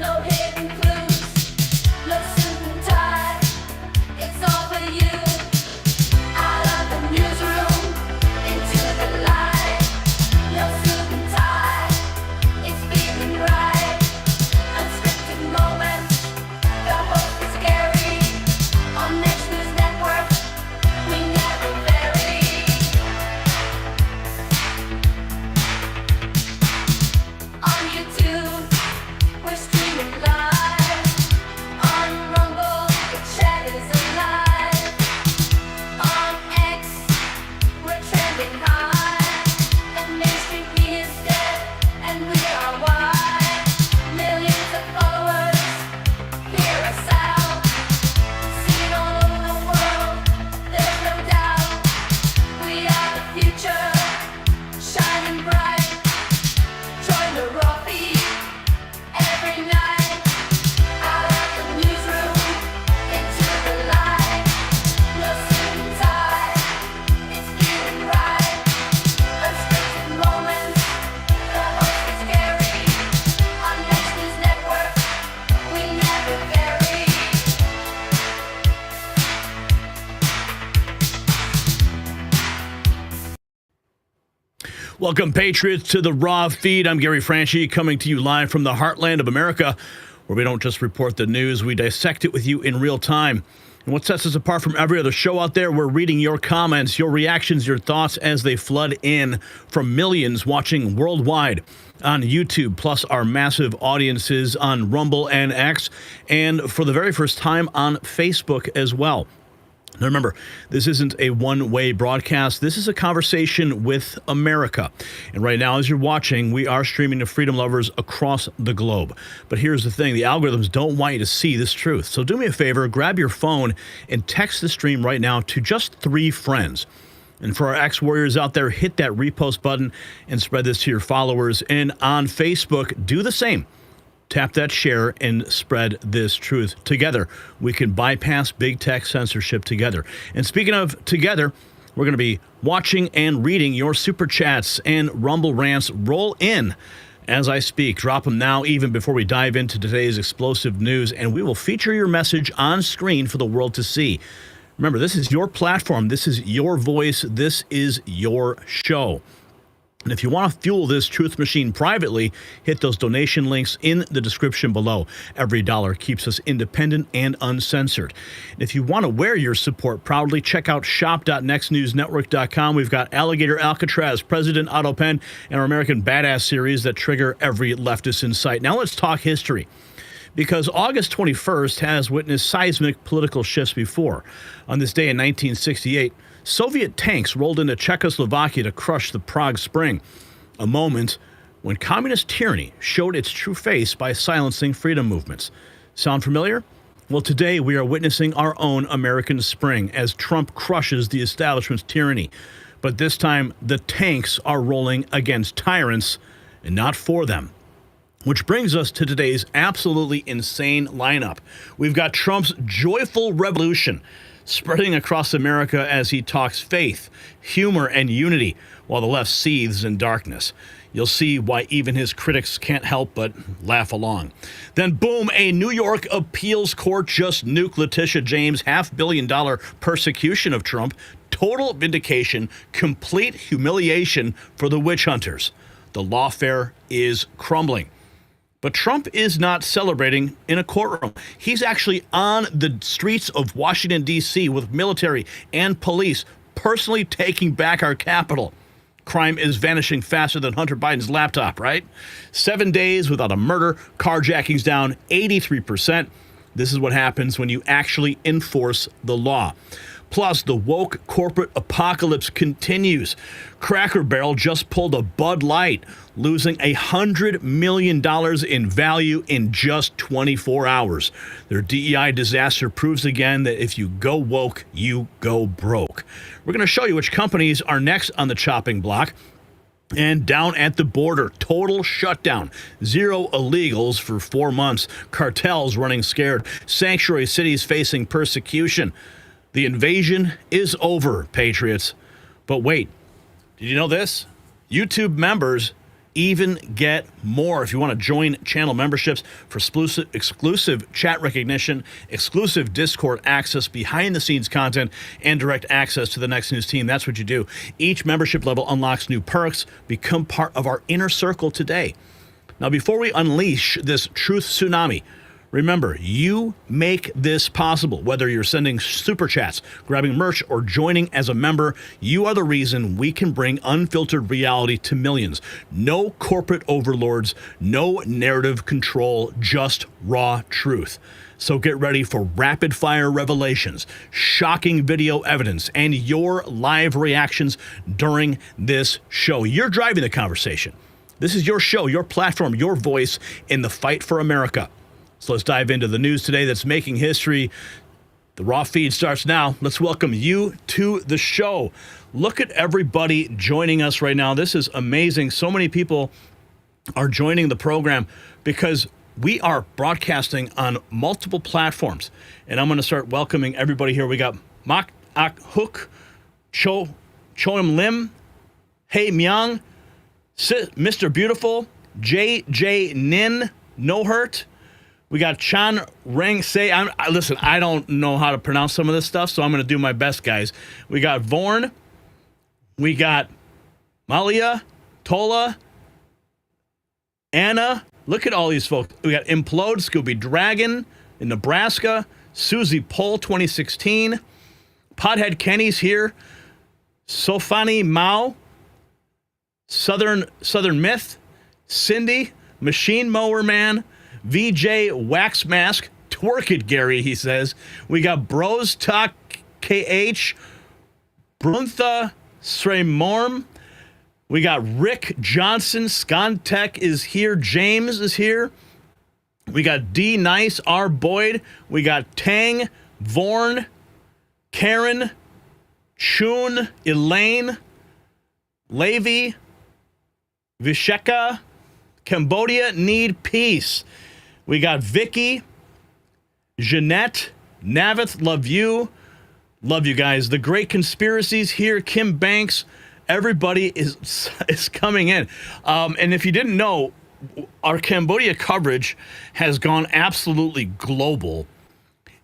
No hidden clues, no suit and tie. It's all for you. Out of the newsroom, into the light. No suit and tie, it's feeling right. Unscripted moments, the host is scary. On Next News Network, we never vary. On YouTube, we're streaming live. On Rumble, the chat is alive. On X, we're trending high. And mainstream media is dead, and we are why. Millions of followers, hear us out. Seen all over the world, there's no doubt. We are the future, shining bright. Join the raw feed every night. Out of the newsroom, into the light. No suit and tie, it's feeling right. Unscripted moments, the host is scary. On Next News Network, we never vary. Welcome, Patriots, to the Raw Feed. I'm Gary Franchi, coming to you live from the heartland of America, where we don't just report the news, we dissect it with you in real time. And what sets us apart from every other show out there, we're reading your comments, your reactions, your thoughts as they flood in from millions watching worldwide on YouTube, plus our massive audiences on Rumble and X, and for the very first time on Facebook as well. Now remember, this isn't a one-way broadcast. This is a conversation with America. And right now, as you're watching, we are streaming to freedom lovers across the globe. But here's the thing. The algorithms don't want you to see this truth. So do me a favor, grab your phone and text the stream right now to just 3 friends. And for our ex-warriors out there, hit that repost button and spread this to your followers. And on Facebook, do the same. Tap that share and spread this truth. Together, we can bypass big tech censorship together. And speaking of together, we're going to be watching and reading your super chats and Rumble rants. Roll in as I speak. Drop them now, even before we dive into today's explosive news, and we will feature your message on screen for the world to see. Remember, this is your platform. This is your voice. This is your show. And if you want to fuel this truth machine privately, hit those donation links in the description below. Every dollar keeps us independent and uncensored. And if you want to wear your support proudly, check out shop.nextnewsnetwork.com. We've got Alligator Alcatraz, President Otto Penn, and our American Badass series that trigger every leftist in sight. Now let's talk history, because August 21st has witnessed seismic political shifts before. On this day in 1968, Soviet tanks rolled into Czechoslovakia to crush the Prague Spring, a moment when communist tyranny showed its true face by silencing freedom movements. Sound familiar? Well, today we are witnessing our own American Spring as Trump crushes the establishment's tyranny. But this time, the tanks are rolling against tyrants and not for them. Which brings us to today's absolutely insane lineup. We've got Trump's joyful revolution spreading across America as he talks faith, humor, and unity, while the left seethes in darkness. You'll see why even his critics can't help but laugh along. Then boom, a New York appeals court just nuked Letitia James' $500 million persecution of Trump. Total vindication, complete humiliation for the witch hunters. The lawfare is crumbling. But Trump is not celebrating in a courtroom. He's actually on the streets of Washington, D.C. with military and police personally taking back our capital. Crime is vanishing faster than Hunter Biden's laptop, right? 7 days without a murder, carjackings down 83%. This is what happens when you actually enforce the law. Plus, the woke corporate apocalypse continues. Cracker Barrel just pulled a Bud Light, losing $100 million in value in just 24 hours. Their DEI disaster proves again that if you go woke, you go broke. We're going to show you which companies are next on the chopping block. And down at the border, total shutdown. 0 illegals for 4 months. Cartels running scared. Sanctuary cities facing persecution. The invasion is over, Patriots. But wait, did you know this? YouTube members even get more. If you want to join channel memberships for exclusive chat recognition, exclusive Discord access, behind-the-scenes content, and direct access to the Next News team, that's what you do. Each membership level unlocks new perks. Become part of our inner circle today. Now, before we unleash this truth tsunami, remember, you make this possible. Whether you're sending super chats, grabbing merch, or joining as a member, you are the reason we can bring unfiltered reality to millions. No corporate overlords, no narrative control, just raw truth. So get ready for rapid-fire revelations, shocking video evidence, and your live reactions during this show. You're driving the conversation. This is your show, your platform, your voice in the fight for America. So let's dive into the news today that's making history. The raw feed starts now. Let's welcome you to the show. Look at everybody joining us right now. This is amazing. So many people are joining the program because we are broadcasting on multiple platforms. And I'm going to start welcoming everybody here. We got Mak Ak Hook, Choem Lim, Hey Myung, Mr. Beautiful, JJ Nin, No Hurt. We got Chan Reng Se. Listen, I don't know how to pronounce some of this stuff, so I'm going to do my best, guys. We got Vorn. We got Malia, Tola, Anna. Look at all these folks. We got Implode, Scooby Dragon in Nebraska, Susie Poll 2016, Pothead Kenny's here, Sofani Mao, Southern Myth, Cindy, Machine Mower Man, VJ Wax Mask, twerk it, Gary, he says. We got Bros Talk KH, Bruntha Sremorm. We got Rick Johnson, Scontech is here, James is here. We got D Nice, R Boyd. We got Tang, Vorn, Karen, Chun, Elaine, Levy, Visheka, Cambodia need peace. We got Vicky, Jeanette, Navith, love you. Love you guys. The Great Conspiracies here, Kim Banks. Everybody is coming in. And if you didn't know, our Cambodia coverage has gone absolutely global.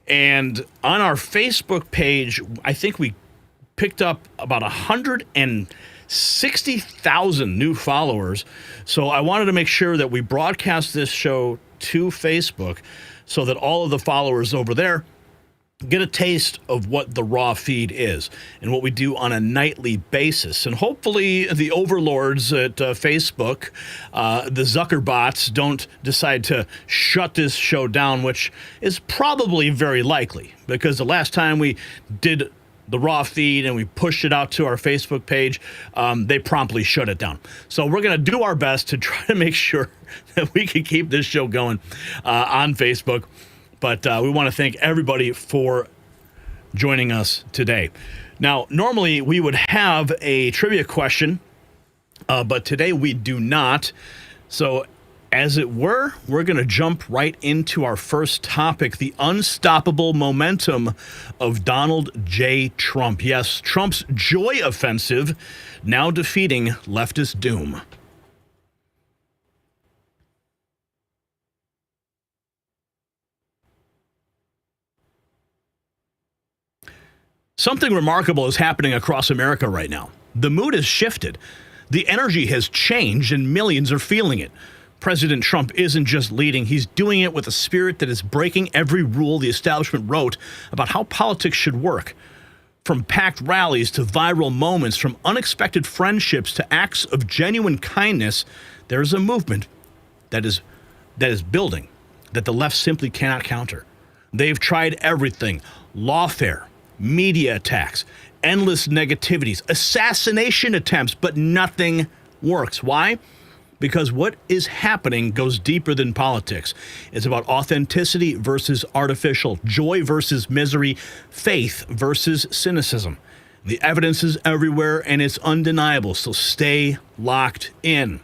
And on our Facebook page, I think we picked up about 160,000 new followers. So I wanted to make sure that we broadcast this show to Facebook so that all of the followers over there get a taste of what the raw feed is and what we do on a nightly basis. And hopefully the overlords at Facebook, the Zuckerbots, don't decide to shut this show down, which is probably very likely because the last time we did the raw feed and we pushed it out to our Facebook page, they promptly shut it down. So we're going to do our best to try to make sure that we can keep this show going on Facebook. But we want to thank everybody for joining us today. Now, normally we would have a trivia question, but today we do not. So as it were, we're going to jump right into our first topic, the unstoppable momentum of Donald J. Trump. Yes, Trump's joy offensive now defeating leftist doom. Something remarkable is happening across America right now. The mood has shifted. The energy has changed, and millions are feeling it. President Trump isn't just leading, he's doing it with a spirit that is breaking every rule the establishment wrote about how politics should work. From packed rallies to viral moments, from unexpected friendships to acts of genuine kindness, there is a movement that is building that the left simply cannot counter. They've tried everything: lawfare, media attacks, endless negativities, assassination attempts, but nothing works. Why? Because what is happening goes deeper than politics. It's about authenticity versus artificial, joy versus misery, faith versus cynicism. The evidence is everywhere and it's undeniable, so stay locked in.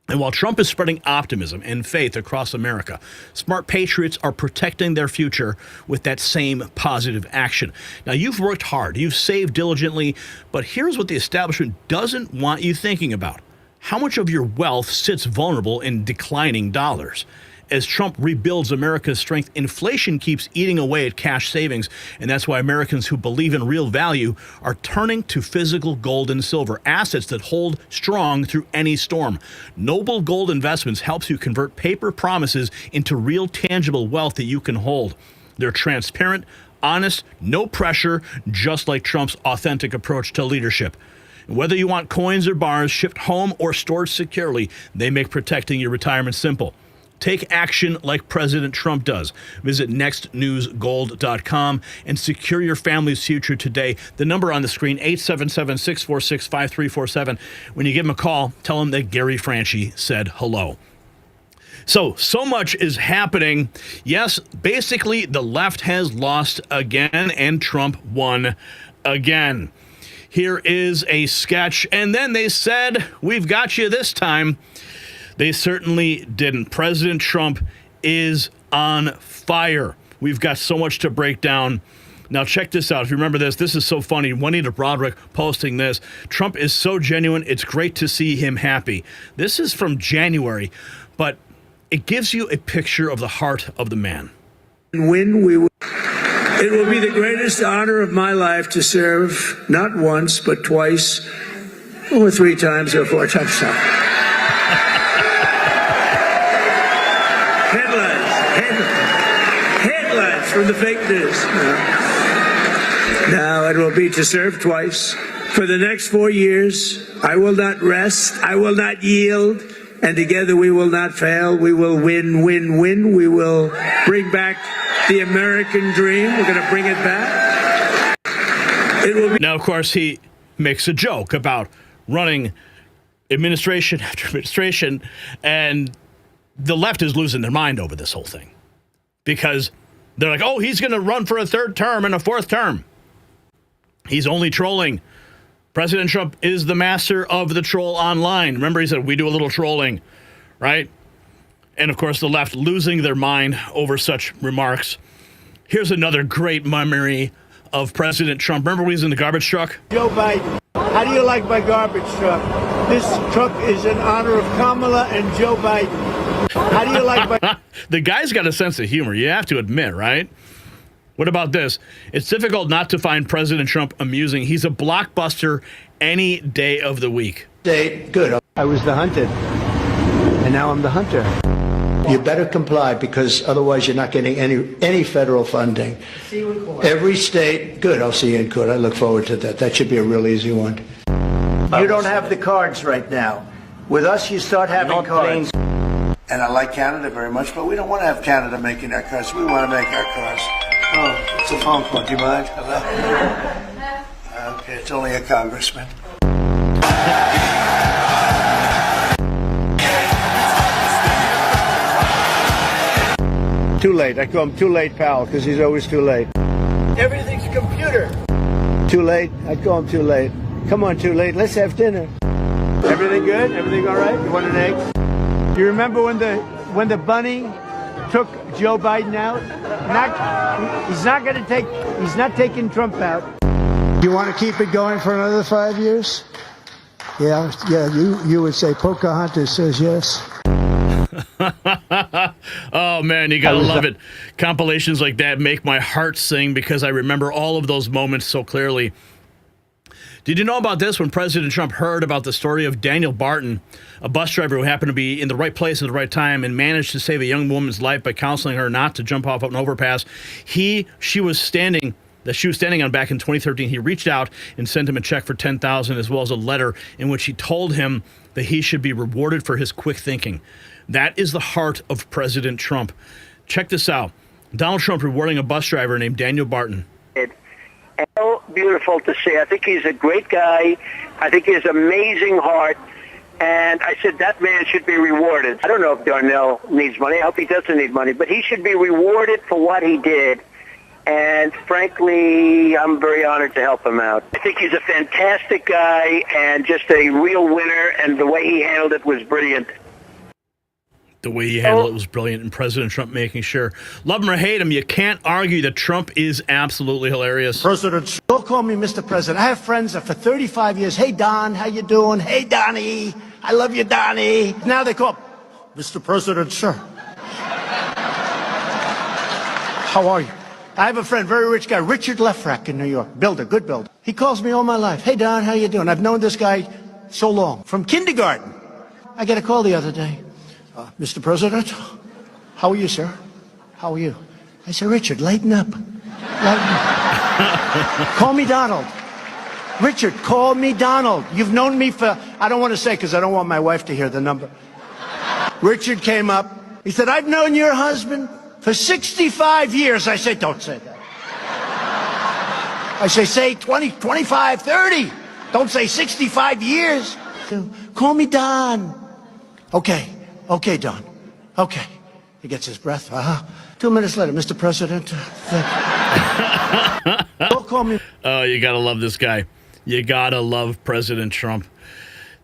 And while Trump is spreading optimism and faith across America, smart patriots are protecting their future with that same positive action. Now, you've worked hard, you've saved diligently, but here's what the establishment doesn't want you thinking about. How much of your wealth sits vulnerable in declining dollars? As Trump rebuilds America's strength, inflation keeps eating away at cash savings, and that's why Americans who believe in real value are turning to physical gold and silver, assets that hold strong through any storm. Noble Gold Investments helps you convert paper promises into real tangible wealth that you can hold. They're transparent, honest, no pressure, just like Trump's authentic approach to leadership. Whether you want coins or bars shipped home or stored securely, they make protecting your retirement simple. Take action like President Trump does. Visit nextnewsgold.com and secure your family's future today. The number on the screen, 877-646-5347. When you give them a call, tell them that Gary Franchi said hello. So much is happening. Yes, basically the left has lost again and Trump won again. Here is a sketch. And then they said, we've got you this time. They certainly didn't. President Trump is on fire. We've got so much to break down. Now, check this out. If you remember this, this is so funny. Juanita Broderick posting this. Trump is so genuine. It's great to see him happy. This is from January, but it gives you a picture of the heart of the man. It will be the greatest honor of my life to serve not once, but twice, or 3 times, or 4 times. Headlines from the fake news. Now it will be to serve twice. For the next 4 years, I will not rest, I will not yield, and together we will not fail. We will win, win, win. We will bring back the American dream. We're going to bring it back. It will be. Now, of course, he makes a joke about running administration after administration, and the left is losing their mind over this whole thing because they're like, oh, he's going to run for a 3rd term and a 4th term. He's only trolling. President Trump is the master of the troll online. Remember, he said, we do a little trolling, right? And, of course, the left losing their mind over such remarks. Here's another great memory of President Trump. Remember when he was in the garbage truck? Joe Biden, how do you like my garbage truck? This truck is in honor of Kamala and Joe Biden. How do you like my... The guy's got a sense of humor, you have to admit, right? What about this? It's difficult not to find President Trump amusing. He's a blockbuster any day of the week. Good. I was the hunted, and now I'm the hunter. You better comply, because otherwise you're not getting any federal funding. See you in court. Every state, good, I'll see you in court. I look forward to that. That should be a real easy one. You don't have the cards right now. With us, you start having cards. And I like Canada very much, but we don't want to have Canada making our cars. We want to make our cars. Oh, it's a phone call. Do you mind? Hello? Okay, it's only a congressman. Too late. I call him Too Late Pal, because he's always too late. Everything's a computer. Too late. I call him Too Late. Come on, Too Late. Let's have dinner. Everything good? Everything all right? You want an egg? You remember when the bunny took Joe Biden out? He's not taking Trump out. You want to keep it going for another 5 years? Yeah, you would say Pocahontas says yes. Oh, man, you got to love it. Compilations like that make my heart sing because I remember all of those moments so clearly. Did you know about this when President Trump heard about the story of Daniel Barton, a bus driver who happened to be in the right place at the right time and managed to save a young woman's life by counseling her not to jump off an overpass? She was standing on back in 2013. He reached out and sent him a check for $10,000 as well as a letter in which he told him that he should be rewarded for his quick thinking. That is the heart of President Trump. Check this out. Donald Trump rewarding a bus driver named Daniel Barton. So beautiful to see. I think he's a great guy. I think he has an amazing heart. And I said, that man should be rewarded. I don't know if Darnell needs money. I hope he doesn't need money. But he should be rewarded for what he did. And frankly, I'm very honored to help him out. I think he's a fantastic guy and just a real winner. And the way he handled it was brilliant. The way he handled it was brilliant, and President Trump making sure. Love him or hate him, you can't argue that Trump is absolutely hilarious. Don't call me Mr. President. I have friends that for 35 years, hey, Don, how you doing? Hey, Donnie. I love you, Donnie. Now they call, Mr. President, sir. How are you? I have a friend, very rich guy, Richard Lefrak in New York, builder, good builder. He calls me all my life. Hey, Don, how you doing? I've known this guy so long, from kindergarten. I got a call the other day. Mr. President, how are you, sir? How are you? I said, Richard, lighten up. Lighten up. Call me Donald. Richard, call me Donald. You've known me for, I don't want to say because I don't want my wife to hear the number. Richard came up. He said, I've known your husband for 65 years. I said, don't say that. I say 20, 25, 30. Don't say 65 years. Call me Don. Okay, Don. Okay. He gets his breath. 2 minutes later, Mr. President. Don't call me. Oh, you got to love this guy. You got to love President Trump.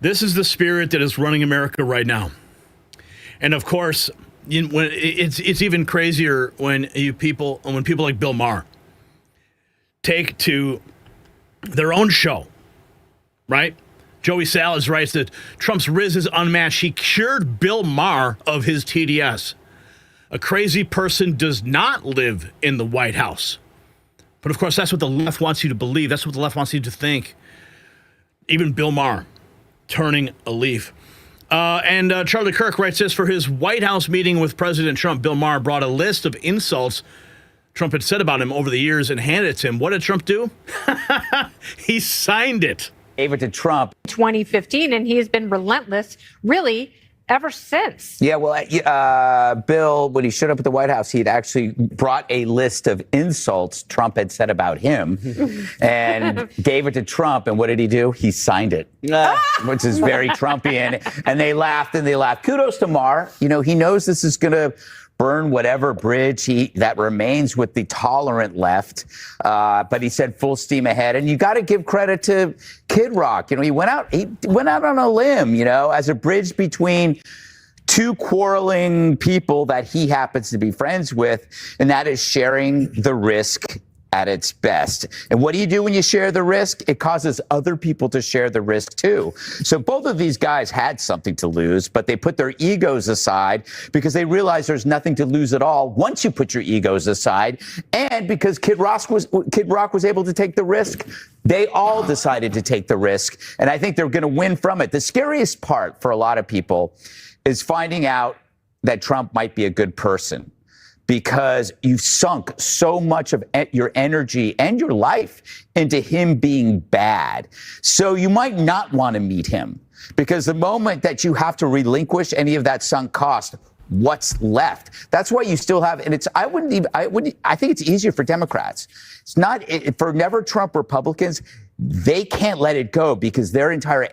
This is the spirit that is running America right now. And of course, when it's even crazier when people like Bill Maher take to their own show, right? Joey Salas writes that Trump's riz is unmatched. He cured Bill Maher of his TDS. A crazy person does not live in the White House. But of course, that's what the left wants you to believe. That's what the left wants you to think. Even Bill Maher turning a leaf. And Charlie Kirk writes this: for his White House meeting with President Trump, Bill Maher brought a list of insults Trump had said about him over the years and handed it to him. What did Trump do? He signed it. Gave it to Trump. 2015, and he has been relentless, really, ever since. Yeah, well, Bill, when he showed up at the White House, he'd actually brought a list of insults Trump had said about him and gave it to Trump. And what did he do? He signed it, which is very Trumpian. And they laughed and they laughed. Kudos to Maher. You know, he knows this is going to burn whatever bridge that remains with the tolerant left. But he said full steam ahead. And you got to give credit to Kid Rock. You know, he went out on a limb, you know, as a bridge between two quarreling people that he happens to be friends with. And that is sharing the risk at its best. And what do you do when you share the risk? It causes other people to share the risk too. So both of these guys had something to lose, but they put their egos aside because they realized there's nothing to lose at all once you put your egos aside. And because Kid Rock was able to take the risk, they all decided to take the risk. And I think they're going to win from it. The scariest part for a lot of people is finding out that Trump might be a good person, because you've sunk so much of your energy and your life into him being bad. So you might not want to meet him, because the moment that you have to relinquish any of that sunk cost, what's left? That's why you still have, and I think it's easier for Democrats. It's not, for never Trump Republicans, they can't let it go because their entire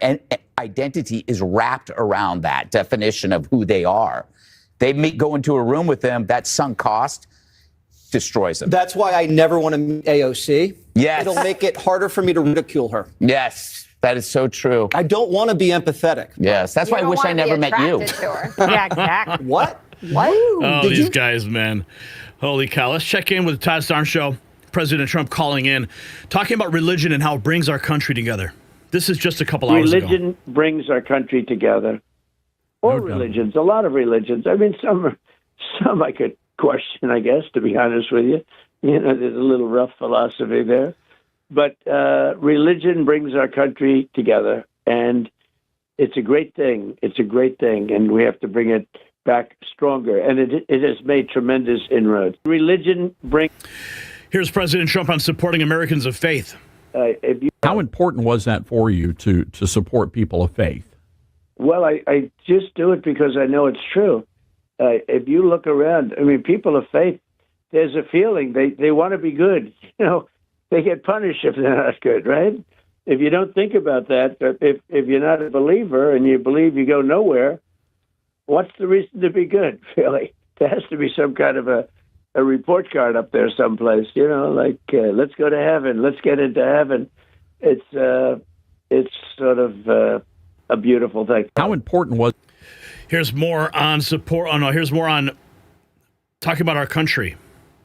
identity is wrapped around that definition of who they are. They go into a room with them, that sunk cost destroys them. That's why I never want to meet AOC. Yes. It'll make it harder for me to ridicule her. Yes, that is so true. I don't want to be empathetic. Yes, that's why I wish I never met you. Yeah, exactly. What? Oh, these guys, man. Holy cow. Let's check in with the Todd Starnes Show. President Trump calling in, talking about religion and how it brings our country together. This is just a couple hours ago. Religion brings our country together. Or religions, a lot of religions. I mean, some I could question, I guess, to be honest with you. You know, there's a little rough philosophy there. But religion brings our country together, and it's a great thing. It's a great thing, and we have to bring it back stronger. And it has made tremendous inroads. Religion brings... Here's President Trump on supporting Americans of faith. How important was that for you to support people of faith? Well, I just do it because I know it's true. If you look around, I mean, people of faith, there's a feeling they want to be good. You know, they get punished if they're not good, right? If you don't think about that, if you're not a believer and you believe you go nowhere, what's the reason to be good, really? There has to be some kind of a report card up there someplace, you know, like, let's go to heaven, let's get into heaven. It's sort of... a beautiful thing. How important was... Here's more on support. Oh, no, here's more on talking about our country.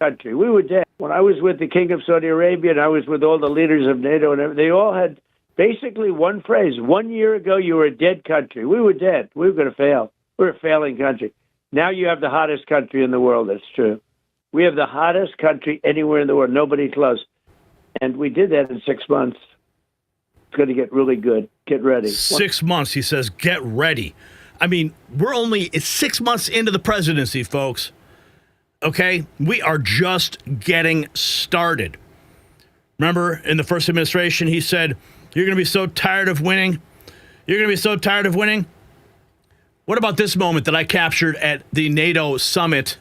We were dead. When I was with the King of Saudi Arabia and I was with all the leaders of NATO and everything, they all had Basically, one phrase. 1 year ago, you were a dead country. We were dead. We were going to fail. We're a failing country. Now you have the hottest country in the world. That's true. We have the hottest country anywhere in the world. Nobody close. And we did that in 6 months. It's going to get really good. Get ready. 6 months, he says, get ready. I mean, it's 6 months into the presidency, folks. Okay? We are just getting started. Remember, in the first administration, he said, you're going to be so tired of winning. You're going to be so tired of winning. What about this moment that I captured at the NATO summit?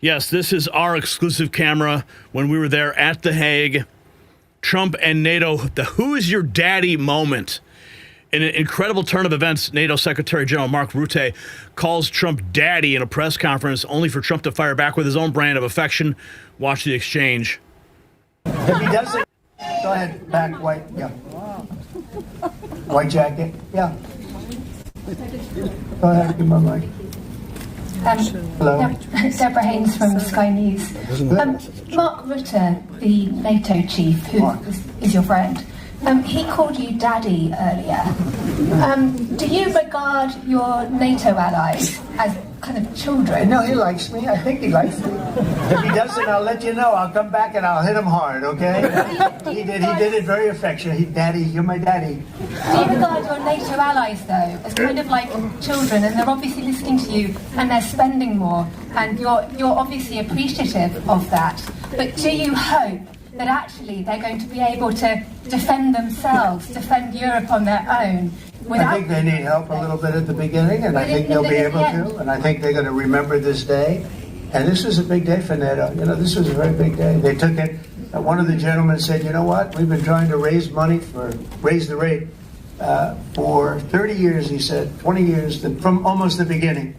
Yes, this is our exclusive camera when we were there at The Hague. Trump and NATO, the who is your daddy moment. In an incredible turn of events, NATO Secretary General Mark Rutte calls Trump daddy in a press conference, only for Trump to fire back with his own brand of affection. Watch the exchange. If he doesn't, go ahead, back, white, yeah. White jacket, yeah. Go ahead, give my mic. Hello. Deborah Haynes from Sky News. Mark Rutte, the NATO chief, who is your friend, he called you daddy earlier. Do you regard your NATO allies as kind of children? No, he likes me. I think he likes me. If he doesn't, I'll let you know. I'll come back and I'll hit him hard, okay? He did it very affectionate. Daddy, you're my daddy. Do you regard your NATO allies, though, as kind of like children, and they're obviously listening to you and they're spending more, and you're obviously appreciative of that, but do you hope that actually they're going to be able to defend themselves, defend Europe on their own? I think they need help a little bit at the beginning, and I think they'll be able to, and I think they're going to remember this day. And this was a big day for NATO. You know, this was a very big day. They took it. One of the gentlemen said, you know what, we've been trying to raise the rate for 30 years, he said, 20 years, from almost the beginning.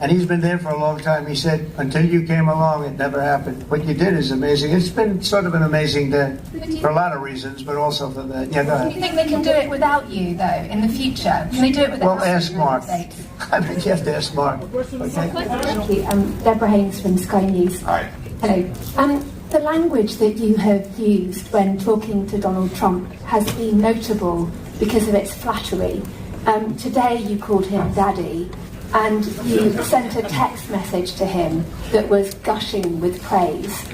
And he's been there for a long time. He said, until you came along, it never happened. What you did is amazing. It's been sort of an amazing day for a lot of reasons, but also for that. Yeah, go ahead. Do you think they can do it without you, though, in the future? Can they do it without Well, ask Mark. I think you have to ask Mark. Okay. Thank you. Deborah Haynes from Sky News. Hi. Hello. The language that you have used when talking to Donald Trump has been notable because of its flattery. Today you called him daddy, and you sent a text message to him that was gushing with praise.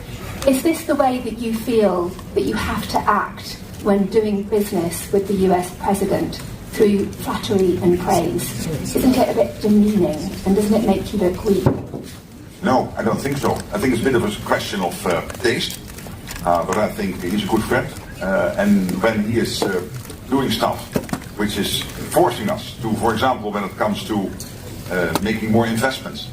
Is this the way that you feel that you have to act when doing business with the US president, through flattery and praise? Isn't it a bit demeaning, and doesn't it make you look weak? No, I don't think so. I think it's a bit of a question of taste, but I think he's a good friend, and when he is doing stuff which is forcing us to, for example, when it comes to making more investments.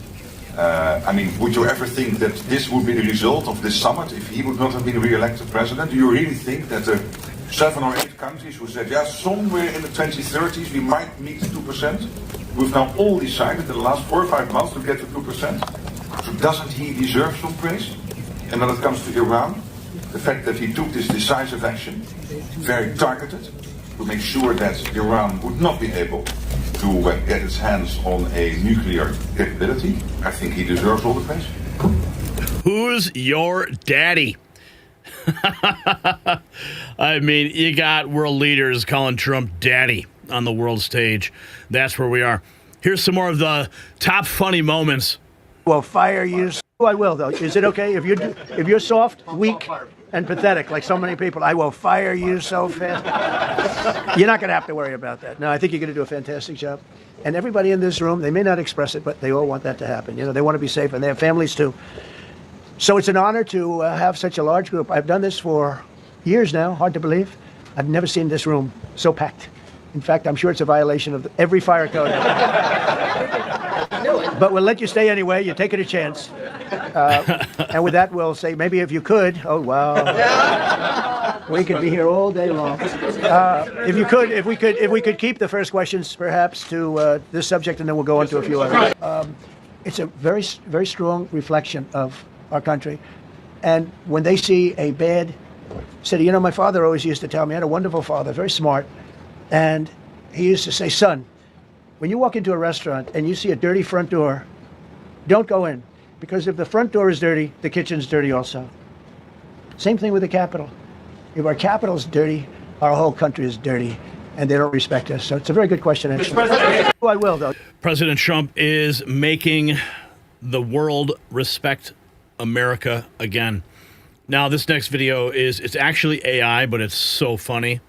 I mean, would you ever think that this would be the result of this summit if he would not have been re-elected president? Do you really think that the 7 or 8 countries who said, yeah, somewhere in the 2030s we might meet 2%, we've now all decided in the last 4 or 5 months to get to 2%? So doesn't he deserve some praise? And when it comes to Iran, the fact that he took this decisive action, very targeted, to make sure that Iran would not be able to get its hands on a nuclear capability, I think he deserves all the praise. Who's your daddy? I mean, you got world leaders calling Trump daddy on the world stage. That's where we are. Here's some more of the top funny moments. Well, fire you. I will, though. Is it okay if you're soft, weak, and pathetic, like so many people? I will fire you so fast. You're not going to have to worry about that. No, I think you're going to do a fantastic job. And everybody in this room, they may not express it, but they all want that to happen. You know, they want to be safe, and they have families too. So it's an honor to have such a large group. I've done this for years now. Hard to believe. I've never seen this room so packed. In fact, I'm sure it's a violation of every fire code. But we'll let you stay anyway. You're taking a chance. And with that, we'll say, maybe if you could. Oh, wow. We could be here all day long. If we could keep the first questions, perhaps, to this subject, and then we'll go on to a few others. It's a very, very strong reflection of our country. And when they see a bad city, you know, my father always used to tell me, I had a wonderful father, very smart. And he used to say, son, when you walk into a restaurant and you see a dirty front door, don't go in. Because if the front door is dirty, the kitchen's dirty also. Same thing with the Capitol. If our Capitol's dirty, our whole country is dirty, and they don't respect us. So it's a very good question, actually. I will, though. President Trump is making the world respect America again. Now, this next video it's actually AI, but it's so funny.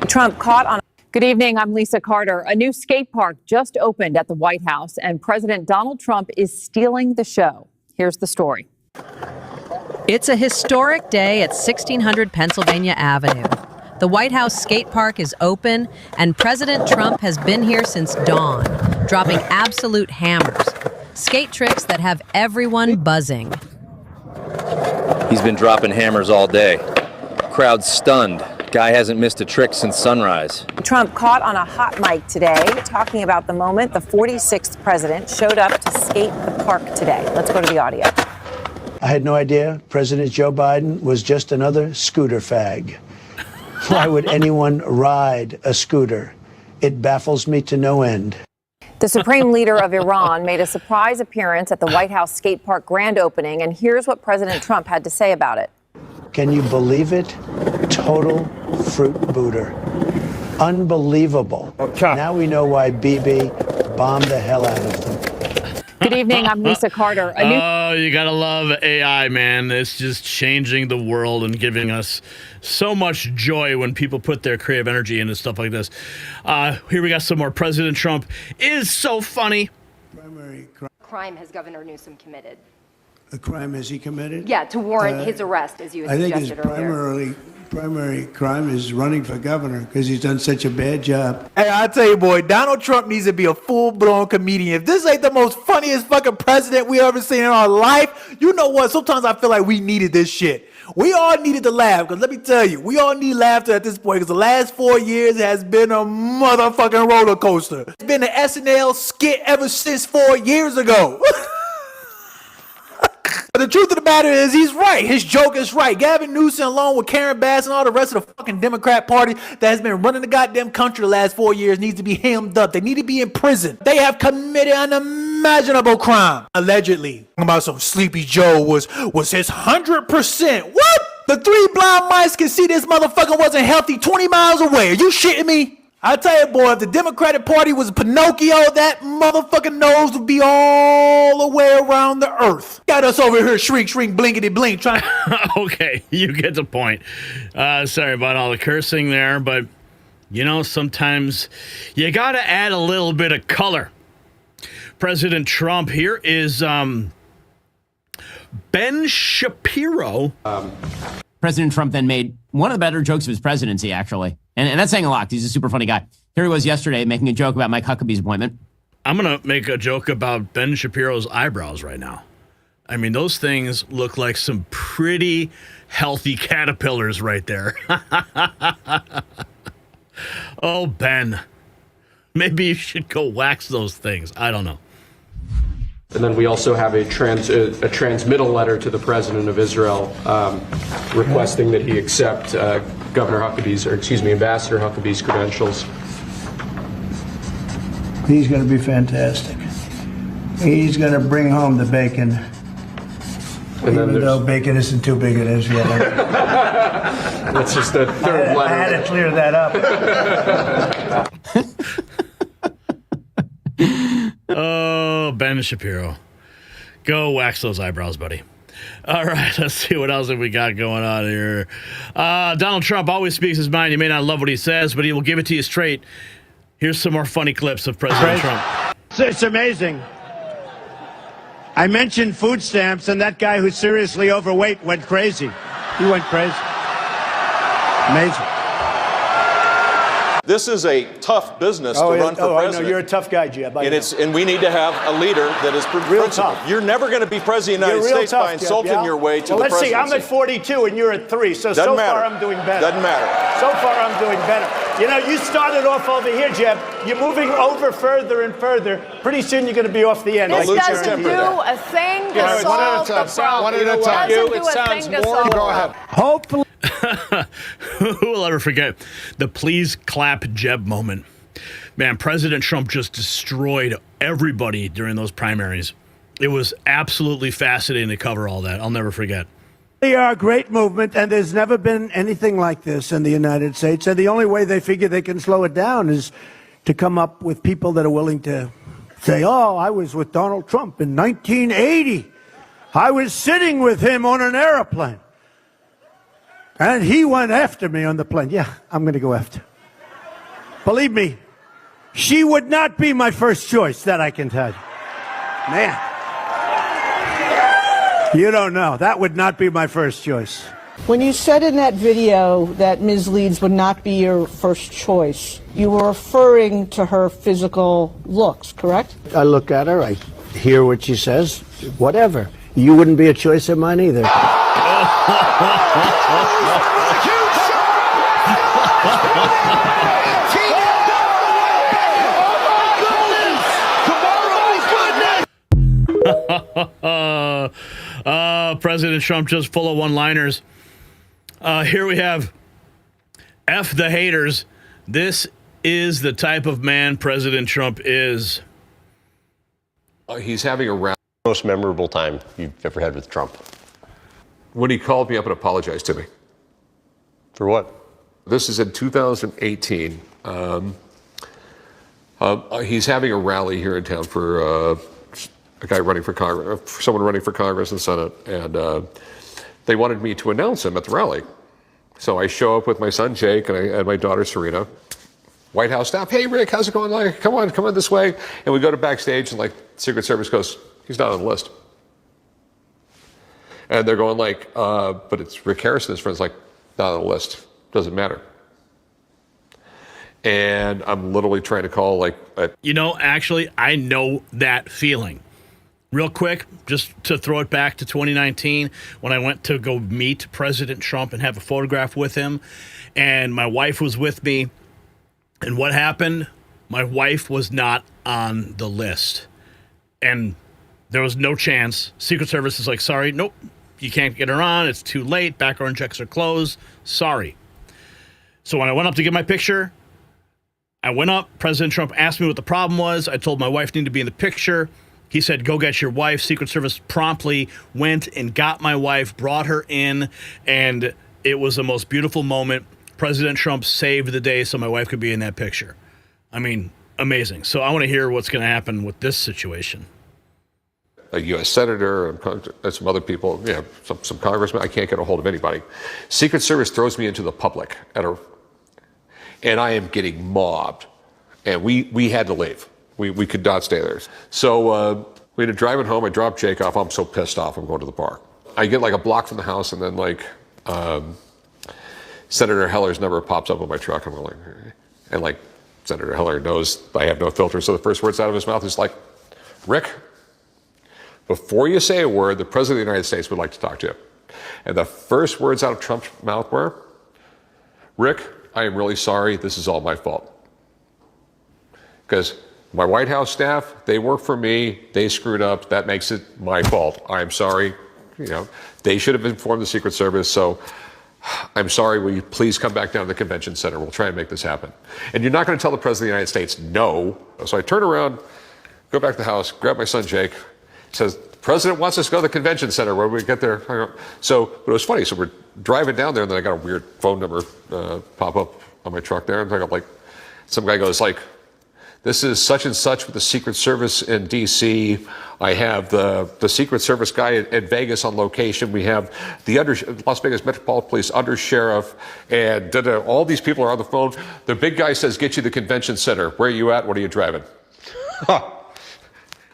Trump caught on. Good evening. I'm Lisa Carter. A new skate park just opened at the White House, and President Donald Trump is stealing the show. Here's the story. It's a historic day at 1600 Pennsylvania Avenue. The White House skate park is open, and President Trump has been here since dawn, dropping absolute hammers. Skate tricks that have everyone buzzing. He's been dropping hammers all day. Crowd stunned. Guy hasn't missed a trick since sunrise. Trump caught on a hot mic today talking about the moment the 46th president showed up to skate the park today. Let's go to the audio. I had no idea President Joe Biden was just another scooter fag. Why would anyone ride a scooter? It baffles me to no end. The supreme leader of Iran made a surprise appearance at the White House skate park grand opening, and here's what President Trump had to say about it. Can you believe it? Total fruit booter. Unbelievable. Okay. Now we know why Bibi bombed the hell out of them. Good evening. I'm Lisa Carter. Oh, you gotta love AI, man. It's just changing the world and giving us so much joy when people put their creative energy into stuff like this. Here we got some more. President Trump is so funny. Crime has Governor Newsom committed? A crime has he committed? Yeah, to warrant his arrest, as you had suggested earlier. I think his primary crime is running for governor because he's done such a bad job. Hey, I tell you, boy, Donald Trump needs to be a full-blown comedian. If this ain't the most funniest fucking president we ever seen in our life, you know what? Sometimes I feel like we needed this shit. We all needed to laugh, because let me tell you, we all need laughter at this point, because the last 4 years has been a motherfucking roller coaster. It's been an SNL skit ever since 4 years ago. But the truth of the matter is, he's right. His joke is right. Gavin Newsom, along with Karen Bass and all the rest of the fucking Democrat Party that has been running the goddamn country the last 4 years, needs to be hemmed up. They need to be in prison. They have committed unimaginable crime. Allegedly. About some Sleepy Joe was his 100%. What? The three blind mice can see this motherfucker wasn't healthy 20 miles away. Are you shitting me? I tell you, boy, if the Democratic Party was Pinocchio, that motherfucking nose would be all the way around the earth. Got us over here shrink, blinkety blink, trying. Okay, you get the point. Sorry about all the cursing there, but you know, sometimes you got to add a little bit of color. President Trump, here is Ben Shapiro. President Trump then made one of the better jokes of his presidency, actually. And that's saying a lot. He's a super funny guy. Here he was yesterday making a joke about Mike Huckabee's appointment. I'm going to make a joke about Ben Shapiro's eyebrows right now. I mean, those things look like some pretty healthy caterpillars right there. Oh, Ben. Maybe you should go wax those things. I don't know. And then we also have a transmittal letter to the president of Israel requesting that he accept Ambassador Huckabee's credentials. He's going to be fantastic. He's going to bring home the bacon. And even though bacon isn't too big it is yet. That's just the third letter. I had to clear that up. Oh, Ben Shapiro. Go wax those eyebrows, buddy. All right, let's see what else have we got going on here. Donald Trump always speaks his mind. You may not love what he says, but he will give it to you straight. Here's some more funny clips of President Trump. It's amazing. I mentioned food stamps, and that guy who's seriously overweight went crazy. He went crazy. Amazing. This is a tough business to run for president. I know. You're a tough guy, Jeb. And we need to have a leader that is principled. You're never going to be president of the United States by insulting your way to the presidency. Let's see. I'm at 42 and you're at 3. So far I'm doing better. Doesn't matter. So far I'm doing better. You know, you started off over here, Jeb. You're moving over further and further. Pretty soon you're going to be off the end. This doesn't do a thing to solve the problem. One at a time. It sounds more. Go ahead. Hopefully. Who will ever forget the please clap Jeb moment? Man, President Trump just destroyed everybody during those primaries. It was absolutely fascinating to cover all that. I'll never forget. They are a great movement, and there's never been anything like this in the United States. And the only way they figure they can slow it down is to come up with people that are willing to say, oh, I was with Donald Trump in 1980. I was sitting with him on an airplane. And he went after me on the plane. Yeah, I'm going to go after. Believe me, she would not be my first choice, that I can tell you. Man. You don't know. That would not be my first choice. When you said in that video that Ms. Leeds would not be your first choice, you were referring to her physical looks, correct? I look at her, I hear what she says, whatever. You wouldn't be a choice of mine either. President Trump just full of one-liners. Here we have F the haters. This is the type of man President Trump is. He's having a rally. Most memorable time you've ever had with Trump? When he called me up and apologized to me. For what? This is in 2018. He's having a rally here in town for a guy running for Congress, someone running for Congress and Senate, and they wanted me to announce him at the rally. So I show up with my son Jake and my daughter Serena. White House staff, hey Rick, how's it going? Like, come on this way. And we go to backstage, and like Secret Service goes, he's not on the list. And they're going like, but it's Rick Harrison. His friend's like, not on the list. Doesn't matter. And I'm literally trying to call like, actually, I know that feeling. Real quick, just to throw it back to 2019, when I went to go meet President Trump and have a photograph with him, and my wife was with me. And what happened? My wife was not on the list. And there was no chance. Secret Service is like, sorry, nope, you can't get her on. It's too late. Background checks are closed. Sorry. So when I went up to get my picture, I went up. President Trump asked me what the problem was. I told my wife needed to be in the picture. He said, go get your wife. Secret Service promptly went and got my wife, brought her in, and it was the most beautiful moment. President Trump saved the day so my wife could be in that picture. I mean, amazing. So I want to hear what's going to happen with this situation. A U.S. senator and some other people, some congressmen. I can't get a hold of anybody. Secret Service throws me into the public and I am getting mobbed. And we had to leave. We could not stay there. So we ended up driving home. I dropped Jake off. I'm so pissed off. I'm going to the bar. I get like a block from the house, and then like Senator Heller's number pops up on my truck. And like Senator Heller knows I have no filter. So the first words out of his mouth is like, Rick, before you say a word, the President of the United States would like to talk to you. And the first words out of Trump's mouth were, Rick, I am really sorry. This is all my fault. Because my White House staff, they work for me. They screwed up. That makes it my fault. I'm sorry. They should have informed the Secret Service. So I'm sorry. Will you please come back down to the convention center? We'll try and make this happen. And you're not going to tell the President of the United States no. So I turn around, go back to the house, grab my son Jake. Says, the President wants us to go to the convention center. Where do we get there? But it was funny. So we're driving down there, and then I got a weird phone number pop up on my truck there. And I got like, some guy goes like, this is such and such with the Secret Service in D.C. I have the Secret Service guy at Vegas on location. We have the Las Vegas Metropolitan Police undersheriff, and all these people are on the phone. The big guy says, get you to the convention center. Where are you at? What are you driving?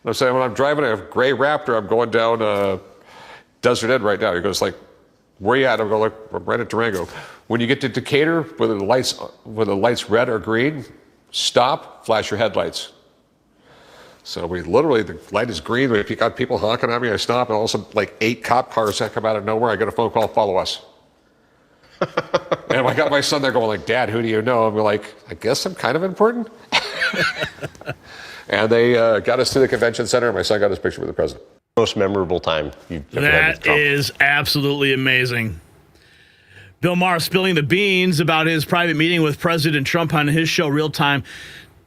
I'm saying, when I'm driving a gray Raptor, I'm going down Desert Ed right now. He goes like, where are you at? I'm going like, I'm right at Durango. When you get to Decatur, whether the lights red or green, stop, flash your headlights. So we literally, the light is green. We got people honking at me. I stop, and all of a sudden, like 8 cop cars that come out of nowhere. I get a phone call, follow us. And I got my son there going like, Dad, who do you know? I'm like, I guess I'm kind of important. And they got us to the convention center, and my son got his picture with the president. Most memorable time you've ever had with Trump? That is absolutely amazing. Bill Maher spilling the beans about his private meeting with President Trump on his show Real Time,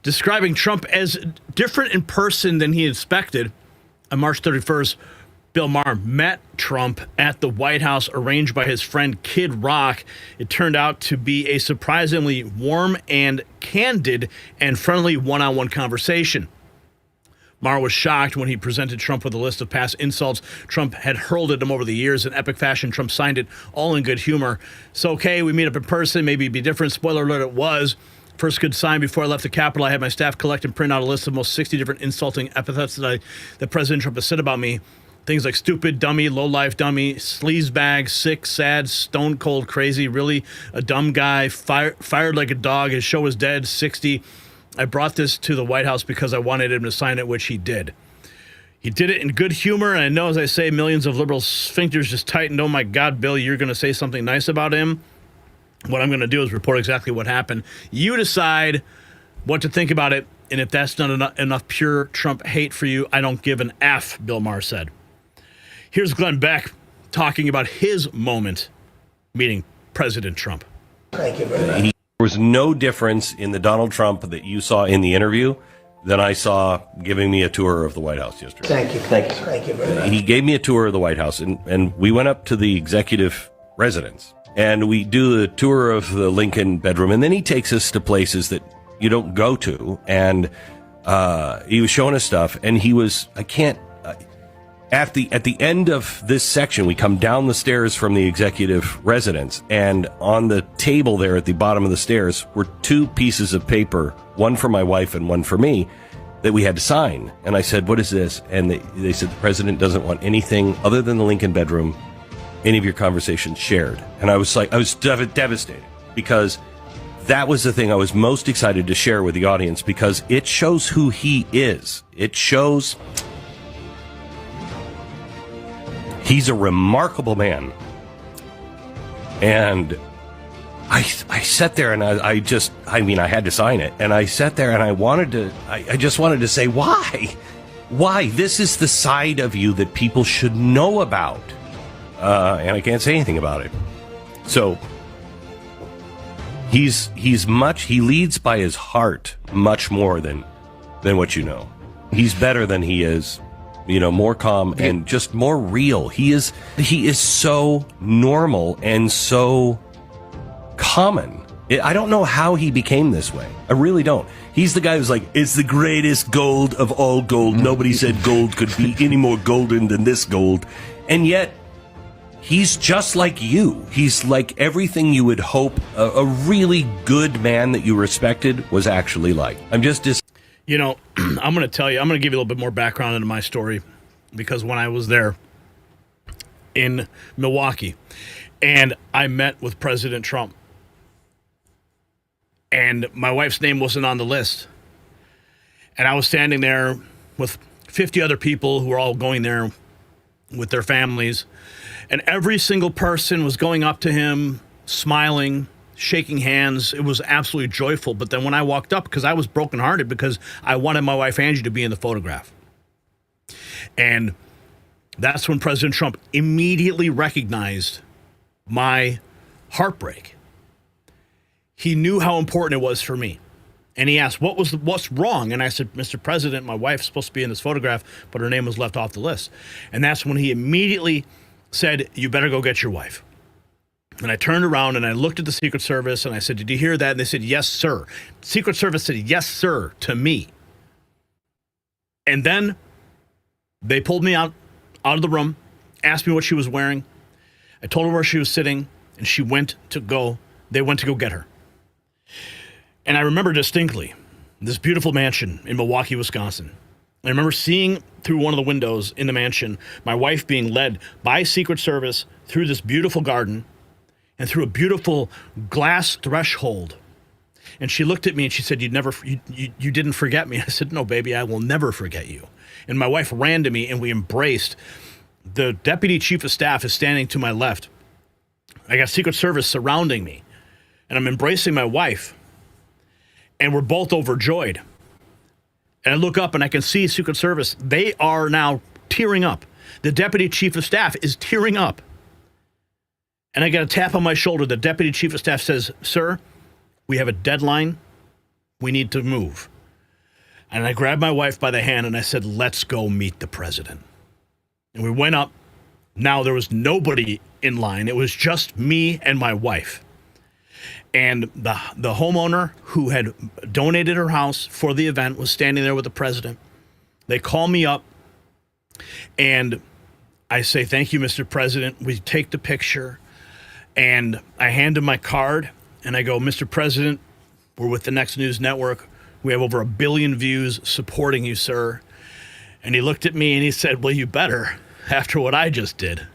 describing Trump as different in person than he expected. On March 31st, Bill Maher met Trump at the White House, arranged by his friend Kid Rock. It turned out to be a surprisingly warm and candid and friendly one-on-one conversation. Maher was shocked when he presented Trump with a list of past insults Trump had hurled at him over the years. In epic fashion, Trump signed it, all in good humor. So, okay, we meet up in person. Maybe it'd be different. Spoiler alert, it was. First good sign before I left the Capitol, I had my staff collect and print out a list of most 60 different insulting epithets that President Trump has said about me. Things like stupid, dummy, low-life dummy, sleazebag, sick, sad, stone cold, crazy, really a dumb guy, fired like a dog, his show is dead, 60. I brought this to the White House because I wanted him to sign it, which he did. He did it in good humor, and I know, as I say, millions of liberal sphincters just tightened. Oh, my God, Bill, you're going to say something nice about him? What I'm going to do is report exactly what happened. You decide what to think about it, and if that's not enough pure Trump hate for you, I don't give an F, Bill Maher said. Here's Glenn Beck talking about his moment meeting President Trump. Thank you very much. There was no difference in the Donald Trump that you saw in the interview than I saw giving me a tour of the White House yesterday. Thank you. Thank you very much. He gave me a tour of the White House, and we went up to the executive residence, and we do the tour of the Lincoln bedroom, and then he takes us to places that you don't go to, and he was showing us stuff, and he was, at the end of this section, we come down the stairs from the executive residence, and on the table there at the bottom of the stairs were two pieces of paper, one for my wife and one for me, that we had to sign. And I said, what is this? And they said, the president doesn't want anything other than the Lincoln bedroom, any of your conversations shared. And I was devastated, because that was the thing I was most excited to share with the audience, because it shows who he is. It shows he's a remarkable man. And I sat there and I had to sign it. And I sat there and I just wanted to say, why? Why? This is the side of you that people should know about. And I can't say anything about it. So he leads by his heart much more than what you know. He's better than he is. More calm and just more real. He is so normal and so common. I don't know how he became this way. I really don't. He's the guy who's like, it's the greatest gold of all gold. Nobody said gold could be any more golden than this gold. And yet, he's just like you. He's like everything you would hope a really good man that you respected was actually like. I'm just I'm going to tell you, I'm going to give you a little bit more background into my story, because when I was there in Milwaukee and I met with President Trump, and my wife's name wasn't on the list, and I was standing there with 50 other people who were all going there with their families, and every single person was going up to him, smiling, shaking hands. It was absolutely joyful. But then when I walked up, because I was brokenhearted, because I wanted my wife Angie to be in the photograph. And that's when President Trump immediately recognized my heartbreak. He knew how important it was for me. And he asked, what's wrong? And I said, Mr. President, my wife's supposed to be in this photograph, but her name was left off the list. And that's when he immediately said, you better go get your wife. And I turned around and I looked at the Secret Service and I said, did you hear that? And they said, yes, sir. Secret Service said, yes, sir, to me. And then they pulled me out of the room, asked me what she was wearing. I told her where she was sitting, and they went to go get her. And I remember distinctly this beautiful mansion in Milwaukee, Wisconsin. I remember seeing through one of the windows in the mansion, my wife being led by Secret Service through this beautiful garden and through a beautiful glass threshold. And she looked at me and she said, you didn't forget me. I said, no, baby, I will never forget you. And my wife ran to me and we embraced. The deputy chief of staff is standing to my left. I got Secret Service surrounding me and I'm embracing my wife and we're both overjoyed. And I look up and I can see Secret Service. They are now tearing up. The deputy chief of staff is tearing up. And I got a tap on my shoulder. The deputy chief of staff says, sir, we have a deadline. We need to move. And I grabbed my wife by the hand and I said, let's go meet the president. And we went up. Now there was nobody in line. It was just me and my wife. And the homeowner who had donated her house for the event was standing there with the president. They call me up, and I say, "Thank you, Mr. President." We take the picture, and I hand him my card, and I go, "Mr. President, we're with the Next News Network. We have over 1 billion views supporting you, sir." And he looked at me and he said, "Well, you better, after what I just did."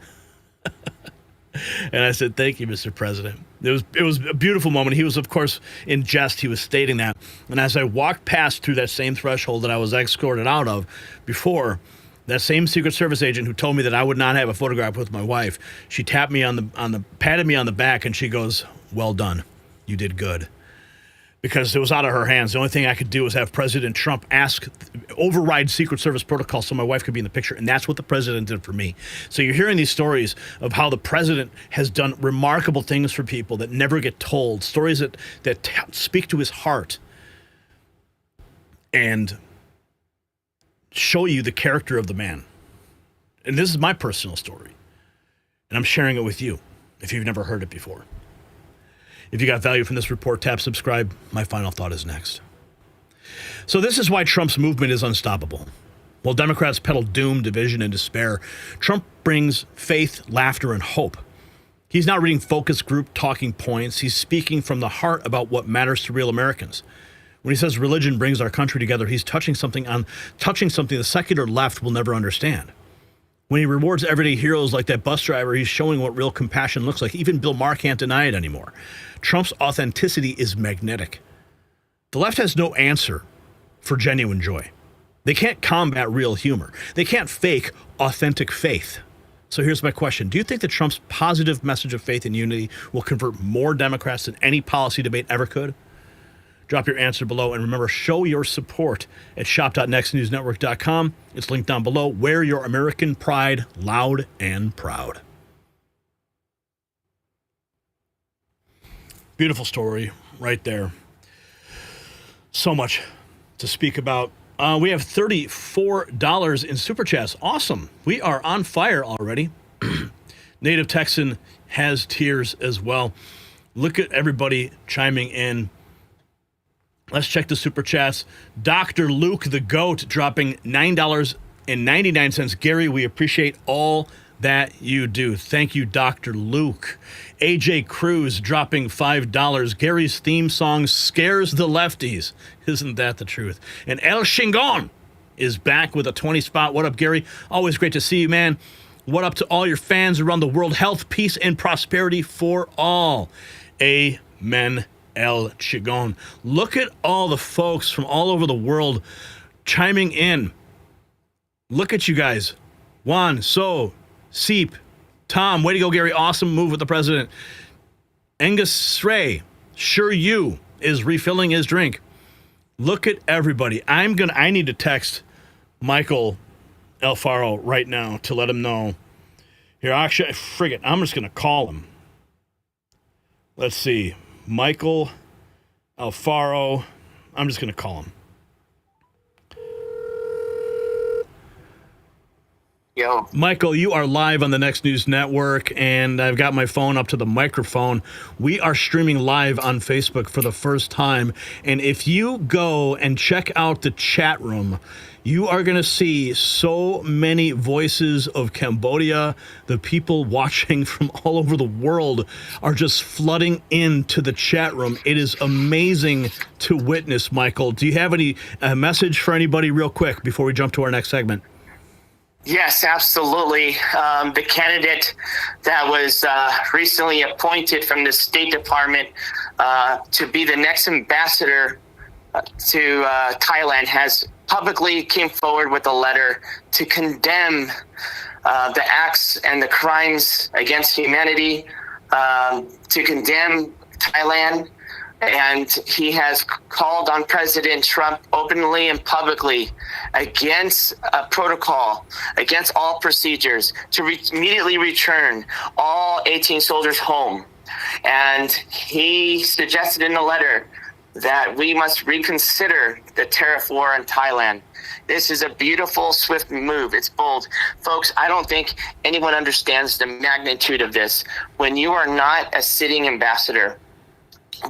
And I said, "Thank you, Mr. President." It was a beautiful moment. He was, of course, in jest. He was stating that. And as I walked past through that same threshold that I was escorted out of before, that same Secret Service agent who told me that I would not have a photograph with my wife, she tapped me patted me on the back, and she goes, "Well done. You did good." Because it was out of her hands. The only thing I could do was have President Trump override Secret Service protocol so my wife could be in the picture, and that's what the president did for me. So you're hearing these stories of how the president has done remarkable things for people that never get told, stories that speak to his heart and show you the character of the man. And this is my personal story, and I'm sharing it with you if you've never heard it before. If you got value from this report, tap subscribe. My final thought is next. So this is why Trump's movement is unstoppable. While Democrats peddle doom, division, and despair, Trump brings faith, laughter, and hope. He's not reading focus group talking points. He's speaking from the heart about what matters to real Americans. When he says religion brings our country together, he's touching something the secular left will never understand. When he rewards everyday heroes like that bus driver, he's showing what real compassion looks like. Even Bill Maher can't deny it anymore. Trump's authenticity is magnetic. The left has no answer for genuine joy. They can't combat real humor. They can't fake authentic faith. So here's my question. Do you think that Trump's positive message of faith and unity will convert more Democrats than any policy debate ever could? Drop your answer below, and remember, show your support at shop.nextnewsnetwork.com. It's linked down below. Wear your American pride loud and proud. Beautiful story right there. So much to speak about. We have $34 in Super Chats. Awesome. We are on fire already. Native Texan has tears as well. Look at everybody chiming in. Let's check the Super Chats. Dr. Luke the Goat dropping $9.99. Gary, we appreciate all that you do. Thank you, Dr. Luke. AJ Cruz dropping $5. Gary's theme song scares the lefties. Isn't that the truth? And El Chingon is back with a 20 spot. What up, Gary? Always great to see you, man. What up to all your fans around the world? Health, peace, and prosperity for all. Amen. El Chigon. Look at all the folks from all over the world chiming in. Look at you guys. Juan, So, Seep, Tom, way to go, Gary. Awesome move with the president. Angus Ray, sure you, is refilling his drink. Look at everybody. I need to text Michael Alfaro right now to let him know. Here, actually, frig it. I'm just going to call him. Let's see. Michael Alfaro. I'm just going to call him. Yo. Michael, you are live on the Next News Network, and I've got my phone up to the microphone. We are streaming live on Facebook for the first time, and if you go and check out the chat room, you are going to see so many voices of Cambodia. The people watching from all over the world are just flooding into the chat room. It is amazing to witness, Michael. Do you have any message for anybody real quick before we jump to our next segment? Yes, absolutely. The candidate that was recently appointed from the State Department to be the next ambassador to Thailand has publicly came forward with a letter to condemn the acts and the crimes against humanity, to condemn Thailand. And he has called on President Trump openly and publicly against protocol, against all procedures, to immediately return all 18 soldiers home. And he suggested in the letter that we must reconsider the tariff war on Thailand. This is a beautiful, swift move. It's bold. Folks, I don't think anyone understands the magnitude of this. When you are not a sitting ambassador,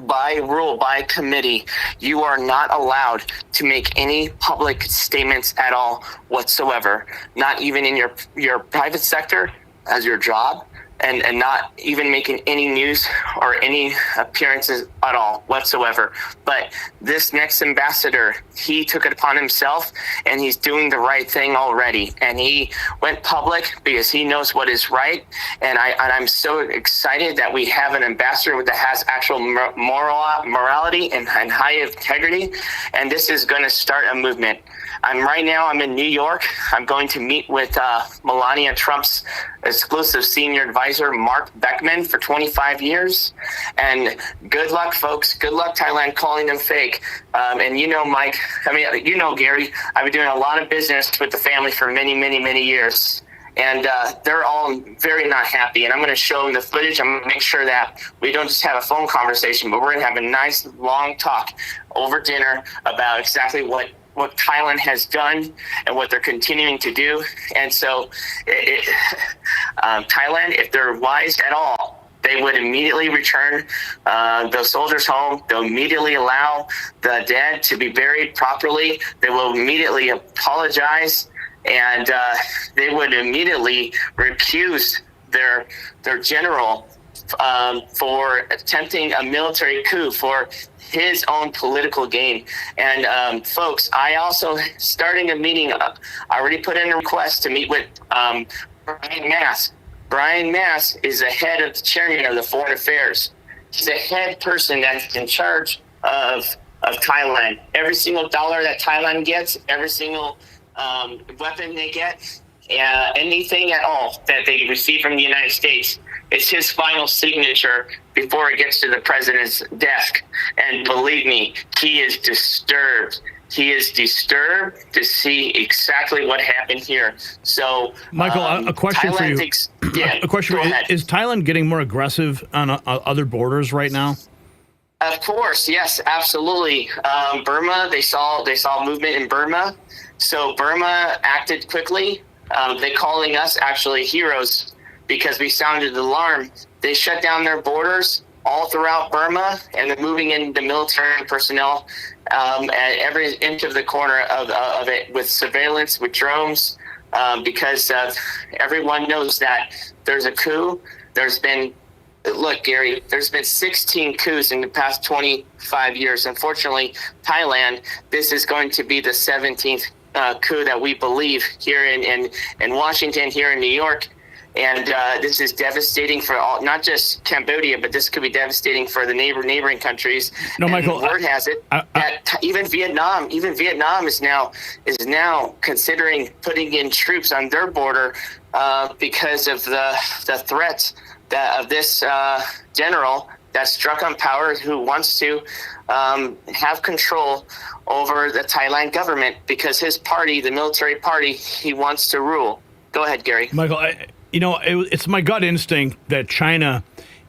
by rule, by committee, you are not allowed to make any public statements at all whatsoever, not even in your private sector as your job, and not even making any news or any appearances at all whatsoever. But this next ambassador, he took it upon himself, and he's doing the right thing already. And he went public because he knows what is right. And I'm so excited that we have an ambassador that has actual morality and high integrity. And this is going to start a movement. Right now I'm in New York. I'm going to meet with Melania Trump's exclusive senior advisor, Mark Beckman, for 25 years. And good luck, folks. Good luck, Thailand, calling them fake. And you know, Mike, Gary, I've been doing a lot of business with the family for many, many, many years. And they're all very not happy. And I'm going to show them the footage. I'm going to make sure that we don't just have a phone conversation, but we're going to have a nice long talk over dinner about exactly what Thailand has done and what they're continuing to do. And so Thailand, if they're wise at all, they would immediately return the soldiers home. They'll immediately allow the dead to be buried properly. They will immediately apologize, and they would immediately recuse their general for attempting a military coup for his own political gain. And folks, I also, starting a meeting, I already put in a request to meet with Brian Mass. Brian Mass is the head of the chairman of the Foreign Affairs. He's a head person that's in charge of Thailand. Every single dollar that Thailand gets, every single weapon they get, anything at all that they receive from the United States, it's his final signature before it gets to the president's desk. And believe me, he is disturbed. He is disturbed to see exactly what happened here. So, Michael, a question Thailand for you. A question for you. Is Thailand getting more aggressive on other borders right now? Of course, yes, absolutely. Burma, they saw movement in Burma. So Burma acted quickly. They're calling us actually heroes because we sounded the alarm. They shut down their borders all throughout Burma, and they're moving in the military personnel at every inch of the corner of it, with surveillance, with drones, because everyone knows that there's a coup. Look, Gary, there's been 16 coups in the past 25 years. Unfortunately, Thailand, this is going to be the 17th coup that we believe here in Washington, here in New York. And this is devastating for not just Cambodia, but this could be devastating for the neighboring countries. No, Michael. And word has it that even Vietnam is now considering putting in troops on their border because of the threats of this general that struck on power, who wants to have control over the Thailand government because his party, the military party, he wants to rule. Go ahead, Gary. Michael, it's my gut instinct that China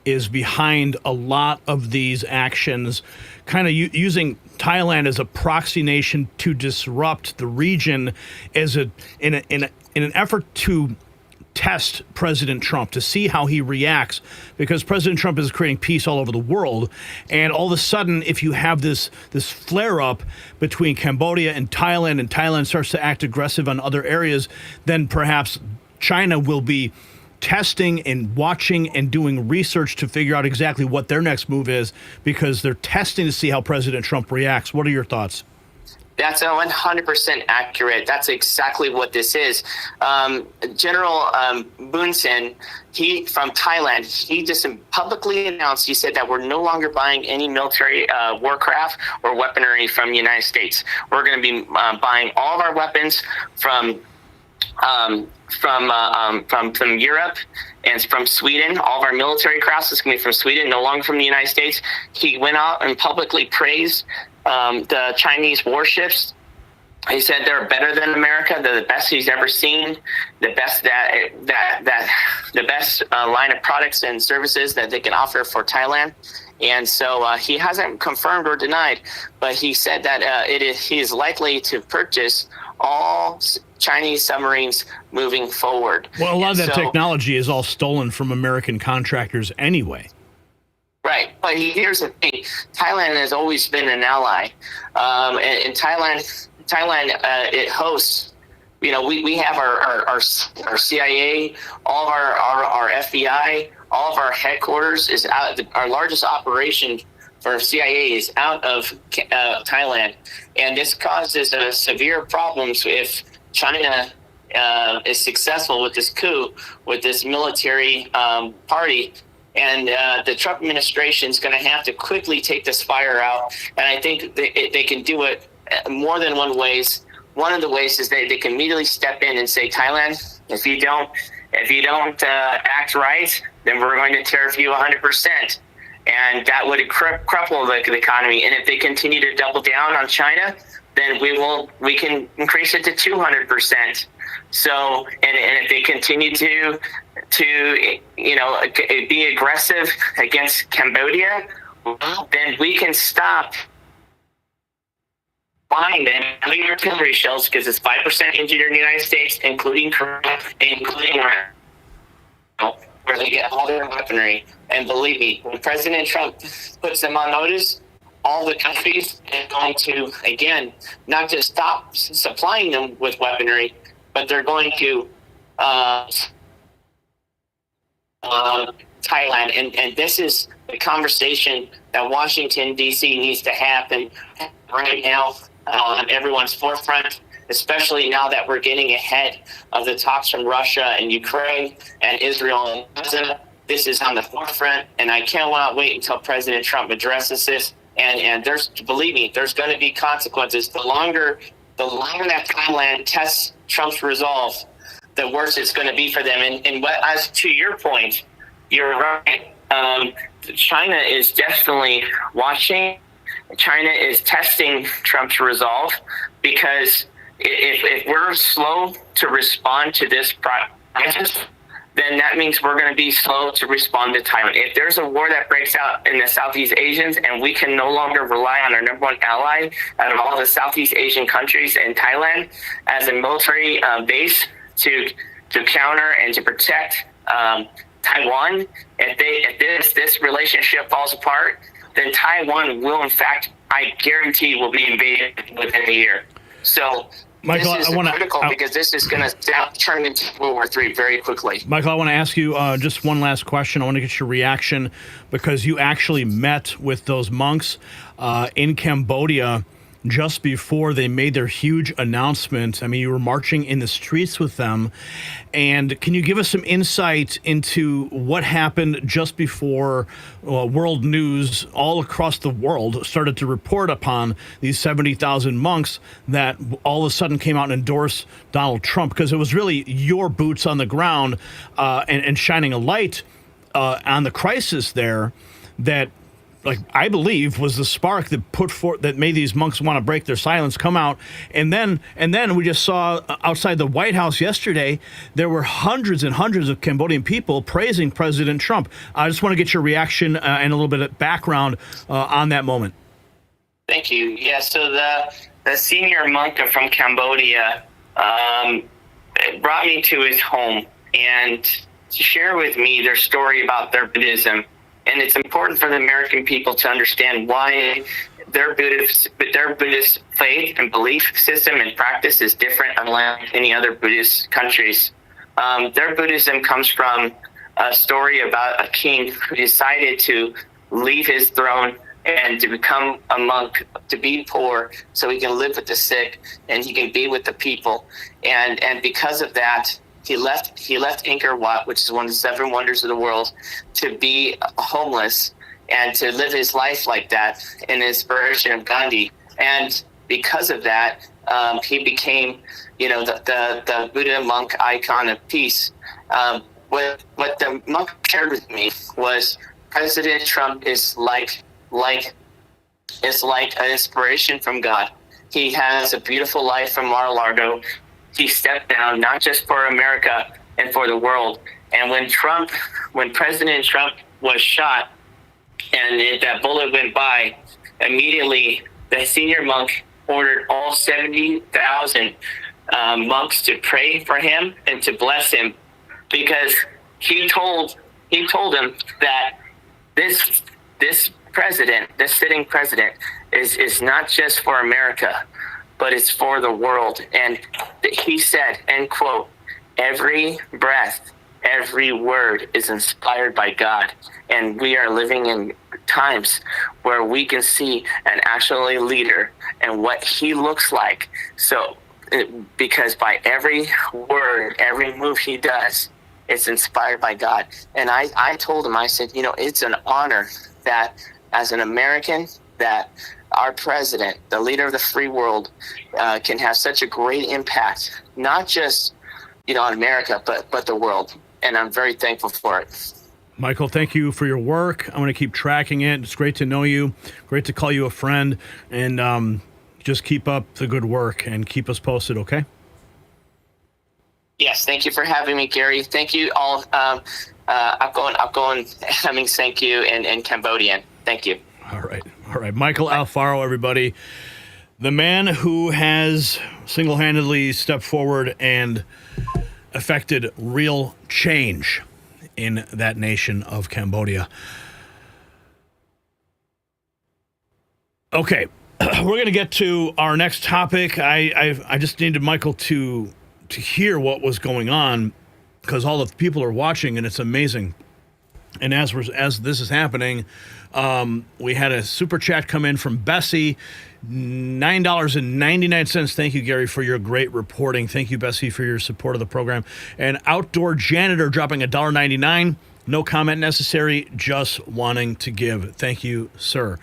is behind a lot of these actions, kind of using Thailand as a proxy nation to disrupt the region in an effort to test President Trump, to see how he reacts, because President Trump is creating peace all over the world. And all of a sudden, if you have this flare-up between Cambodia and Thailand starts to act aggressive on other areas, then perhaps China will be testing and watching and doing research to figure out exactly what their next move is, because they're testing to see how President Trump reacts. What are your thoughts? That's 100% accurate. That's exactly what this is. General Boon Sen, from Thailand, he just publicly announced, he said that we're no longer buying any military warcraft or weaponry from the United States. We're going to be buying all of our weapons from Europe and from Sweden. All of our military crafts is going to be from Sweden, no longer from the United States. He went out and publicly praised the Chinese warships He said they're better than America. They're the best he's ever seen, the best the best line of products and services that they can offer for Thailand. And so he hasn't confirmed or denied, but he said that he is likely to purchase all Chinese submarines moving forward. Well, a lot of that technology is all stolen from American contractors anyway. Right, but here's the thing: Thailand has always been an ally, and Thailand it hosts. You know, we have our CIA, all of our FBI, all of our headquarters is out. Our largest operation for CIA is out of Thailand, and this causes severe problems if China is successful with this coup, with this military party. And the Trump administration is going to have to quickly take this fire out. And I think they can do it more than one ways. One of the ways is they can immediately step in and say, Thailand, if you don't act right, then we're going to tariff you 100%. And that would cripple the economy. And if they continue to double down on China, then we can increase it to 200%. So, and if they continue to be aggressive against Cambodia, then we can stop buying them artillery shells because it's 5% engineered in the United States, including where they get all their weaponry. And believe me, when President Trump puts them on notice, all the countries are going to, again, not just stop supplying them with weaponry, but they're going to Thailand. And this is the conversation that Washington, D.C. needs to happen right now on everyone's forefront, especially now that we're getting ahead of the talks from Russia and Ukraine and Israel and Gaza. This is on the forefront, and I cannot wait until President Trump addresses this. And believe me, there's going to be consequences. The longer that Thailand tests Trump's resolve, the worse it's going to be for them. And as to your point, you're right. China is definitely watching. China is testing Trump's resolve because if we're slow to respond to this crisis, then that means we're going to be slow to respond to Thailand. If there's a war that breaks out in the Southeast Asians and we can no longer rely on our number one ally out of all the Southeast Asian countries and Thailand as a military base to counter and to protect Taiwan, if this relationship falls apart, then Taiwan will, in fact, I guarantee, will be invaded within a year. So Michael, this is critical because this is going to turn into World War III very quickly. Michael, I want to ask you just one last question. I want to get your reaction because you actually met with those monks in Cambodia just before they made their huge announcement. I mean, you were marching in the streets with them. And can you give us some insight into what happened just before world news all across the world started to report upon these 70,000 monks that all of a sudden came out and endorsed Donald Trump? Because it was really your boots on the ground and shining a light on the crisis there that, like, I believe was the spark that made these monks want to break their silence, come out. And then we just saw outside the White House yesterday, there were hundreds and hundreds of Cambodian people praising President Trump. I just want to get your reaction and a little bit of background on that moment. Thank you. Yeah, so the senior monk from Cambodia brought me to his home and to share with me their story about their Buddhism. And it's important for the American people to understand why their Buddhist faith and belief system and practice is different unlike any other Buddhist countries. Their Buddhism comes from a story about a king who decided to leave his throne and to become a monk, to be poor so he can live with the sick and he can be with the people. And because of that, he left Angkor Wat, which is one of the 7 wonders of the world, to be homeless and to live his life like that in inspiration of Gandhi. And because of that, he became, the Buddha monk icon of peace. What the monk shared with me was President Trump is like an inspiration from God. He has a beautiful life from Mar-a-Lago. He stepped down, not just for America and for the world. And when President Trump was shot and that bullet went by, immediately the senior monk ordered all 70,000 monks to pray for him and to bless him, because he told him that this president, this sitting president, is not just for America, but it's for the world. And he said, end quote, every breath, every word is inspired by God. And we are living in times where we can see an actual leader and what he looks like. So, because by every word, every move he does, it's inspired by God. And I told him, I said, it's an honor that as an American, that our president, the leader of the free world, can have such a great impact, not just, on America, but the world. And I'm very thankful for it. Michael, thank you for your work. I'm going to keep tracking it. It's great to know you. Great to call you a friend. And just keep up the good work and keep us posted, okay? Yes, thank you for having me, Gary. Thank you all. I'm going, thank you, and Cambodian. Thank you. All right. Michael Alfaro, everybody. The man who has single-handedly stepped forward and effected real change in that nation of Cambodia. Okay, we're going to get to our next topic. I just needed Michael to hear what was going on, because all the people are watching, and it's amazing. And as this is happening, we had a super chat come in from Bessie, $9.99. Thank you, Gary, for your great reporting. Thank you, Bessie, for your support of the program. And Outdoor Janitor dropping $1.99. No comment necessary, just wanting to give. Thank you, sir.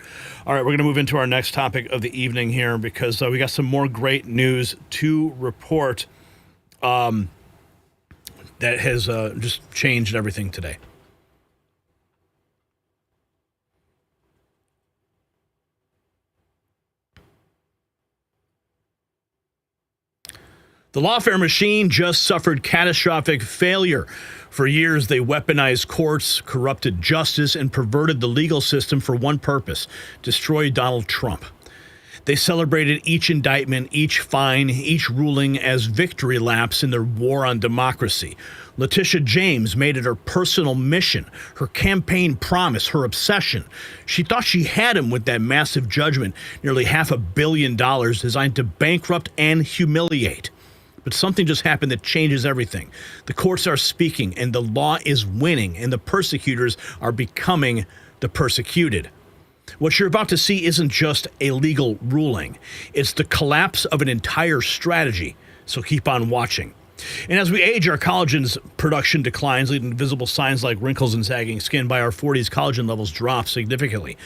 All right, we're going to move into our next topic of the evening here, because we got some more great news to report that has just changed everything today. The lawfare machine just suffered catastrophic failure. For years, they weaponized courts, corrupted justice, and perverted the legal system for one purpose: destroy Donald Trump. They celebrated each indictment, each fine, each ruling as victory laps in their war on democracy. Letitia James made it her personal mission, her campaign promise, her obsession. She thought she had him with that massive judgment, nearly $500 million designed to bankrupt and humiliate. But something just happened that changes everything. The courts are speaking, and the law is winning, and the persecutors are becoming the persecuted. What you're about to see isn't just a legal ruling. It's the collapse of an entire strategy. So keep on watching. And as we age, our collagen's production declines, leading to visible signs like wrinkles and sagging skin. By our 40s, collagen levels drop significantly,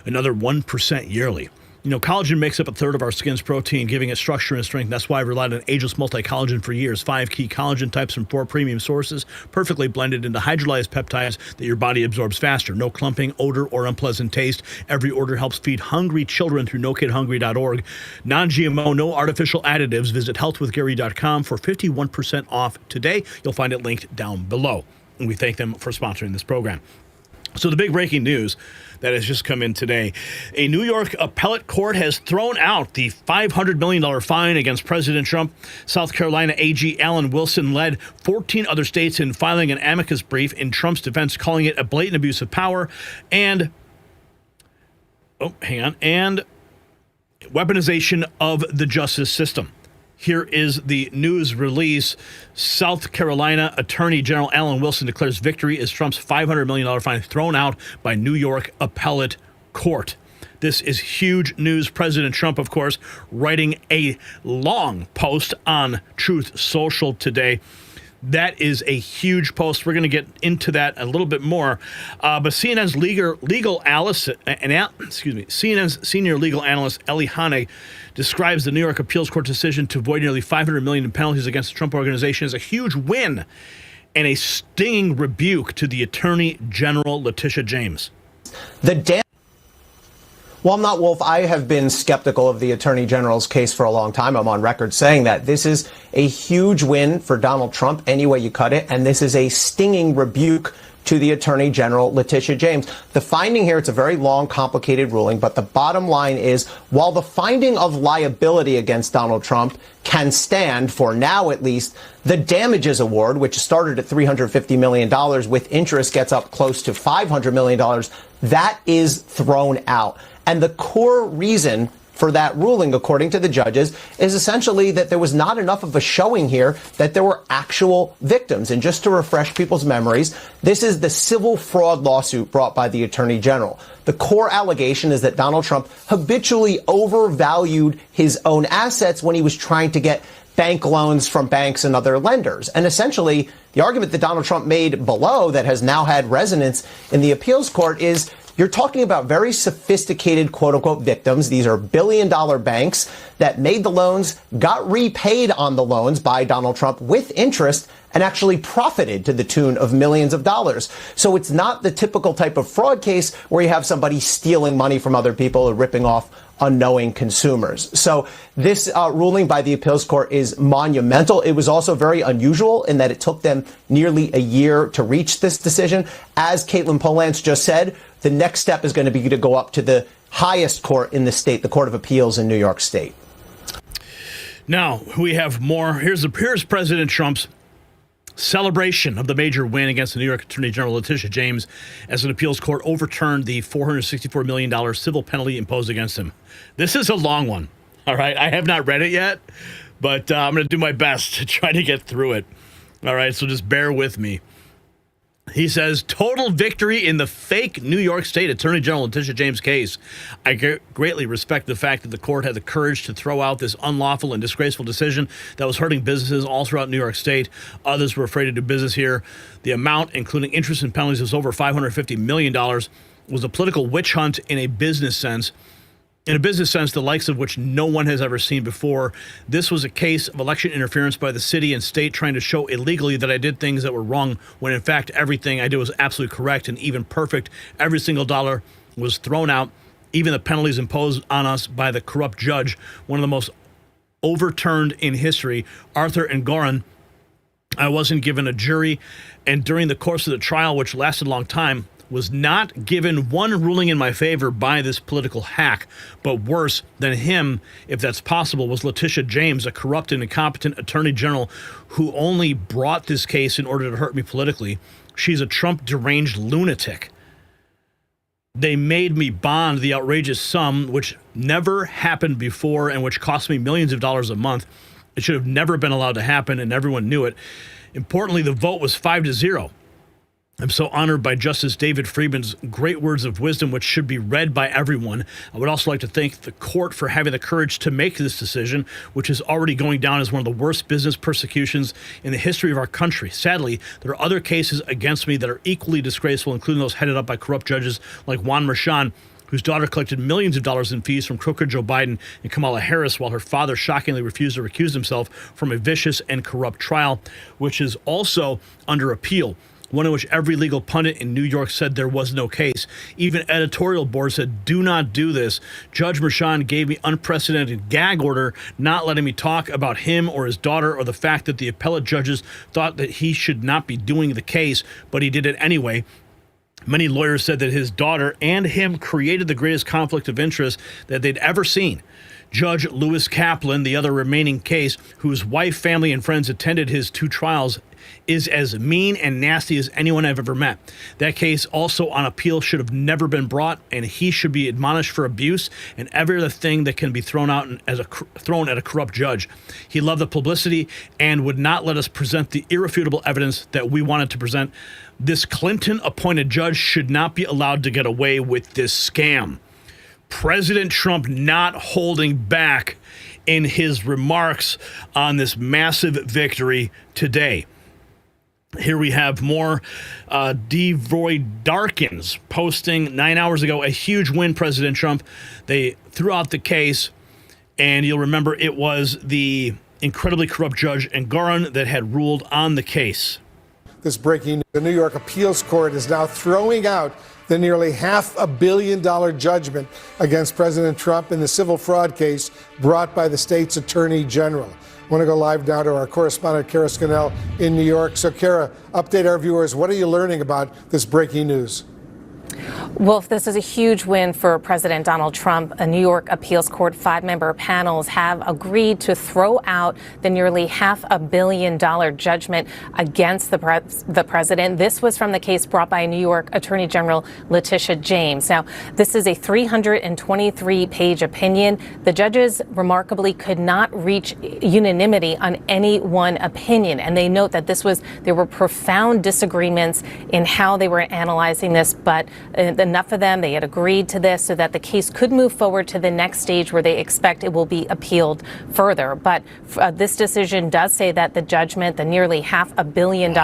another 1% yearly. Collagen makes up a third of our skin's protein, giving it structure and strength. That's why I've relied on Ageless Multi-Collagen for years. 5 key collagen types from 4 premium sources, perfectly blended into hydrolyzed peptides that your body absorbs faster. No clumping, odor, or unpleasant taste. Every order helps feed hungry children through NoKidHungry.org. Non-GMO, no artificial additives. Visit healthwithgary.com for 51% off today. You'll find it linked down below. And we thank them for sponsoring this program. So the big breaking news that has just come in today: a New York appellate court has thrown out the $500 million fine against President Trump. South Carolina AG Alan Wilson led 14 other states in filing an amicus brief in Trump's defense, calling it a blatant abuse of power and weaponization of the justice system. Here is the news release. South Carolina Attorney General Alan Wilson declares victory as Trump's $500 million fine thrown out by New York appellate court. This is huge news. President Trump, of course, writing a long post on Truth Social today. That is a huge post. We're going to get into that a little bit more. But CNN's CNN's senior legal analyst Ellie Honig describes the New York Appeals Court decision to avoid nearly $500 million in penalties against the Trump organization as a huge win and a stinging rebuke to the Attorney General Letitia James. Well, I'm not, Wolf. I have been skeptical of the Attorney General's case for a long time. I'm on record saying that. This is a huge win for Donald Trump, any way you cut it, and this is a stinging rebuke to the Attorney General, Letitia James. The finding here, it's a very long, complicated ruling, but the bottom line is, while the finding of liability against Donald Trump can stand, for now at least, the damages award, which started at $350 million with interest, gets up close to $500 million, that is thrown out. And the core reason for that ruling, according to the judges, is essentially that there was not enough of a showing here that there were actual victims. And just to refresh people's memories, this is the civil fraud lawsuit brought by the Attorney General. The core allegation is that Donald Trump habitually overvalued his own assets when he was trying to get bank loans from banks and other lenders. And essentially, the argument that Donald Trump made below that has now had resonance in the appeals court is, you're talking about very sophisticated, quote-unquote, victims. These are billion-dollar banks that made the loans, got repaid on the loans by Donald Trump with interest, and actually profited to the tune of millions of dollars. So it's not the typical type of fraud case where you have somebody stealing money from other people or ripping off unknowing consumers. So this ruling by the appeals court is monumental. It was also very unusual in that it took them nearly a year to reach this decision. As Caitlin Polance just said, the next step is going to be to go up to the highest court in the state, the Court of Appeals in New York State. Now, we have more. Here's President Trump's celebration of the major win against the New York Attorney General Letitia James as an appeals court overturned the $464 million civil penalty imposed against him. This is a long one, all right? I have not read it yet, but I'm going to do my best to try to get through it, all right? So just bear with me. He says, total victory in the fake New York State Attorney General Letitia James case. I greatly respect the fact that the court had the courage to throw out this unlawful and disgraceful decision that was hurting businesses all throughout New York State. Others were afraid to do business here. The amount, including interest and penalties, was over $550 million, was a political witch hunt in a business sense. In a business sense, the likes of which no one has ever seen before. This was a case of election interference by the city and state trying to show illegally that I did things that were wrong, when in fact everything I did was absolutely correct and even perfect. Every single dollar was thrown out, even the penalties imposed on us by the corrupt judge, one of the most overturned in history, Arthur and Gorin. I wasn't given a jury, and during the course of the trial, which lasted a long time, was not given one ruling in my favor by this political hack. But worse than him, if that's possible, was Letitia James, a corrupt and incompetent attorney general who only brought this case in order to hurt me politically. She's a Trump deranged lunatic. They made me bond the outrageous sum, which never happened before and which cost me millions of dollars a month. It should have never been allowed to happen, and everyone knew it. Importantly, the vote was 5-0. I'm so honored by Justice David Friedman's great words of wisdom, which should be read by everyone. I would also like to thank the court for having the courage to make this decision, which is already going down as one of the worst business persecutions in the history of our country. Sadly, there are other cases against me that are equally disgraceful, including those headed up by corrupt judges like Juan Merchan, whose daughter collected millions of dollars in fees from crooked Joe Biden and Kamala Harris, while her father shockingly refused to recuse himself from a vicious and corrupt trial, which is also under appeal. One in which every legal pundit in New York said there was no case. Even editorial boards said, do not do this. Judge Merchan gave me unprecedented gag order, not letting me talk about him or his daughter or the fact that the appellate judges thought that he should not be doing the case, but he did it anyway. Many lawyers said that his daughter and him created the greatest conflict of interest that they'd ever seen. Judge Lewis Kaplan, the other remaining case, whose wife, family, and friends attended his two trials, is as mean and nasty as anyone I've ever met. That case, also on appeal, should have never been brought, and he should be admonished for abuse and every other thing that can be thrown out as thrown at a corrupt judge. He loved the publicity and would not let us present the irrefutable evidence that we wanted to present. This Clinton-appointed judge should not be allowed to get away with this scam. President Trump not holding back in his remarks on this massive victory today. Here we have more. Devoy Darkins posting 9 hours ago, a huge win, President Trump. They threw out the case, and you'll remember it was the incredibly corrupt judge Gorin that had ruled on the case. this breaking news. The New York Appeals Court is now throwing out the nearly $500 million judgment against President Trump in the civil fraud case brought by the state's attorney general. I want to go live now to our correspondent, Kara Scannell, in New York. So, Kara, update our viewers. What are you learning about this breaking news? Wolf, this is a huge win for President Donald Trump. A New York appeals court 5-member panels have agreed to throw out the nearly $500 million judgment against the president. This was from the case brought by New York Attorney General Letitia James. Now, this is a 323-page opinion. The judges remarkably could not reach unanimity on any one opinion, and they note that there were profound disagreements in how they were analyzing this, but enough of them, they had agreed to this so that the case could move forward to the next stage where they expect it will be appealed further. But this decision does say that the judgment, the nearly $500 million,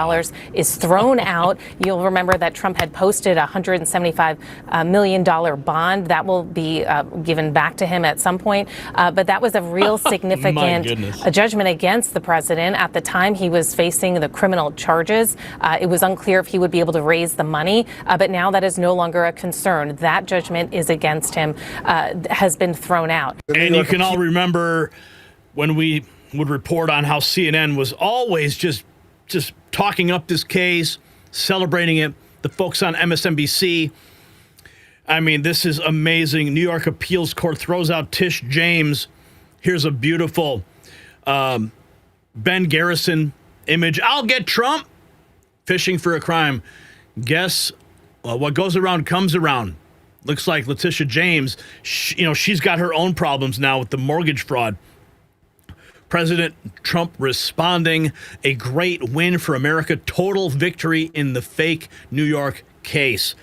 is thrown out. You'll remember that Trump had posted a $175 million bond that will be given back to him at some point. But that was a real significant judgment against the president. At the time, he was facing the criminal charges. It was unclear if he would be able to raise the money. But now that is no longer a concern. That judgment is against him, has been thrown out. And you can all remember when we would report on how CNN was always just talking up this case, celebrating it. The folks on MSNBC. I mean, this is amazing. New York Appeals Court throws out Tish James. Here's a beautiful Ben Garrison image. I'll get Trump fishing for a crime. Guess what goes around comes around. Looks like Letitia James, she's got her own problems now with the mortgage fraud. President Trump responding, a great win for America, total victory in the fake New York case.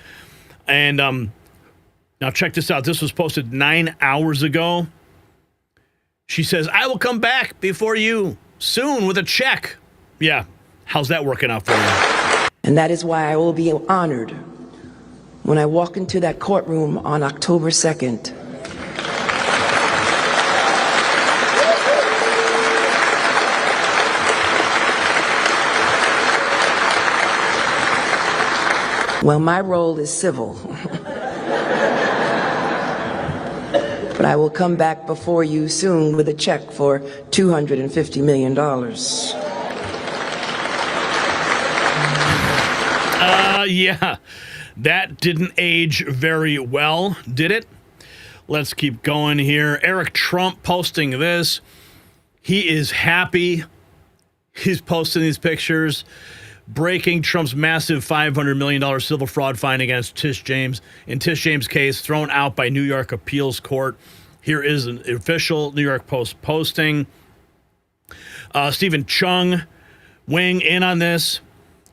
And now check this out. This was posted 9 hours ago. She says, I will come back before you soon with a check. Yeah, how's that working out for you? And that is why I will be honored when I walk into that courtroom on October 2nd. Well, my role is civil. But I will come back before you soon with a check for $250 million. Yeah. That didn't age very well, did it? Let's keep going here. Eric Trump posting this. He is happy. He's posting these pictures. Breaking Trump's massive $500 million civil fraud fine against Tish James. In Tish James' case, thrown out by New York Appeals Court. Here is an official New York Post posting. Stephen Chung weighing in on this.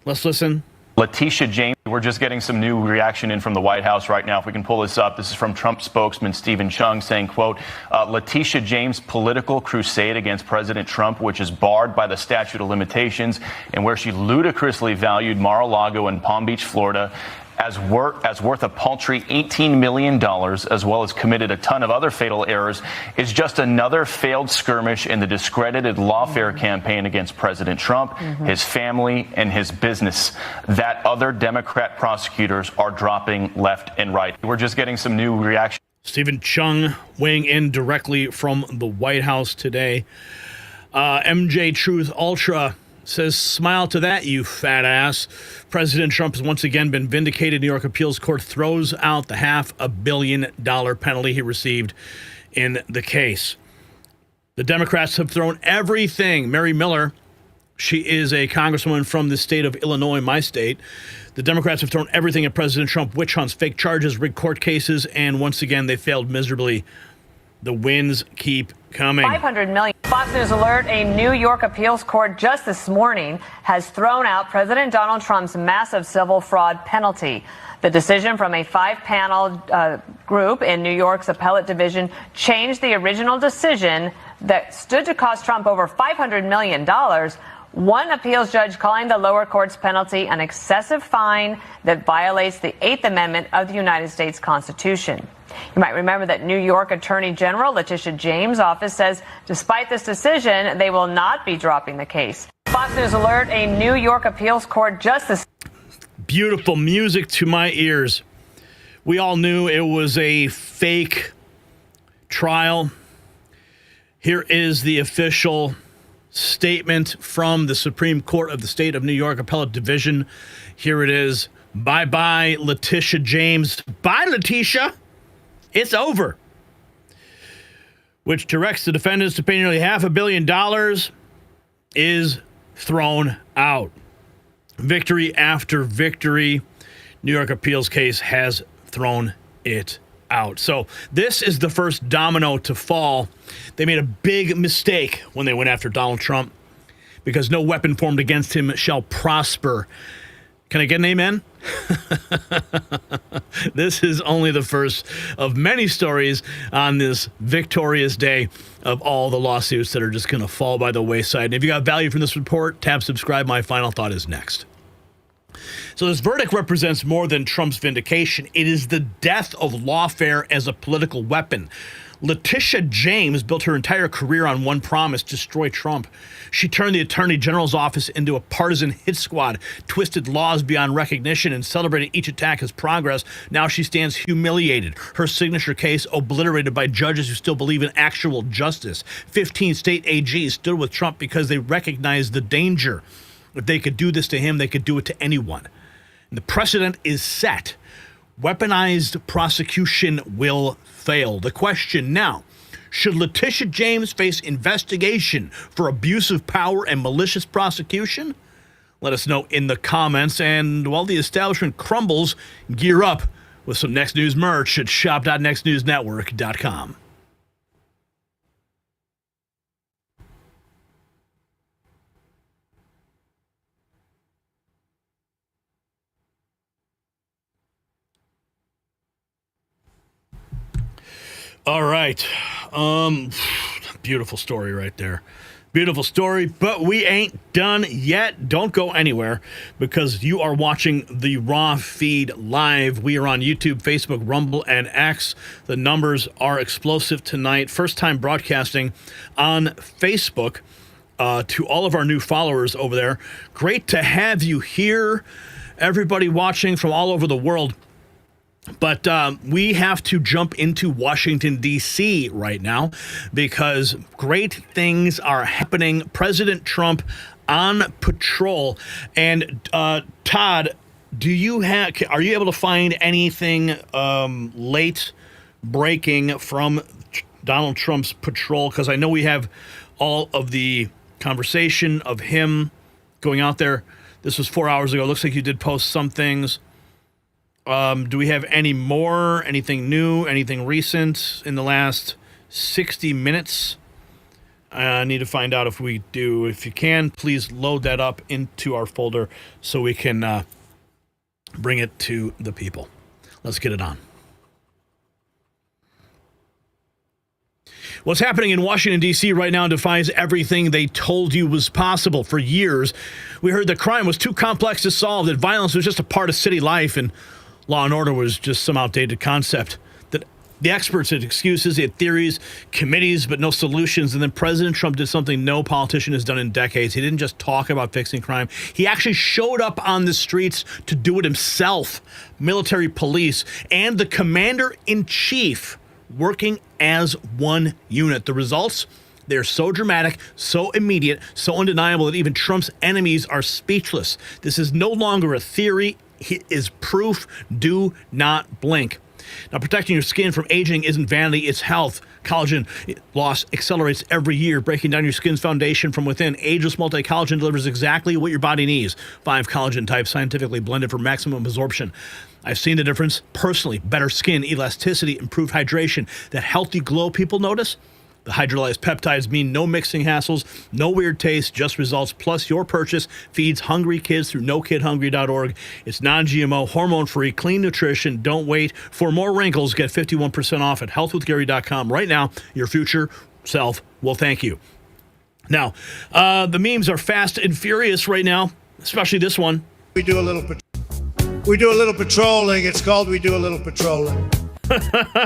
Let's listen. Letitia James, we're just getting some new reaction in from the White House right now. If we can pull this up, this is from Trump spokesman Stephen Chung saying, quote, Letitia James' political crusade against President Trump, which is barred by the statute of limitations, and where she ludicrously valued Mar-a-Lago and Palm Beach, Florida, as worth a paltry $18 million, as well as committed a ton of other fatal errors, is just another failed skirmish in the discredited lawfare campaign against President Trump, his family, and his business that other Democrat prosecutors are dropping left and right. We're just getting some new reaction. Stephen Chung weighing in directly from the White House today. MJ Truth Ultra says, smile to that, you fat ass. President Trump has once again been vindicated. New York Appeals Court throws out the $500 million penalty he received in the case. The Democrats have thrown everything. Mary Miller, she is a congresswoman from the state of Illinois, my state. The Democrats have thrown everything at President Trump. Witch hunts, fake charges, rigged court cases, and once again, they failed miserably. The wins keep coming. $500 million. Fox News alert, a New York appeals court just this morning has thrown out President Donald Trump's massive civil fraud penalty. The decision from a 5-panel group in New York's appellate division changed the original decision that stood to cost Trump over $500 million. One appeals judge calling the lower court's penalty an excessive fine that violates the 8th Amendment of the United States Constitution. You might remember that New York Attorney General Letitia James' office says despite this decision, they will not be dropping the case. Fox News alert, a New York appeals court justice. Beautiful music to my ears. We all knew it was a fake trial. Here is the official statement from the Supreme Court of the State of New York Appellate Division. Here it is. Bye-bye, Letitia James. Bye, Letitia. It's over. Which directs the defendants to pay nearly $500 million, is thrown out. Victory after victory. New York appeals case has thrown it out. So this is the first domino to fall. They made a big mistake when they went after Donald Trump, because no weapon formed against him shall prosper. Can I get an amen? This is only the first of many stories on this victorious day of all the lawsuits that are just going to fall by the wayside. And if you got value from this report, tap subscribe. My final thought is next. So this verdict represents more than Trump's vindication. It is the death of lawfare as a political weapon. Letitia James built her entire career on one promise: destroy Trump. She turned the Attorney General's office into a partisan hit squad, twisted laws beyond recognition, and celebrated each attack as progress. Now she stands humiliated. Her signature case obliterated by judges who still believe in actual justice. 15 state AGs stood with Trump because they recognized the danger. If they could do this to him, they could do it to anyone. And the precedent is set. Weaponized prosecution will fail. The question now: should Letitia James face investigation for abuse of power and malicious prosecution? Let us know in the comments. And while the establishment crumbles, gear up with some Next News merch at shop.nextnewsnetwork.com. All right. Beautiful story right there. Beautiful story, but we ain't done yet. Don't go anywhere, because you are watching the Raw feed live. We are on YouTube, Facebook, Rumble, and X. The numbers are explosive tonight. First time broadcasting on Facebook to all of our new followers over there. Great to have you here. Everybody watching from all over the world. But we have to jump into Washington, D.C. right now, because great things are happening. President Trump on patrol. And Todd, are you able to find anything late breaking from Donald Trump's patrol? Because I know we have all of the conversation of him going out there. This was 4 hours ago. Looks like you did post some things. Do we have any more, anything new, anything recent in the last 60 minutes? I need to find out if we do. If you can, please load that up into our folder so we can bring it to the people. Let's get it on. What's happening in Washington, D.C. right now defies everything they told you was possible. For years, we heard that crime was too complex to solve, that violence was just a part of city life, and law and order was just some outdated concept. That the experts had excuses, they had theories, committees, but no solutions. And then President Trump did something no politician has done in decades. He didn't just talk about fixing crime. He actually showed up on the streets to do it himself. Military, police, and the commander-in-chief working as one unit. The results? They're so dramatic, so immediate, so undeniable that even Trump's enemies are speechless. This is no longer a theory. It is proof. Do not blink. Now, protecting your skin from aging isn't vanity, it's health. Collagen loss accelerates every year, breaking down your skin's foundation from within. Ageless multi-collagen delivers exactly what your body needs. 5 collagen types scientifically blended for maximum absorption. I've seen the difference personally. Better skin, elasticity, improved hydration. That healthy glow people notice? The hydrolyzed peptides mean no mixing hassles, no weird taste, just results. Plus, your purchase feeds hungry kids through nokidhungry.org. It's non-GMO, hormone-free, clean nutrition. Don't wait. For more wrinkles, get 51% off at healthwithgary.com. Right now, your future self will thank you. Now, the memes are fast and furious right now, especially this one. We do a little patrolling. It's called We Do a Little Patrolling.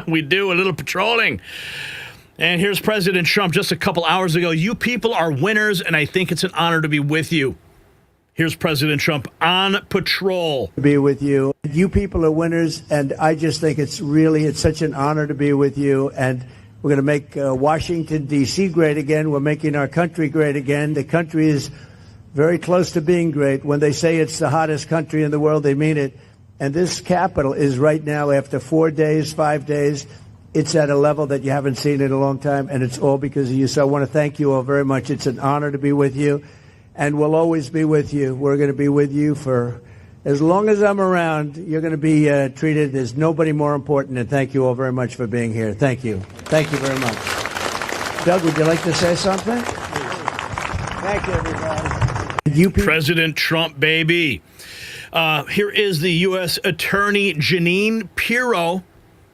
We do a little patrolling. And here's President Trump just a couple hours ago. You people are winners, and I think it's an honor to be with you. Here's President Trump on patrol. To be with you. You people are winners, and I just think it's such an honor to be with you. And we're going to make Washington, D.C. great again. We're making our country great again. The country is very close to being great. When they say it's the hottest country in the world, they mean it. And this Capitol is right now, after 4 days, 5 days, it's at a level that you haven't seen in a long time, and it's all because of you. So I want to thank you all very much. It's an honor to be with you, and we'll always be with you. We're going to be with you for as long as I'm around. You're going to be treated as nobody more important, and thank you all very much for being here. Thank you. Thank you very much. Doug, would you like to say something? Thank you, everybody. President Trump, baby. Here is the U.S. Attorney Jeanine Pirro.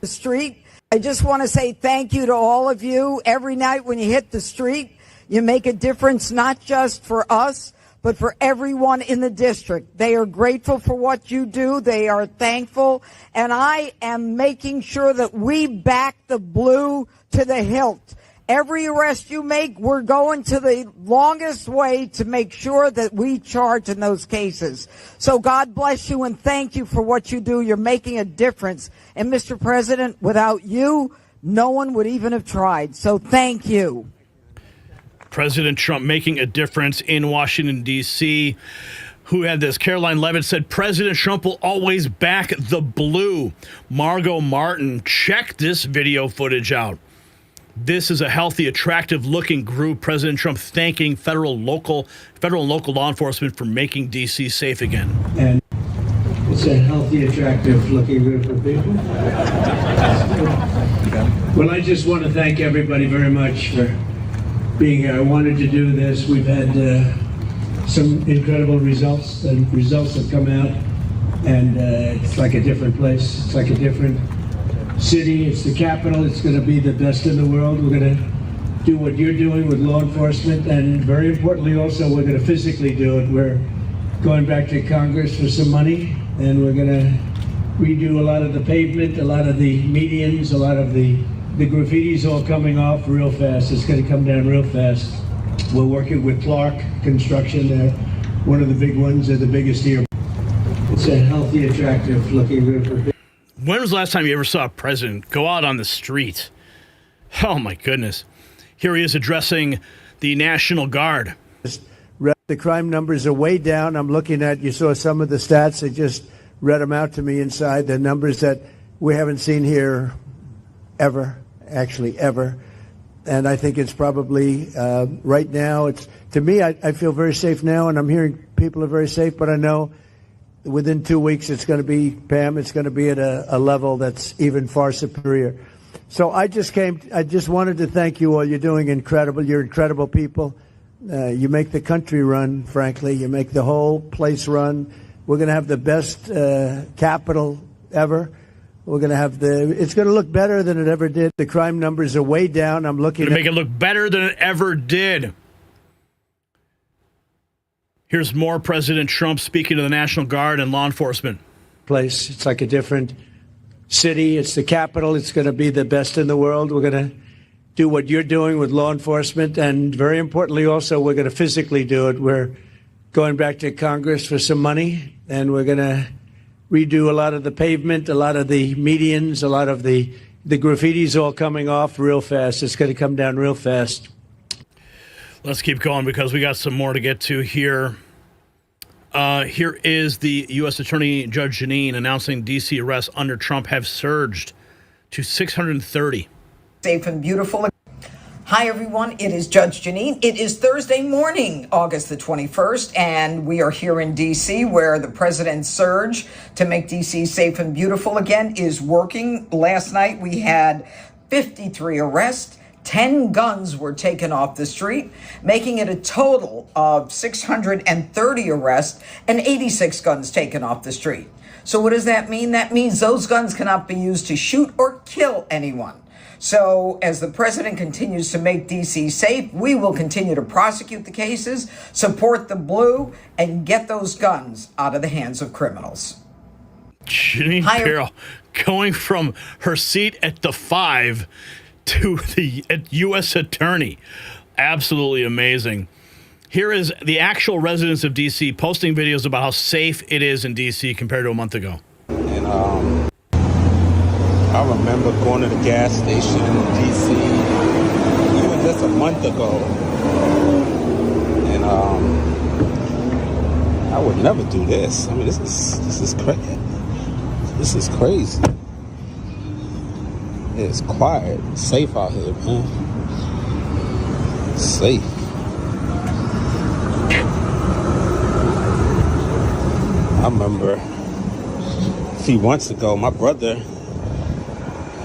The street. I just want to say thank you to all of you. Every night when you hit the street, you make a difference, not just for us, but for everyone in the district. They are grateful for what you do. They are thankful. And I am making sure that we back the blue to the hilt. Every arrest you make, we're going to the longest way to make sure that we charge in those cases. So God bless you and thank you for what you do. You're making a difference. And Mr. President, without you, no one would even have tried. So thank you. President Trump making a difference in Washington, D.C. Who had this? Caroline Levitt said, President Trump will always back the blue. Margot Martin, check this video footage out. This is a healthy, attractive-looking group. President Trump thanking federal and local law enforcement for making D.C. safe again. And it's a healthy, attractive-looking group of people. Well, I just want to thank everybody very much for being here. I wanted to do this. We've had some incredible results. The results have come out, and it's like a different place. It's like a different city. It's the capital. It's going to be the best in the world. We're going to do what you're doing with law enforcement, and very importantly also, we're going to physically do it. We're going back to Congress for some money, and we're going to redo a lot of the pavement, a lot of the medians, a lot of the graffiti's all coming off real fast. It's going to come down real fast. We're working with Clark Construction. They're one of the big ones. They're the biggest here. It's a healthy, attractive-looking group of people. When was the last time you ever saw a president go out on the street? Oh, my goodness. Here he is addressing the National Guard. The crime numbers are way down. I'm looking at, you saw some of the stats. They just read them out to me inside. The numbers that we haven't seen here ever, actually ever. And I think it's probably, right now, to me, I feel very safe now, and I'm hearing people are very safe, but I know within 2 weeks, it's going to be, Pam, it's going to be at a level that's even far superior. So I just wanted to thank you all. You're doing incredible. You're incredible people. You make the country run, frankly. You make the whole place run. We're going to have the best Capitol ever. We're going to have it's going to look better than it ever did. The crime numbers are way down. I'm looking to make it look better than it ever did. Here's more President Trump speaking to the National Guard and law enforcement. Place. It's like a different city. It's the capital. It's going to be the best in the world. We're going to do what you're doing with law enforcement. And very importantly, also, we're going to physically do it. We're going back to Congress for some money, and we're going to redo a lot of the pavement, a lot of the medians, a lot of the graffiti's all coming off real fast. It's going to come down real fast. Let's keep going because we got some more to get to here. Here is the U.S. Attorney Judge Jeanine announcing D.C. arrests under Trump have surged to 630. Safe and beautiful. Hi, everyone. It is Judge Jeanine. It is Thursday morning, August the 21st, and we are here in D.C. where the president's surge to make D.C. safe and beautiful again is working. Last night, we had 53 arrests. 10 guns were taken off the street, making it a total of 630 arrests and 86 guns taken off the street. So what does that mean? That means those guns cannot be used to shoot or kill anyone. So as the president continues to make D.C. safe, we will continue to prosecute the cases, support the blue, and get those guns out of the hands of criminals. Jeanine Pirro going from her seat at the 5 to the U.S. attorney. Absolutely amazing. Here is the actual residents of D.C. posting videos about how safe it is in D.C. compared to a month ago. And I remember going to the gas station in D.C. even just a month ago. And I would never do this. I mean, this is crazy. This is crazy. It's quiet, it's safe out here, man. It's safe. I remember a few months ago, my brother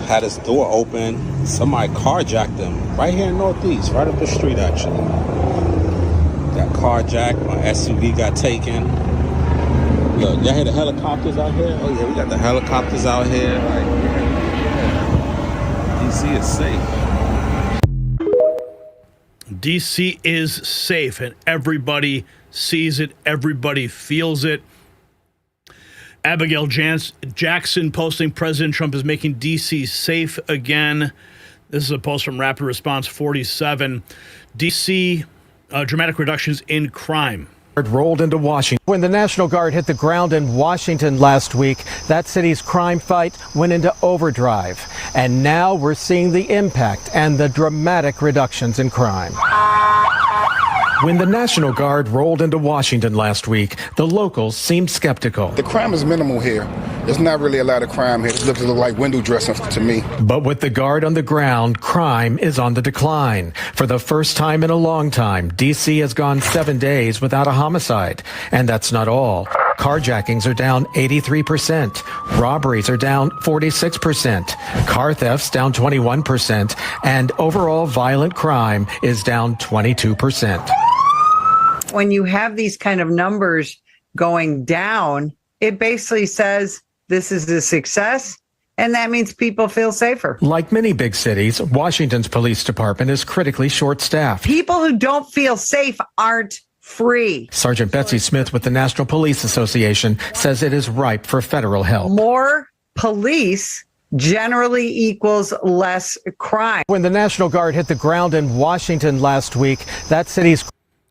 had his door open. Somebody carjacked him right here in Northeast, right up the street, actually. Got carjacked, my SUV got taken. Look, y'all hear the helicopters out here? Oh yeah, we got the helicopters out here. Like, yeah. DC is safe. DC is safe, and everybody sees it. Everybody feels it. Abigail Jackson posting, President Trump is making D.C. safe again. This is a post from Rapid Response 47. D.C. Dramatic reductions in crime. Rolled into Washington. When the National Guard hit the ground in Washington last week, that city's crime fight went into overdrive. And now we're seeing the impact and the dramatic reductions in crime. When the National Guard rolled into Washington last week, the locals seemed skeptical. The crime is minimal here. There's not really a lot of crime here. It looks like window dressing to me. But with the Guard on the ground, crime is on the decline. For the first time in a long time, D.C. has gone 7 days without a homicide. And that's not all. Carjackings are down 83%. Robberies are down 46%. Car thefts down 21%. And overall violent crime is down 22%. When you have these kind of numbers going down, it basically says this is a success, and that means people feel safer. Like many big cities, Washington's police department is critically short-staffed. People who don't feel safe aren't free. Sergeant Betsy Smith with the National Police Association says it is ripe for federal help. More police generally equals less crime. When the National Guard hit the ground in Washington last week, that city's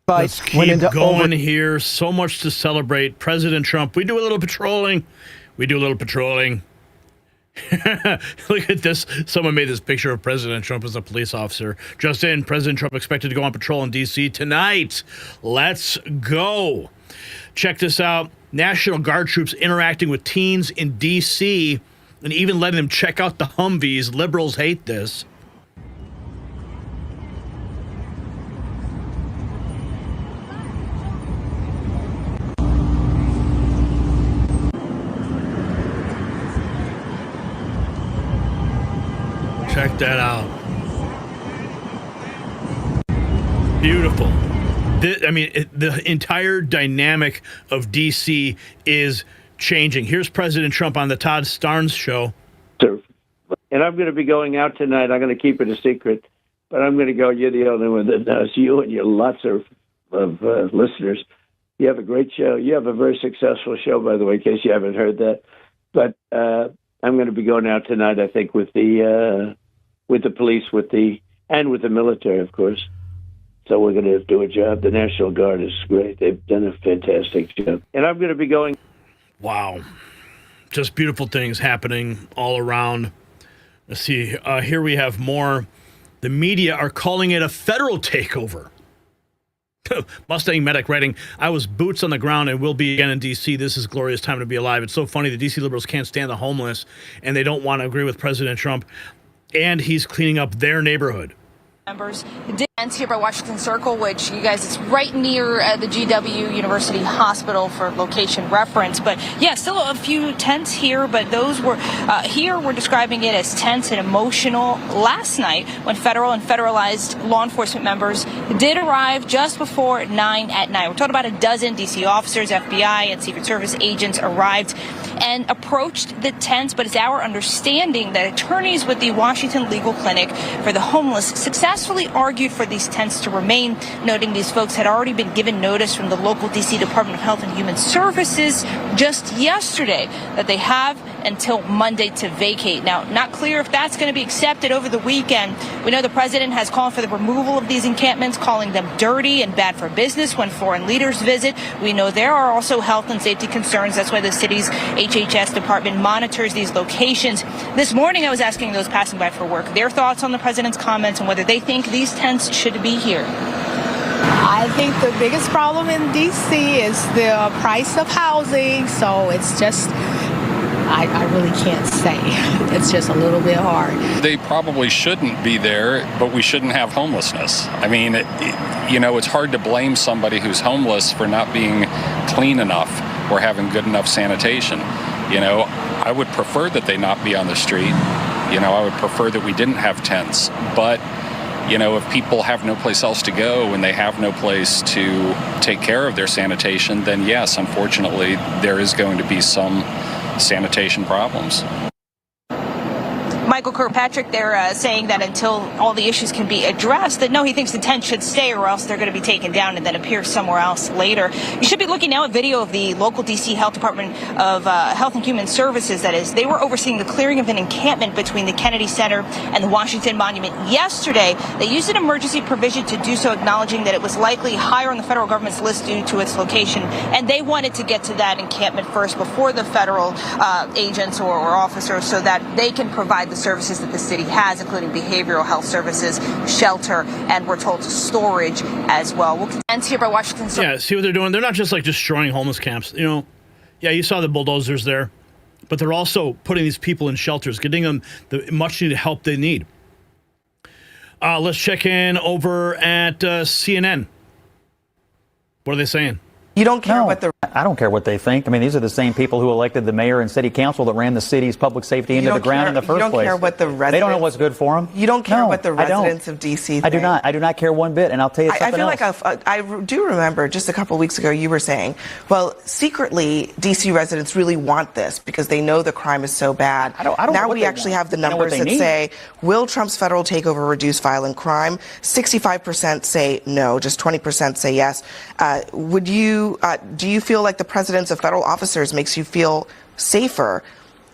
Let's keep going here. So much to celebrate. President Trump. We do a little patrolling. Look at this. Someone made this picture of President Trump as a police officer. Just in, President Trump expected to go on patrol in D.C. tonight. Let's go. Check this out. National Guard troops interacting with teens in D.C. and even letting them check out the Humvees. Liberals hate this. Check that out. Beautiful. The entire dynamic of D.C. is changing. Here's President Trump on the Todd Starnes show. And I'm going to be going out tonight. I'm going to keep it a secret, but I'm going to go. You're the only one that knows. You and your lots of listeners. You have a great show. You have a very successful show, by the way, in case you haven't heard that. But I'm going to be going out tonight, I think, with the police, and with the military, of course. So we're going to do a job. The National Guard is great. They've done a fantastic job. And I'm going to be going. Wow. Just beautiful things happening all around. Let's see. Here we have more. The media are calling it a federal takeover. Mustang Medic writing, I was boots on the ground and will be again in D.C. This is a glorious time to be alive. It's so funny. The D.C. liberals can't stand the homeless, and they don't want to agree with President Trump, and he's cleaning up their neighborhood. Members here by Washington Circle, which you guys, it's right near the GW University Hospital for location reference. But yeah, still a few tents here, but those were here we're describing it as tense and emotional. Last night, when federal and federalized law enforcement members did arrive just before 9 at night. We're talking about a dozen D.C. officers, FBI, and Secret Service agents arrived and approached the tents, but it's our understanding that attorneys with the Washington Legal Clinic for the Homeless successfulully argued for these tents to remain, noting these folks had already been given notice from the local D.C. Department of Health and Human Services just yesterday that they have until Monday to vacate. Now, not clear if that's going to be accepted over the weekend. We know the president has called for the removal of these encampments, calling them dirty and bad for business when foreign leaders visit. We know there are also health and safety concerns. That's why the city's HHS department monitors these locations. This morning, I was asking those passing by for work their thoughts on the president's comments and whether they think these tents should be here. I think the biggest problem in D.C. is the price of housing, so it's just, I really can't say. It's just a little bit hard. They probably shouldn't be there, but we shouldn't have homelessness. I mean, it's hard to blame somebody who's homeless for not being clean enough or having good enough sanitation. I would prefer that they not be on the street. I would prefer that we didn't have tents, but if people have no place else to go and they have no place to take care of their sanitation, then yes, unfortunately, there is going to be some sanitation problems. Michael Kirkpatrick, they're saying that until all the issues can be addressed, that no, he thinks the tent should stay or else they're going to be taken down and then appear somewhere else later. You should be looking now at video of the local D.C. Health Department of Health and Human Services. That is, they were overseeing the clearing of an encampment between the Kennedy Center and the Washington Monument yesterday. They used an emergency provision to do so, acknowledging that it was likely higher on the federal government's list due to its location. And they wanted to get to that encampment first before the federal agents or officers so that they can provide the services that the city has, including behavioral health services, shelter, and we're told storage as well. We'll end here by Washington. Yeah, see what they're doing? They're not just like destroying homeless camps. Yeah, you saw the bulldozers there, but they're also putting these people in shelters, getting them the much needed help they need. Let's check in over at CNN. What are they saying? You don't care what I don't care what they think. I mean, these are the same people who elected the mayor and city council that ran the city's public safety into the ground in the first place. You don't care what the residents... They don't know what's good for them. You don't care what the residents of D.C. think. I do not. I do not care one bit, and I'll tell you something else. I feel like I do remember just a couple of weeks ago you were saying, well, secretly, D.C. residents really want this because they know the crime is so bad. Now we actually have the numbers that say, will Trump's federal takeover reduce violent crime? 65% say no, just 20% say yes. Do you feel like the presence of federal officers makes you feel safer,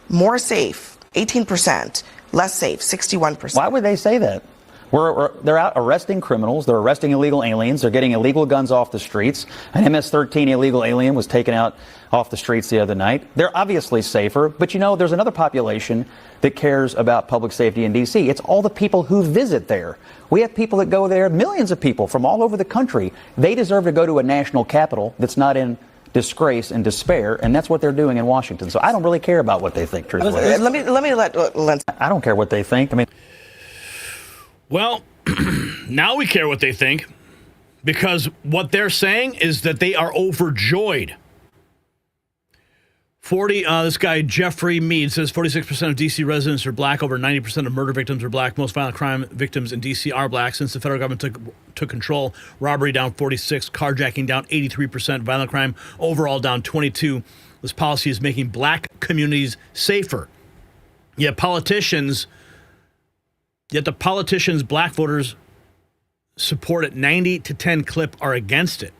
more safe, 18%, less safe, 61%? Why would they say that? They're out arresting criminals. They're arresting illegal aliens. They're getting illegal guns off the streets. An MS-13 illegal alien was taken out off the streets the other night. They're obviously safer. But, there's another population that cares about public safety in D.C. It's all the people who visit there. We have people that go there, millions of people from all over the country. They deserve to go to a national capital that's not in disgrace and despair, and that's what they're doing in Washington. So I don't really care about what they think, truthfully. Let me let Len. I don't care what they think. I mean, well, now we care what they think, because what they're saying is that they are overjoyed. This guy, Jeffrey Mead, says 46% of D.C. residents are black. Over 90% of murder victims are black. Most violent crime victims in D.C. are black. Since the federal government took control, robbery down 46%, carjacking down 83%, violent crime overall down 22%. This policy is making black communities safer. Yet the politicians black voters support at 90-10 clip are against it.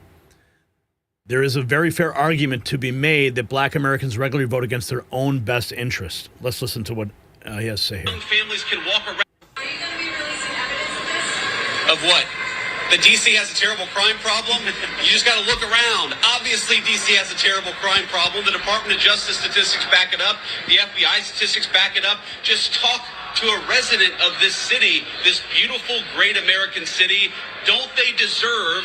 There is a very fair argument to be made that black Americans regularly vote against their own best interest. Let's listen to what he has to say here. Families can walk around. Are you going to be releasing evidence of this? Of what? That D.C. has a terrible crime problem? You just got to look around. Obviously, D.C. has a terrible crime problem. The Department of Justice statistics back it up. The FBI statistics back it up. Just talk to a resident of this city, this beautiful, great American city. Don't they deserve...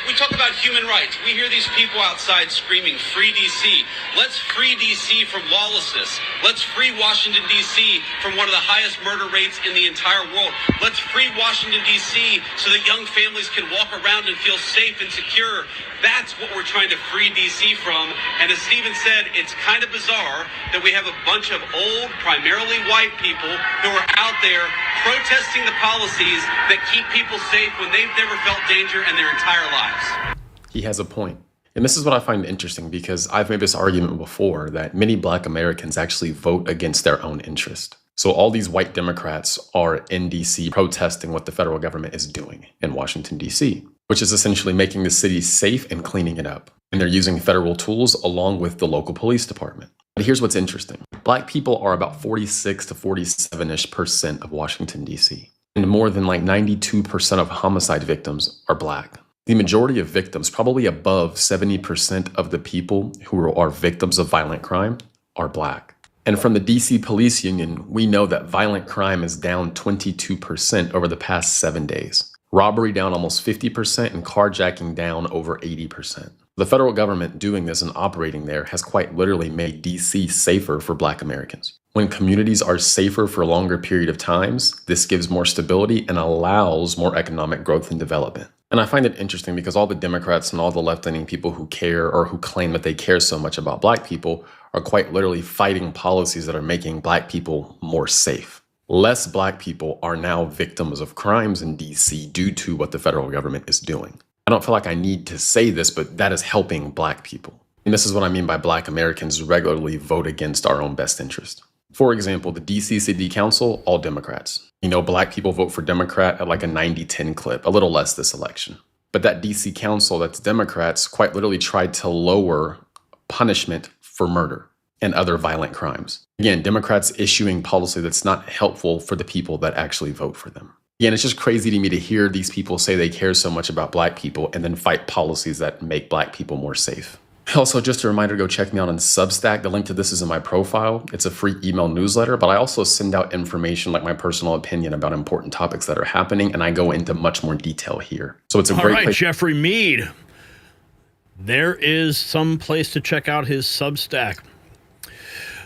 we talk about human rights. We hear these people outside screaming, free D.C. Let's free D.C. from lawlessness. Let's free Washington, D.C. from one of the highest murder rates in the entire world. Let's free Washington, D.C. so that young families can walk around and feel safe and secure. That's what we're trying to free D.C. from. And as Stephen said, it's kind of bizarre that we have a bunch of old, primarily white people who are out there protesting the policies that keep people safe when they've never felt danger in their entire lives. He has a point. And this is what I find interesting, because I've made this argument before that many black Americans actually vote against their own interest. So all these white Democrats are in DC protesting what the federal government is doing in Washington, D.C., which is essentially making the city safe and cleaning it up. And they're using federal tools along with the local police department. But here's what's interesting. Black people are about 46 to 47% of Washington, D.C. And more than like 92% of homicide victims are Black. The majority of victims, probably above 70% of the people who are victims of violent crime, are Black. And from the D.C. Police Union, we know that violent crime is down 22% over the past 7 days. Robbery down almost 50% and carjacking down over 80%. The federal government doing this and operating there has quite literally made D.C. safer for Black Americans. When communities are safer for a longer period of times, this gives more stability and allows more economic growth and development. And I find it interesting because all the Democrats and all the left-leaning people who care or who claim that they care so much about Black people are quite literally fighting policies that are making Black people more safe. Less Black people are now victims of crimes in D.C. due to what the federal government is doing. I don't feel like I need to say this, but that is helping Black people. And this is what I mean by Black Americans regularly vote against our own best interest. For example, the D.C. City Council, all Democrats. You know, Black people vote for Democrat at like a 90-10 clip, a little less this election. But that D.C. Council that's Democrats quite literally tried to lower punishment for murder and other violent crimes. Again, Democrats issuing policy that's not helpful for the people that actually vote for them. Again, it's just crazy to me to hear these people say they care so much about Black people and then fight policies that make Black people more safe. Also, just a reminder, go check me out on Substack. The link to this is in my profile. It's a free email newsletter, but I also send out information like my personal opinion about important topics that are happening, and I go into much more detail here. So it's a great place. Jeffrey Mead. There is some place to check out his Substack.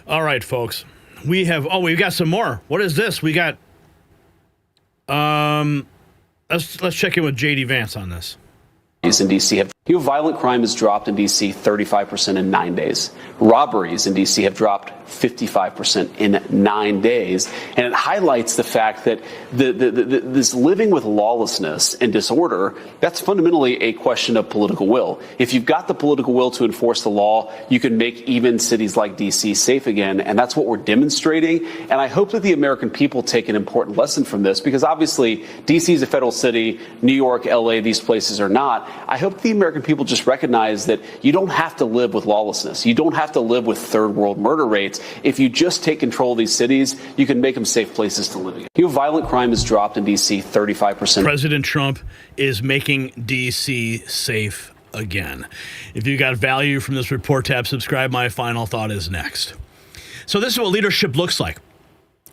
All right, folks. We've got some more. What is this? We got let's check in with JD Vance on this. In D.C. Violent crime has dropped in D.C. 35% in 9 days. Robberies in D.C. have dropped 55% in 9 days. And it highlights the fact that this living with lawlessness and disorder, that's fundamentally a question of political will. If you've got the political will to enforce the law, you can make even cities like D.C. safe again. And that's what we're demonstrating. And I hope that the American people take an important lesson from this, because obviously D.C. is a federal city. New York, L.A., these places are not. I hope the American people just recognize that you don't have to live with lawlessness. You don't have to live with third world murder rates. If you just take control of these cities, you can make them safe places to live in. Violent crime has dropped in D.C. 35%. President Trump is making D.C. safe again. If you got value from this report, tab subscribe. My final thought is next. So this is what leadership looks like.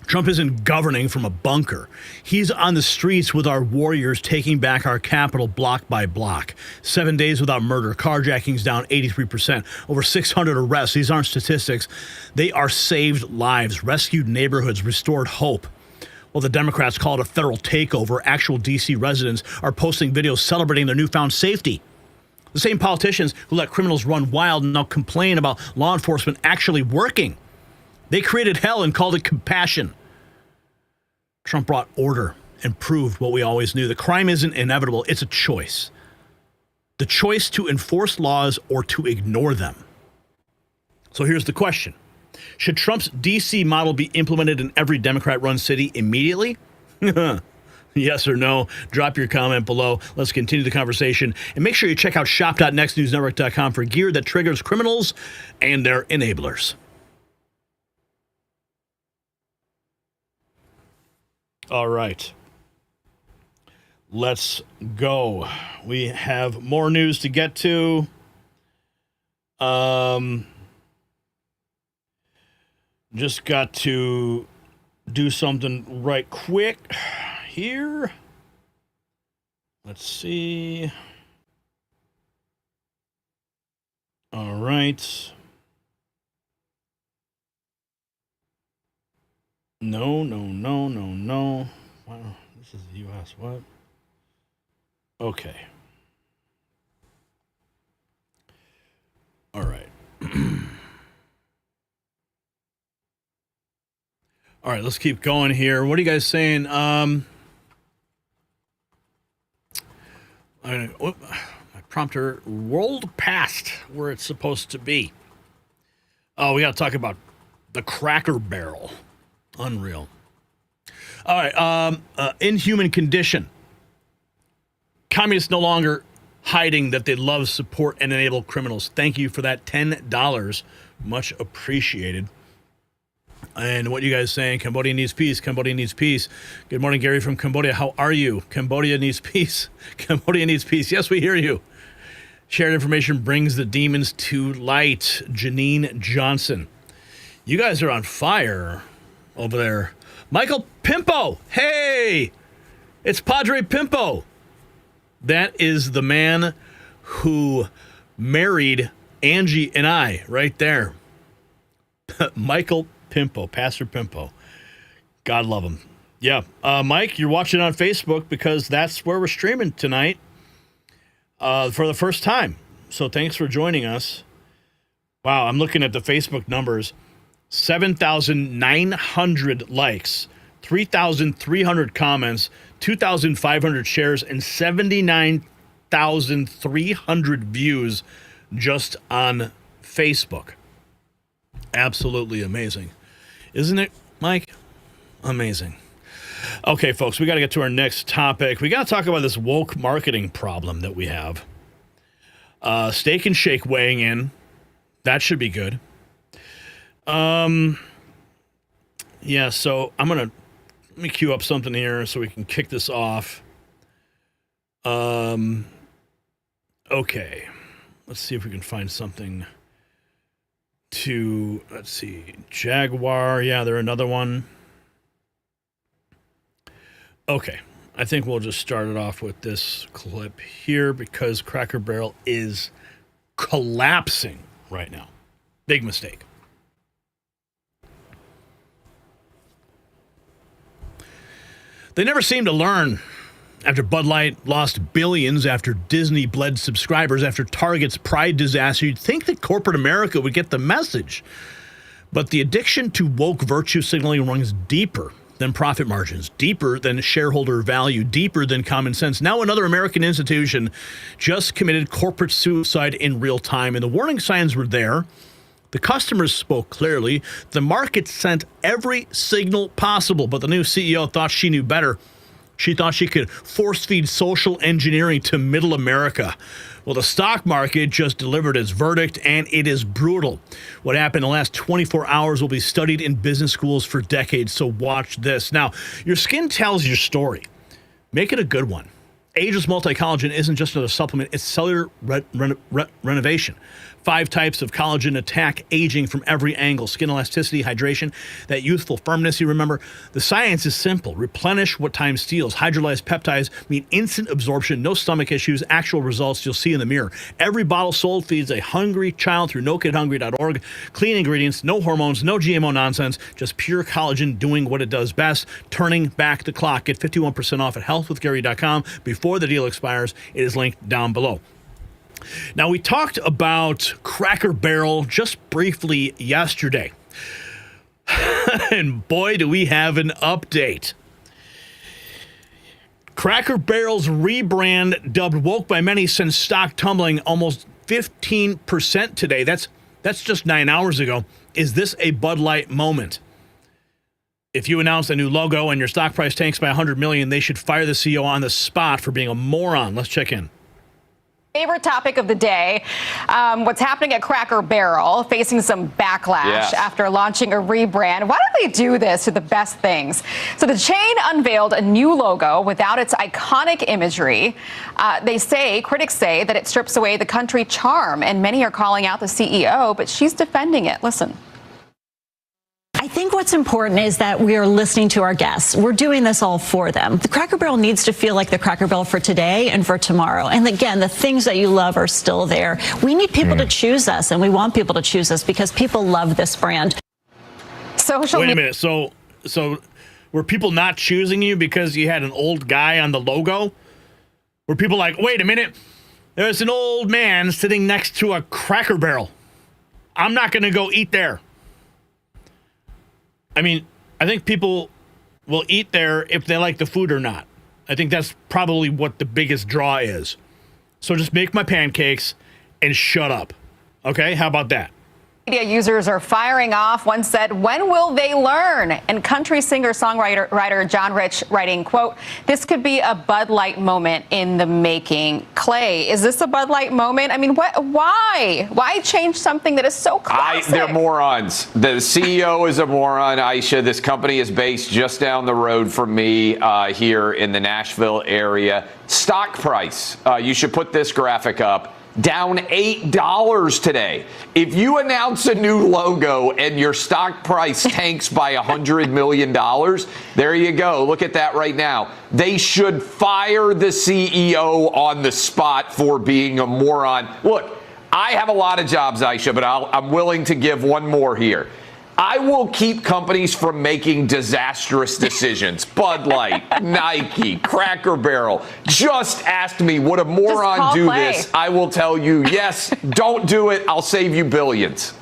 Trump isn't governing from a bunker. He's on the streets with our warriors taking back our capital block by block. 7 days without murder. Carjackings down 83%. Over 600 arrests. These aren't statistics. They are saved lives, rescued neighborhoods, restored hope. Well, the Democrats call it a federal takeover. Actual D.C. residents are posting videos celebrating their newfound safety. The same politicians who let criminals run wild now complain about law enforcement actually working. They created hell and called it compassion. Trump brought order and proved what we always knew. The crime isn't inevitable. It's a choice. The choice to enforce laws or to ignore them. So here's the question. Should Trump's D.C. model be implemented in every Democrat-run city immediately? Yes or no? Drop your comment below. Let's continue the conversation. And make sure you check out shop.nextnewsnetwork.com for gear that triggers criminals and their enablers. All right. Let's go. We have more news to get to. Just got to do something right quick here. Let's see. All right. No. Wow, this is the U.S. What? Okay. All right. All right, let's keep going here. What are you guys saying? My prompter rolled past where it's supposed to be. Oh, we got to talk about the Cracker Barrel. Unreal. All right. Inhuman condition. Communists no longer hiding that they love, support, and enable criminals. Thank you for that $10 Much appreciated. And what you guys saying? Cambodia needs peace. Cambodia needs peace. Good morning, Gary from Cambodia. How are you? Cambodia needs peace. Cambodia needs peace. Yes, we hear you. Shared information brings the demons to light. Janine Johnson. You guys are on fire over there. Michael Pimpo. Hey, it's Padre Pimpo. That is the man who married Angie and I right there. Michael Pimpo, Pastor Pimpo. God love him. Yeah. Mike, you're watching on Facebook because that's where we're streaming tonight for the first time. So thanks for joining us. Wow, I'm looking at the Facebook numbers. 7,900 likes, 3,300 comments, 2,500 shares, and 79,300 views just on Facebook. Absolutely amazing. Isn't it, Mike? Amazing. Okay, folks, we got to get to our next topic. We got to talk about this woke marketing problem that we have. Steak and Shake weighing in. That should be good. Yeah, so let me queue up something here so we can kick this off. Okay. Let's see if we can find something let's see, Jaguar. Yeah, they're another one. Okay. I think we'll just start it off with this clip here because Cracker Barrel is collapsing right now. Big mistake. They never seem to learn. After Bud Light lost billions, after Disney bled subscribers, after Target's Pride disaster, you'd think that corporate America would get the message. But the addiction to woke virtue signaling runs deeper than profit margins, deeper than shareholder value, deeper than common sense. Now another American institution just committed corporate suicide in real time, and the warning signs were there. The customers spoke clearly. The market sent every signal possible, but the new CEO thought she knew better. She thought she could force-feed social engineering to middle America. Well, the stock market just delivered its verdict, and it is brutal. What happened in the last 24 hours will be studied in business schools for decades, so watch this. Now, your skin tells your story. Make it a good one. Ageless Multi-Collagen isn't just another supplement, it's cellular renovation. 5 types of collagen attack aging from every angle. Skin elasticity, hydration, that youthful firmness you remember. The science is simple. Replenish what time steals. Hydrolyzed peptides mean instant absorption, no stomach issues, actual results you'll see in the mirror. Every bottle sold feeds a hungry child through nokidhungry.org. Clean ingredients, no hormones, no GMO nonsense, just pure collagen doing what it does best, turning back the clock. Get 51% off at healthwithgary.com before the deal expires. It is linked down below. Now, we talked about Cracker Barrel just briefly yesterday. And boy, do we have an update. Cracker Barrel's rebrand, dubbed woke by many, sends stock tumbling almost 15% today. That's just 9 hours ago. Is this a Bud Light moment? If you announce a new logo and your stock price tanks by $100 million, they should fire the CEO on the spot for being a moron. Let's check in. Favorite topic of the day, what's happening at Cracker Barrel, facing some backlash after launching a rebrand. Why don't they do this to the best things? So the chain unveiled a new logo without its iconic imagery. Critics say that it strips away the country charm, and many are calling out the CEO, but she's defending it. Listen. I think what's important is that we are listening to our guests. We're doing this all for them. The Cracker Barrel needs to feel like the Cracker Barrel for today and for tomorrow. And again, the things that you love are still there. We need people to choose us, and we want people to choose us because people love this brand. Wait a minute. So were people not choosing you because you had an old guy on the logo? Were people like, wait a minute, there's an old man sitting next to a Cracker Barrel. I'm not going to go eat there. I mean, I think people will eat there if they like the food or not. I think that's probably what the biggest draw is. So just make my pancakes and shut up. Okay? How about that? Media users are firing off. One said, when will they learn? And country singer-songwriter John Rich writing, quote, this could be a Bud Light moment in the making. Clay, is this a Bud Light moment? I mean, why? Why change something that is so classic? They're morons. The CEO is a moron, Aisha. This company is based just down the road from me here in the Nashville area. Stock price, you should put this graphic up. Down $8 today. If you announce a new logo and your stock price tanks by $100 million, there you go. Look at that right now. They should fire the CEO on the spot for being a moron. Look, I have a lot of jobs, Aisha, but I'm willing to give one more here. I will keep companies from making disastrous decisions. Bud Light, Nike, Cracker Barrel. Just ask me, would a moron do this? I will tell you, yes, don't do it. I'll save you billions.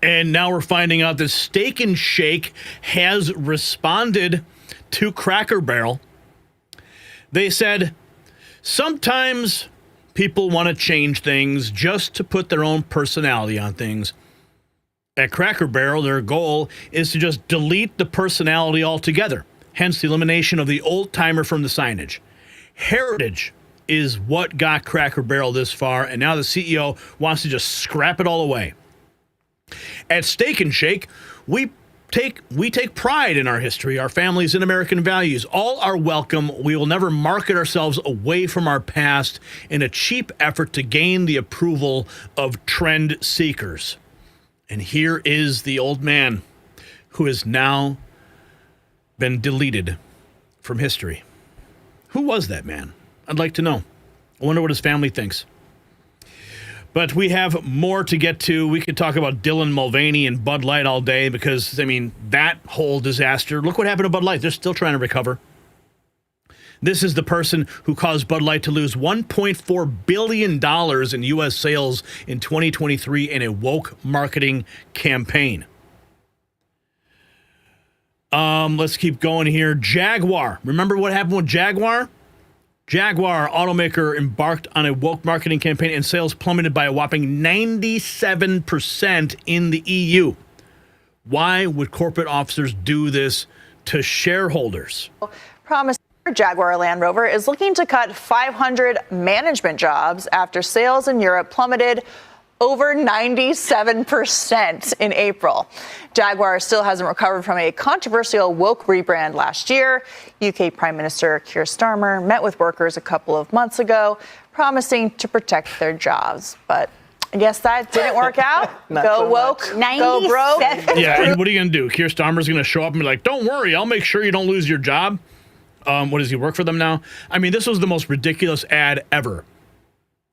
And now we're finding out that Steak and Shake has responded to Cracker Barrel. They said, sometimes people want to change things just to put their own personality on things. At Cracker Barrel, their goal is to just delete the personality altogether, hence the elimination of the old-timer from the signage. Heritage is what got Cracker Barrel this far, and now the CEO wants to just scrap it all away. At Steak and Shake, we take pride in our history, our families, and American values. All are welcome. We will never market ourselves away from our past in a cheap effort to gain the approval of trend seekers. And here is the old man who has now been deleted from history. Who was that man? I'd like to know. I wonder what his family thinks. But we have more to get to. We could talk about Dylan Mulvaney and Bud Light all day because, I mean, that whole disaster. Look what happened to Bud Light. They're still trying to recover. This is the person who caused Bud Light to lose $1.4 billion in U.S. sales in 2023 in a woke marketing campaign. Let's keep going here. Jaguar. Remember what happened with Jaguar? Jaguar automaker embarked on a woke marketing campaign and sales plummeted by a whopping 97% in the EU. Why would corporate officers do this to shareholders? Promise. Jaguar Land Rover is looking to cut 500 management jobs after sales in Europe plummeted over 97% in April. Jaguar still hasn't recovered from a controversial woke rebrand last year. UK Prime Minister Keir Starmer met with workers a couple of months ago, promising to protect their jobs. But I guess that didn't work out. Go woke, go broke. Yeah, and what are you going to do? Keir Starmer's going to show up and be like, don't worry, I'll make sure you don't lose your job. What does he work for them now? I mean, this was the most ridiculous ad ever.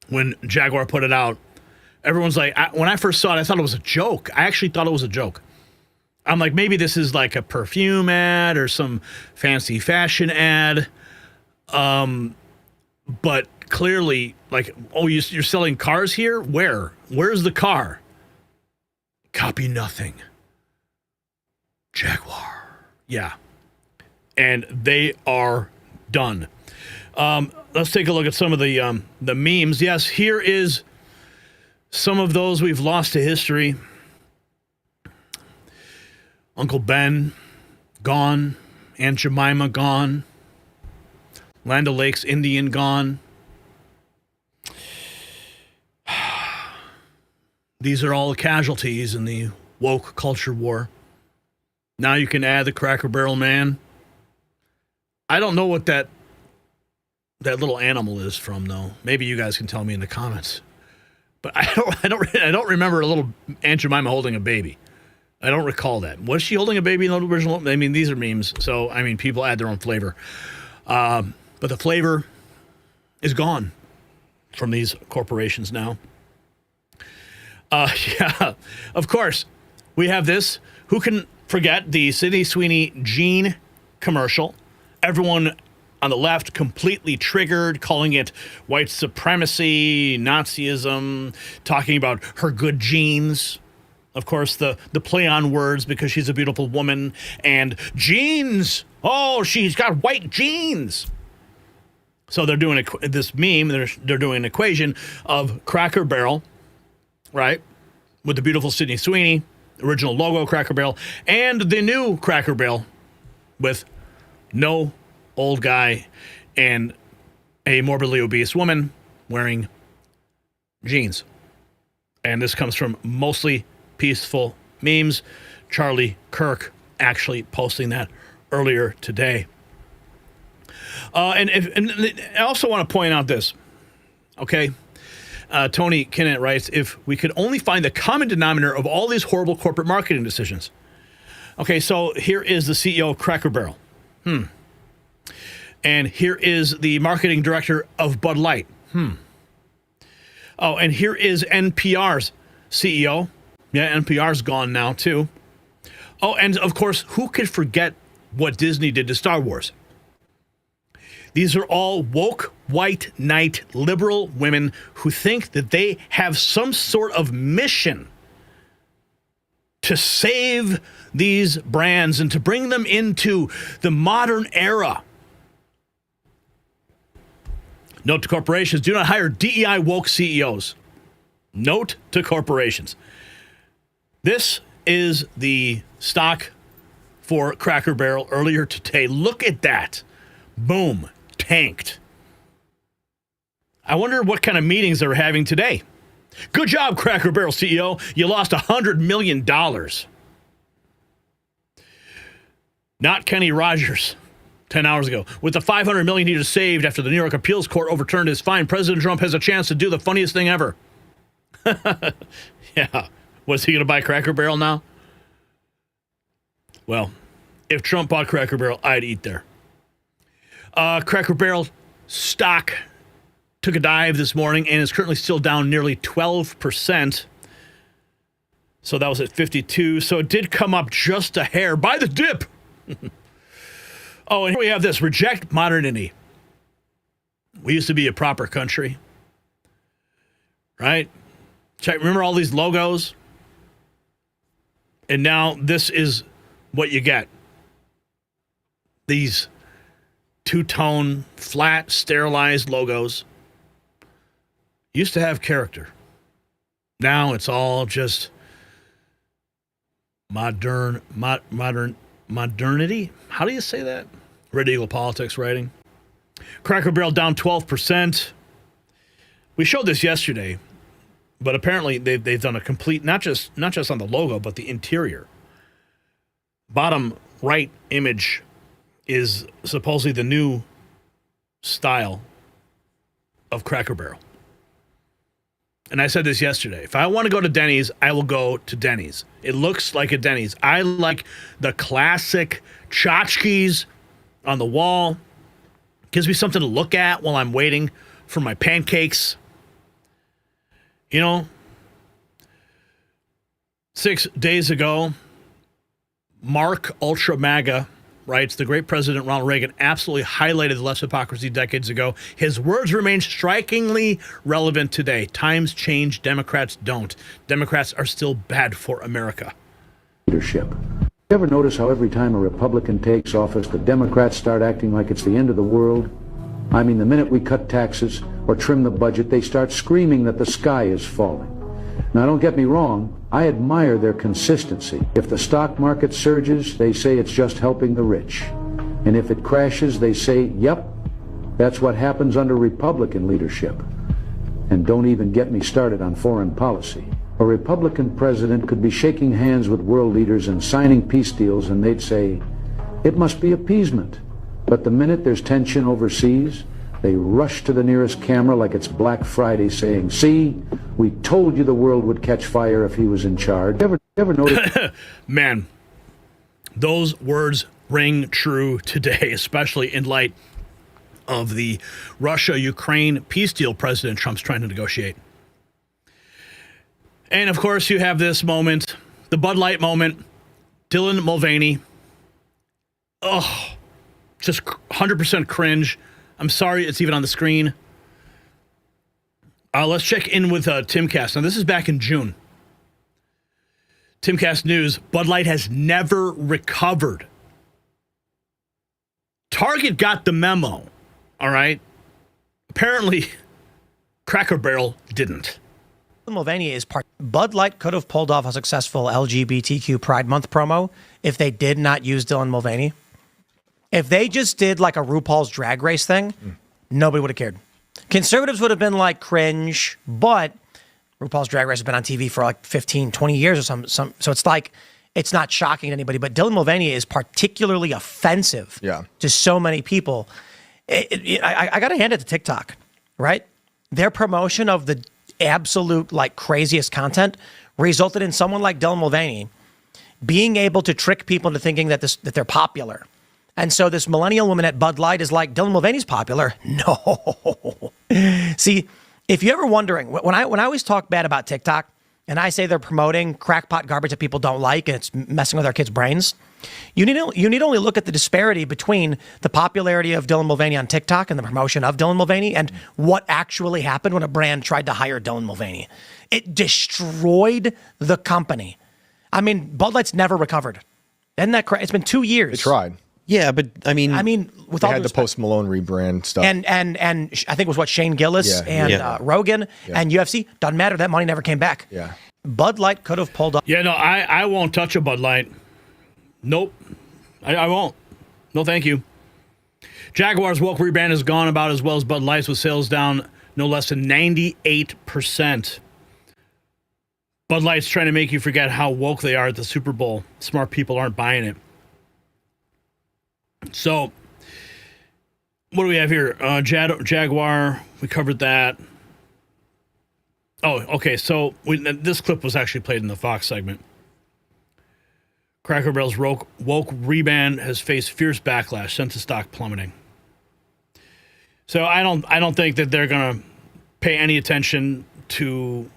When Jaguar put it out, everyone's like, when I first saw it, I thought it was a joke. I actually thought it was a joke. I'm like, maybe this is like a perfume ad or some fancy fashion ad. But clearly, like, oh, you're selling cars here? Where? Where's the car? Copy nothing. Jaguar. Yeah. And they are done. Let's take a look at some of the memes. Yes, here is some of those we've lost to history. Uncle Ben, gone. Aunt Jemima, gone. Land O'Lakes Indian, gone. These are all the casualties in the woke culture war. Now you can add the Cracker Barrel man. I don't know what that little animal is from, though. Maybe you guys can tell me in the comments. But I don't remember a little Aunt Jemima holding a baby. I don't recall that. Was she holding a baby in the original? I mean, these are memes, so I mean, people add their own flavor. But the flavor is gone from these corporations now. Yeah, of course, we have this. Who can forget the Sydney Sweeney jean commercial? Everyone on the left completely triggered, calling it white supremacy, Nazism, talking about her good genes. Of course, the play on words because she's a beautiful woman. And jeans, oh, she's got white jeans. So they're doing this meme, they're doing an equation of Cracker Barrel, right? with the beautiful Sydney Sweeney, original logo Cracker Barrel, and the new Cracker Barrel with no old guy and a morbidly obese woman wearing jeans. And this comes from Mostly Peaceful Memes. Charlie Kirk actually posting that earlier today. And I also want to point out this, okay? Tony Kinnett writes, if we could only find the common denominator of all these horrible corporate marketing decisions. Okay, so here is the CEO of Cracker Barrel. And here is the marketing director of Bud Light. Oh, and here is NPR's CEO. Yeah, NPR's gone now, too. Oh, and of course, who could forget what Disney did to Star Wars? These are all woke, white knight, liberal women who think that they have some sort of mission to save these brands and to bring them into the modern era. Note to corporations, do not hire DEI woke CEOs. Note to corporations. This is the stock for Cracker Barrel earlier today. Look at that. Boom. Tanked. I wonder what kind of meetings they're having today. Good job, Cracker Barrel CEO. You lost $100 million. Not Kenny Rogers 10 hours ago. With the $500 million he just saved after the New York Appeals Court overturned his fine, President Trump has a chance to do the funniest thing ever. Yeah. Was he going to buy Cracker Barrel now? Well, if Trump bought Cracker Barrel, I'd eat there. Cracker Barrel stock took a dive this morning and is currently still down nearly 12%. So that was at 52. So it did come up just a hair by the dip. Oh, and here we have this. Reject modernity. We used to be a proper country. Right? Check. Remember all these logos? And now this is what you get. These two-tone, flat, sterilized logos used to have character. Now it's all just modernity. How do you say that? Red Eagle Politics writing. Cracker Barrel down 12%. We showed this yesterday, but apparently they've done a complete, not just on the logo, but the interior. Bottom right image is supposedly the new style of Cracker Barrel. And I said this yesterday. If I want to go to Denny's, I will go to Denny's. It looks like a Denny's. I like the classic tchotchkes on the wall. Gives me something to look at while I'm waiting for my pancakes. You know, 6 days ago, Mark Ultra MAGA writes, the great President Ronald Reagan absolutely highlighted the left's hypocrisy decades ago. His words remain strikingly relevant today. Times change, Democrats don't. Democrats are still bad for America. Leadership. You ever notice how every time a Republican takes office, the Democrats start acting like it's the end of the world? I mean, the minute we cut taxes or trim the budget, they start screaming that the sky is falling. Now, don't get me wrong, I admire their consistency. If the stock market surges, they say it's just helping the rich. And if it crashes, they say, yep, that's what happens under Republican leadership. And don't even get me started on foreign policy. A Republican president could be shaking hands with world leaders and signing peace deals, and they'd say, it must be appeasement. But the minute there's tension overseas, they rush to the nearest camera like it's Black Friday saying, see, we told you the world would catch fire if he was in charge. Ever notice? Man, those words ring true today, especially in light of the Russia-Ukraine peace deal President Trump's trying to negotiate. And, of course, you have this moment, the Bud Light moment, Dylan Mulvaney. Oh, just 100% cringe. I'm sorry it's even on the screen. Let's check in with Timcast. Now, this is back in June. Timcast News, Bud Light has never recovered. Target got the memo, all right? Apparently, Cracker Barrel didn't. Mulvaney is part. Bud Light could have pulled off a successful LGBTQ Pride Month promo if they did not use Dylan Mulvaney. If they just did like a RuPaul's Drag Race thing, nobody would have cared. Conservatives would have been like cringe, but RuPaul's Drag Race has been on TV for like 15, 20 years or some. So it's like, it's not shocking to anybody, but Dylan Mulvaney is particularly offensive to so many people. I got to hand it to TikTok, right? Their promotion of the absolute like craziest content resulted in someone like Dylan Mulvaney being able to trick people into thinking that they're popular. And so this millennial woman at Bud Light is like, Dylan Mulvaney's popular. No. See, if you're ever wondering, when I always talk bad about TikTok and I say they're promoting crackpot garbage that people don't like and it's messing with our kids' brains, you need only look at the disparity between the popularity of Dylan Mulvaney on TikTok and the promotion of Dylan Mulvaney and what actually happened when a brand tried to hire Dylan Mulvaney. It destroyed the company. I mean, Bud Light's never recovered. Isn't that crazy? It's been 2 years. They tried. Yeah, but I mean, with they all had the Post Malone rebrand stuff, and I think it was what Shane Gillis Rogan and UFC. Doesn't matter. That money never came back. Yeah, Bud Light could have pulled up. Yeah, no, I won't touch a Bud Light. Nope, I won't. No, thank you. Jaguar's woke rebrand has gone about as well as Bud Light's, with sales down no less than 98%. Bud Light's trying to make you forget how woke they are at the Super Bowl. Smart people aren't buying it. So, what do we have here? Jaguar, we covered that. Oh, okay, so this clip was actually played in the Fox segment. Cracker Barrel's woke rebrand has faced fierce backlash, sent the stock plummeting. So I don't think that they're going to pay any attention to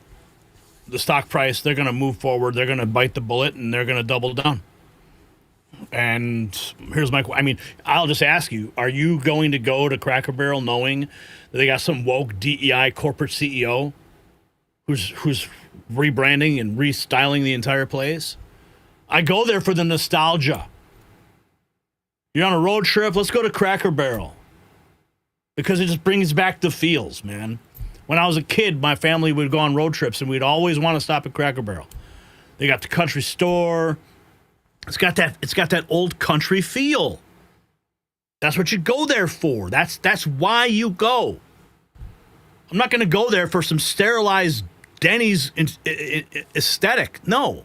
the stock price. They're going to move forward. They're going to bite the bullet, and they're going to double down. And here's I'll just ask you, are you going to go to Cracker Barrel knowing that they got some woke DEI corporate CEO who's rebranding and restyling the entire place? I go there for the nostalgia. You're on a road trip, let's go to Cracker Barrel. Because it just brings back the feels, man. When I was a kid, my family would go on road trips and we'd always want to stop at Cracker Barrel. They got the country store. It's got that old country feel. That's what you go there for. That's why you go. I'm not going to go there for some sterilized Denny's aesthetic. No.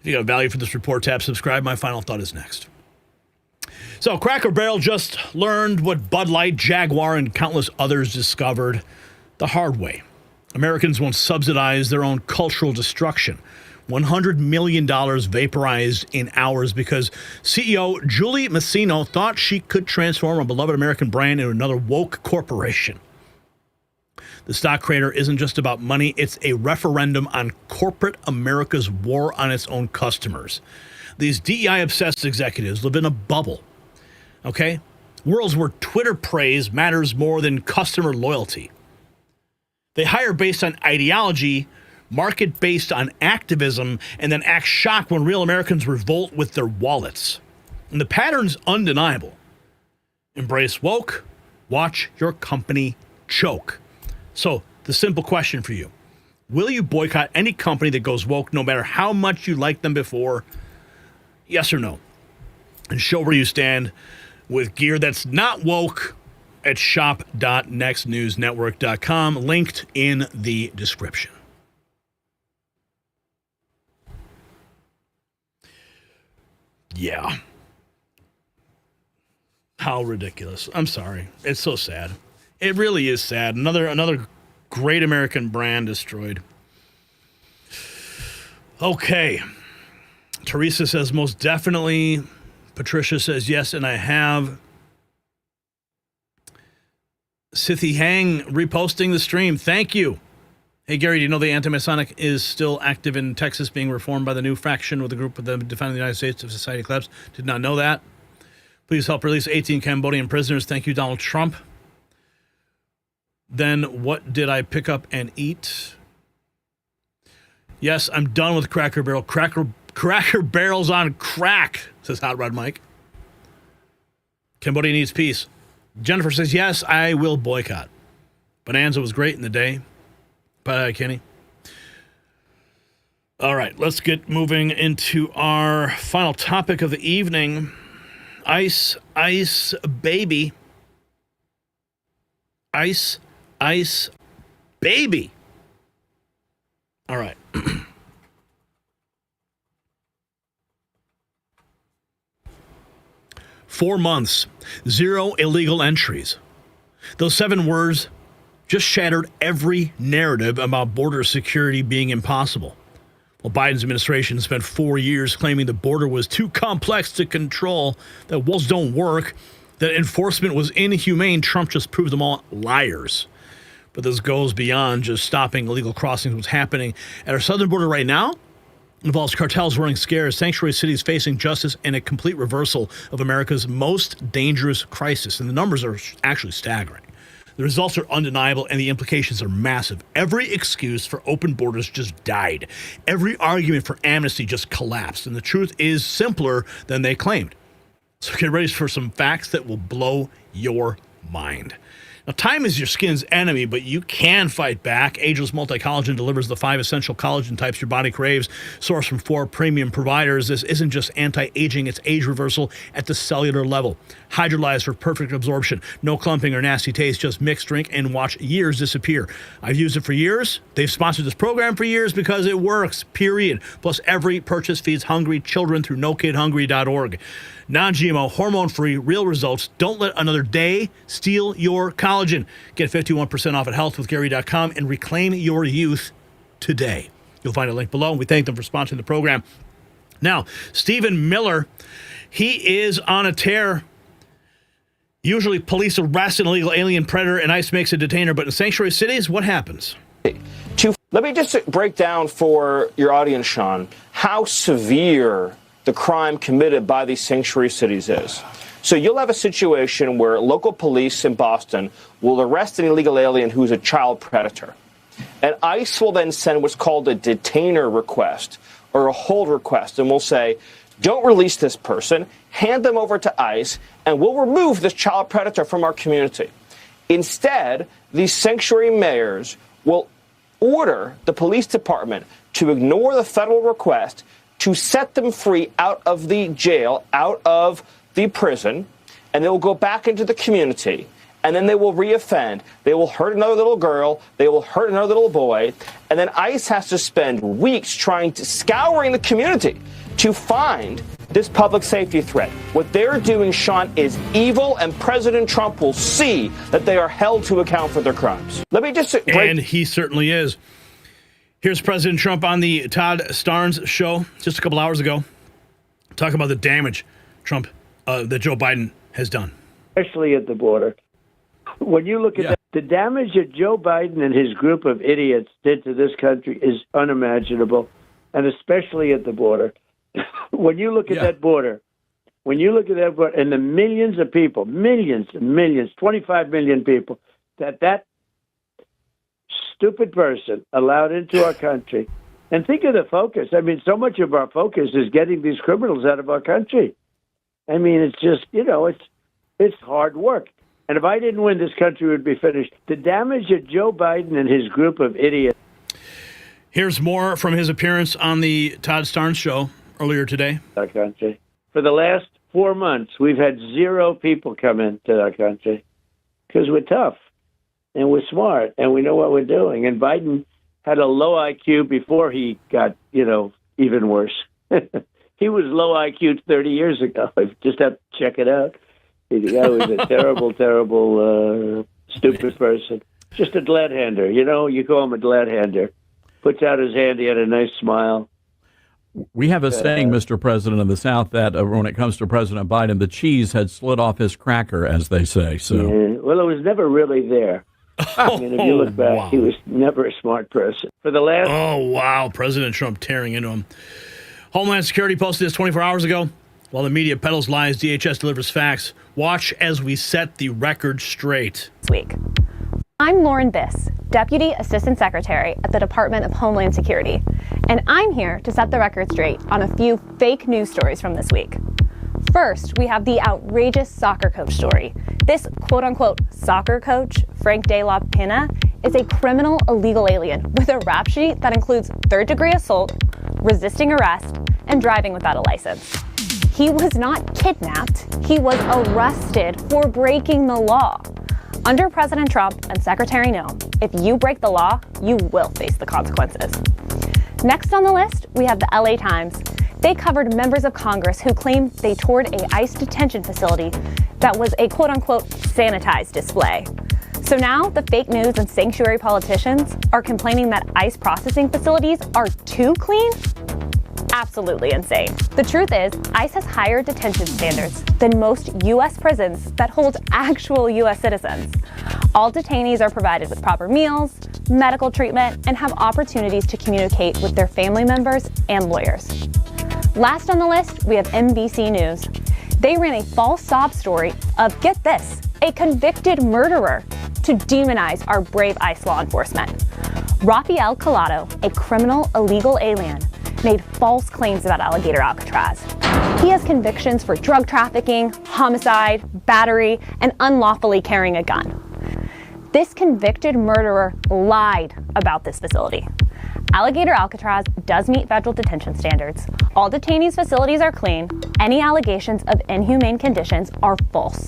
If you got value for this report, tab subscribe. My final thought is next. So Cracker Barrel just learned what Bud Light, Jaguar, and countless others discovered the hard way. Americans won't subsidize their own cultural destruction. $100 million vaporized in hours because CEO Julie Masino thought she could transform a beloved American brand into another woke corporation. The stock crater isn't just about money. It's a referendum on corporate America's war on its own customers. These DEI-obsessed executives live in a bubble, okay? Worlds where Twitter praise matters more than customer loyalty. They hire based on ideology, market based on activism, and then act shocked when real Americans revolt with their wallets. And the pattern's undeniable. Embrace woke, watch your company choke. So, the simple question for you. Will you boycott any company that goes woke no matter how much you liked them before? Yes or no? And show where you stand with gear that's not woke at shop.nextnewsnetwork.com, linked in the description. Yeah. How ridiculous. I'm sorry. It's so sad. It really is sad. Another great American brand destroyed. Okay. Teresa says most definitely. Patricia says yes, and I have. Sithi Hang reposting the stream. Thank you. Hey, Gary, do you know the anti-Masonic is still active in Texas, being reformed by the new faction with a group of them defending the United States of Society Collapse? Did not know that. Please help release 18 Cambodian prisoners. Thank you, Donald Trump. Then what did I pick up and eat? Yes, I'm done with Cracker Barrel. Cracker Barrel's on crack, says Hot Rod Mike. Cambodia needs peace. Jennifer says, yes, I will boycott. Bonanza was great in the day. Kenny. All right, let's get moving into our final topic of the evening. ICE, baby. ICE, baby. All right. 4 months, 0 illegal entries. Those 7 words just shattered every narrative about border security being impossible. Well, Biden's administration spent 4 years claiming the border was too complex to control, that walls don't work, that enforcement was inhumane. Trump just proved them all liars. But this goes beyond just stopping illegal crossings. What's happening at our southern border right now involves cartels running scares, sanctuary cities facing justice, and a complete reversal of America's most dangerous crisis. And the numbers are actually staggering. The results are undeniable, and the implications are massive. Every excuse for open borders just died. Every argument for amnesty just collapsed. And the truth is simpler than they claimed. So get ready for some facts that will blow your mind. Now, time is your skin's enemy, but you can fight back. Ageless Multi-Collagen delivers the 5 essential collagen types your body craves, sourced from 4 premium providers. This isn't just anti-aging, it's age reversal at the cellular level. Hydrolyzed for perfect absorption. No clumping or nasty taste, just mix, drink, and watch years disappear. I've used it for years. They've sponsored this program for years because it works, period. Plus, every purchase feeds hungry children through nokidhungry.org. Non-GMO, hormone-free, real results. Don't let another day steal your collagen. Get 51% off at healthwithgary.com and reclaim your youth today. You'll find a link below. We thank them for sponsoring the program. Now, Stephen Miller, he is on a tear. Usually police arrest an illegal alien predator and ICE makes a detainer, but in sanctuary cities, what happens? Let me just break down for your audience, Sean, how severe the crime committed by these sanctuary cities is. So you'll have a situation where local police in Boston will arrest an illegal alien who's a child predator. And ICE will then send what's called a detainer request or a hold request, and will say, don't release this person, hand them over to ICE, and we'll remove this child predator from our community. Instead, these sanctuary mayors will order the police department to ignore the federal request to set them free out of the jail, out of the prison, and they will go back into the community, and then they will reoffend. They will hurt another little girl. They will hurt another little boy. And then ICE has to spend weeks scouring the community to find this public safety threat. What they're doing, Sean, is evil, and President Trump will see that they are held to account for their crimes. Let me just And he certainly is. Here's President Trump on the Todd Starnes show just a couple hours ago, talking about the damage that Joe Biden has done. Especially at the border. When you look at the damage that Joe Biden and his group of idiots did to this country is unimaginable, and especially at the border. When you look at that border, and the millions of people, millions and millions, 25 million people, that stupid person allowed into our country. And think of the focus. I mean, so much of our focus is getting these criminals out of our country. I mean, it's just, it's hard work. And if I didn't win, this country would be finished. The damage that Joe Biden and his group of idiots. Here's more from his appearance on the Todd Starnes show earlier today. Our country. For the last 4 months, we've had 0 people come into our country because we're tough. And we're smart, and we know what we're doing. And Biden had a low IQ before he got, even worse. He was low IQ 30 years ago. I just have to check it out. The guy was a terrible, terrible, stupid person. Just a glad-hander. You call him a glad-hander. Puts out his hand. He had a nice smile. We have a saying, Mr. President of the South, that when it comes to President Biden, the cheese had slid off his cracker, as they say. So, well, it was never really there. I mean, if you look back, he was never a smart person. For the last... Oh, wow. President Trump tearing into him. Homeland Security posted this 24 hours ago. While the media peddles lies, DHS delivers facts. Watch as we set the record straight. This week. I'm Lauren Biss, Deputy Assistant Secretary at the Department of Homeland Security, and I'm here to set the record straight on a few fake news stories from this week. First, we have the outrageous soccer coach story. This quote-unquote soccer coach, Frank de la Pena, is a criminal illegal alien with a rap sheet that includes third-degree assault, resisting arrest, and driving without a license. He was not kidnapped. He was arrested for breaking the law. Under President Trump and Secretary No, if you break the law, you will face the consequences. Next on the list, we have the LA Times. They covered members of Congress who claimed they toured a ICE detention facility that was a quote-unquote sanitized display. So now the fake news and sanctuary politicians are complaining that ICE processing facilities are too clean? Absolutely insane. The truth is, ICE has higher detention standards than most U.S. prisons that hold actual U.S. citizens. All detainees are provided with proper meals, medical treatment, and have opportunities to communicate with their family members and lawyers. Last on the list, we have NBC News. They ran a false sob story of, get this, a convicted murderer to demonize our brave ICE law enforcement. Rafael Collado, a criminal illegal alien, made false claims about Alligator Alcatraz. He has convictions for drug trafficking, homicide, battery, and unlawfully carrying a gun. This convicted murderer lied about this facility. Alligator Alcatraz does meet federal detention standards. All detainees' facilities are clean. Any allegations of inhumane conditions are false.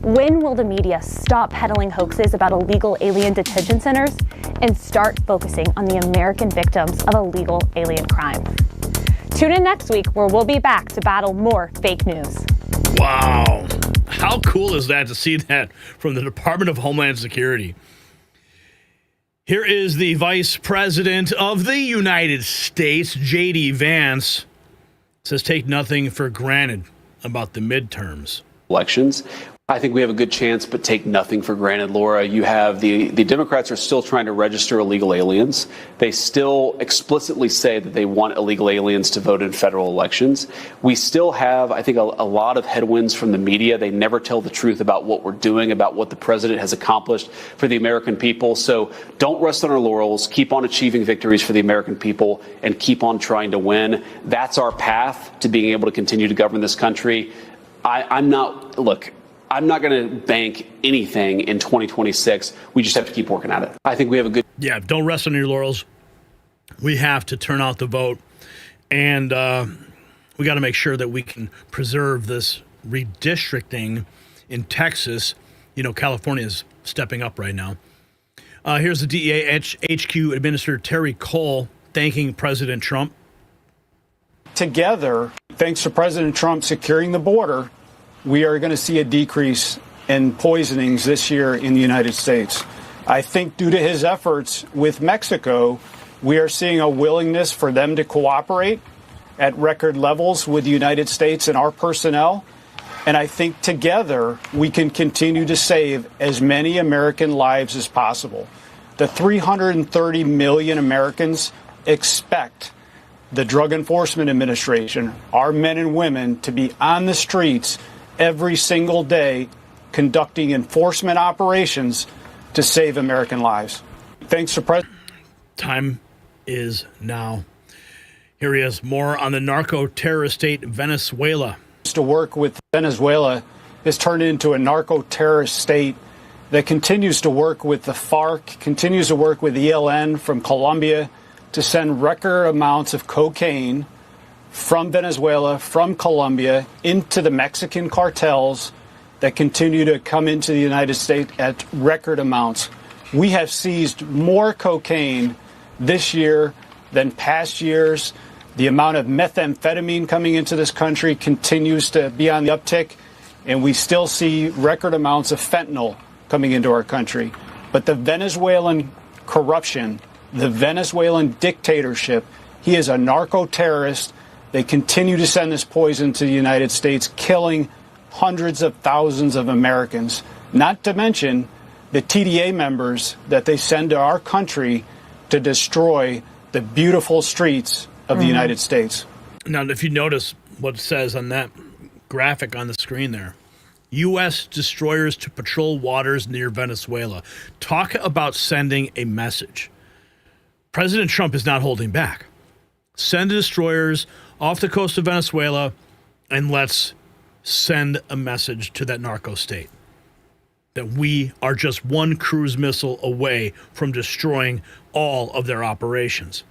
When will the media stop peddling hoaxes about illegal alien detention centers and start focusing on the American victims of illegal alien crime? Tune in next week where we'll be back to battle more fake news. Wow. How cool is that to see that from the Department of Homeland Security? Here is the Vice President of the United States, J.D. Vance, says take nothing for granted about the midterms. Elections. I think we have a good chance, but take nothing for granted, Laura. You have the Democrats are still trying to register illegal aliens. They still explicitly say that they want illegal aliens to vote in federal elections. We still have, I think, a lot of headwinds from the media. They never tell the truth about what we're doing, about what the president has accomplished for the American people. So don't rest on our laurels. Keep on achieving victories for the American people and keep on trying to win. That's our path to being able to continue to govern this country. I'm not going to bank anything in 2026. We just have to keep working at it. I think we have a good... Yeah, don't rest on your laurels. We have to turn out the vote. And we got to make sure that we can preserve this redistricting in Texas. You know, California is stepping up right now. Here's the DEA HQ Administrator Terry Cole thanking President Trump. Together, thanks to President Trump securing the border, we are going to see a decrease in poisonings this year in the United States. I think due to his efforts with Mexico, we are seeing a willingness for them to cooperate at record levels with the United States and our personnel. And I think together we can continue to save as many American lives as possible. The 330 million Americans expect the Drug Enforcement Administration, our men and women, to be on the streets every single day conducting enforcement operations to save American lives. Thanks to President. Time is now. Here he is, more on the narco-terrorist state Venezuela. To work with Venezuela has turned into a narco-terrorist state that continues to work with the FARC, continues to work with ELN from Colombia to send record amounts of cocaine from Venezuela, from Colombia, into the Mexican cartels that continue to come into the United States at record amounts. We have seized more cocaine this year than past years. The amount of methamphetamine coming into this country continues to be on the uptick, and we still see record amounts of fentanyl coming into our country. But the Venezuelan corruption, the Venezuelan dictatorship, he is a narco-terrorist. They continue to send this poison to the United States, killing hundreds of thousands of Americans, not to mention the TDA members that they send to our country to destroy the beautiful streets of the United States. Now, if you notice what it says on that graphic on the screen there, U.S. destroyers to patrol waters near Venezuela. Talk about sending a message. President Trump is not holding back. Send the destroyers off the coast of Venezuela and let's send a message to that narco state that we are just one cruise missile away from destroying all of their operations.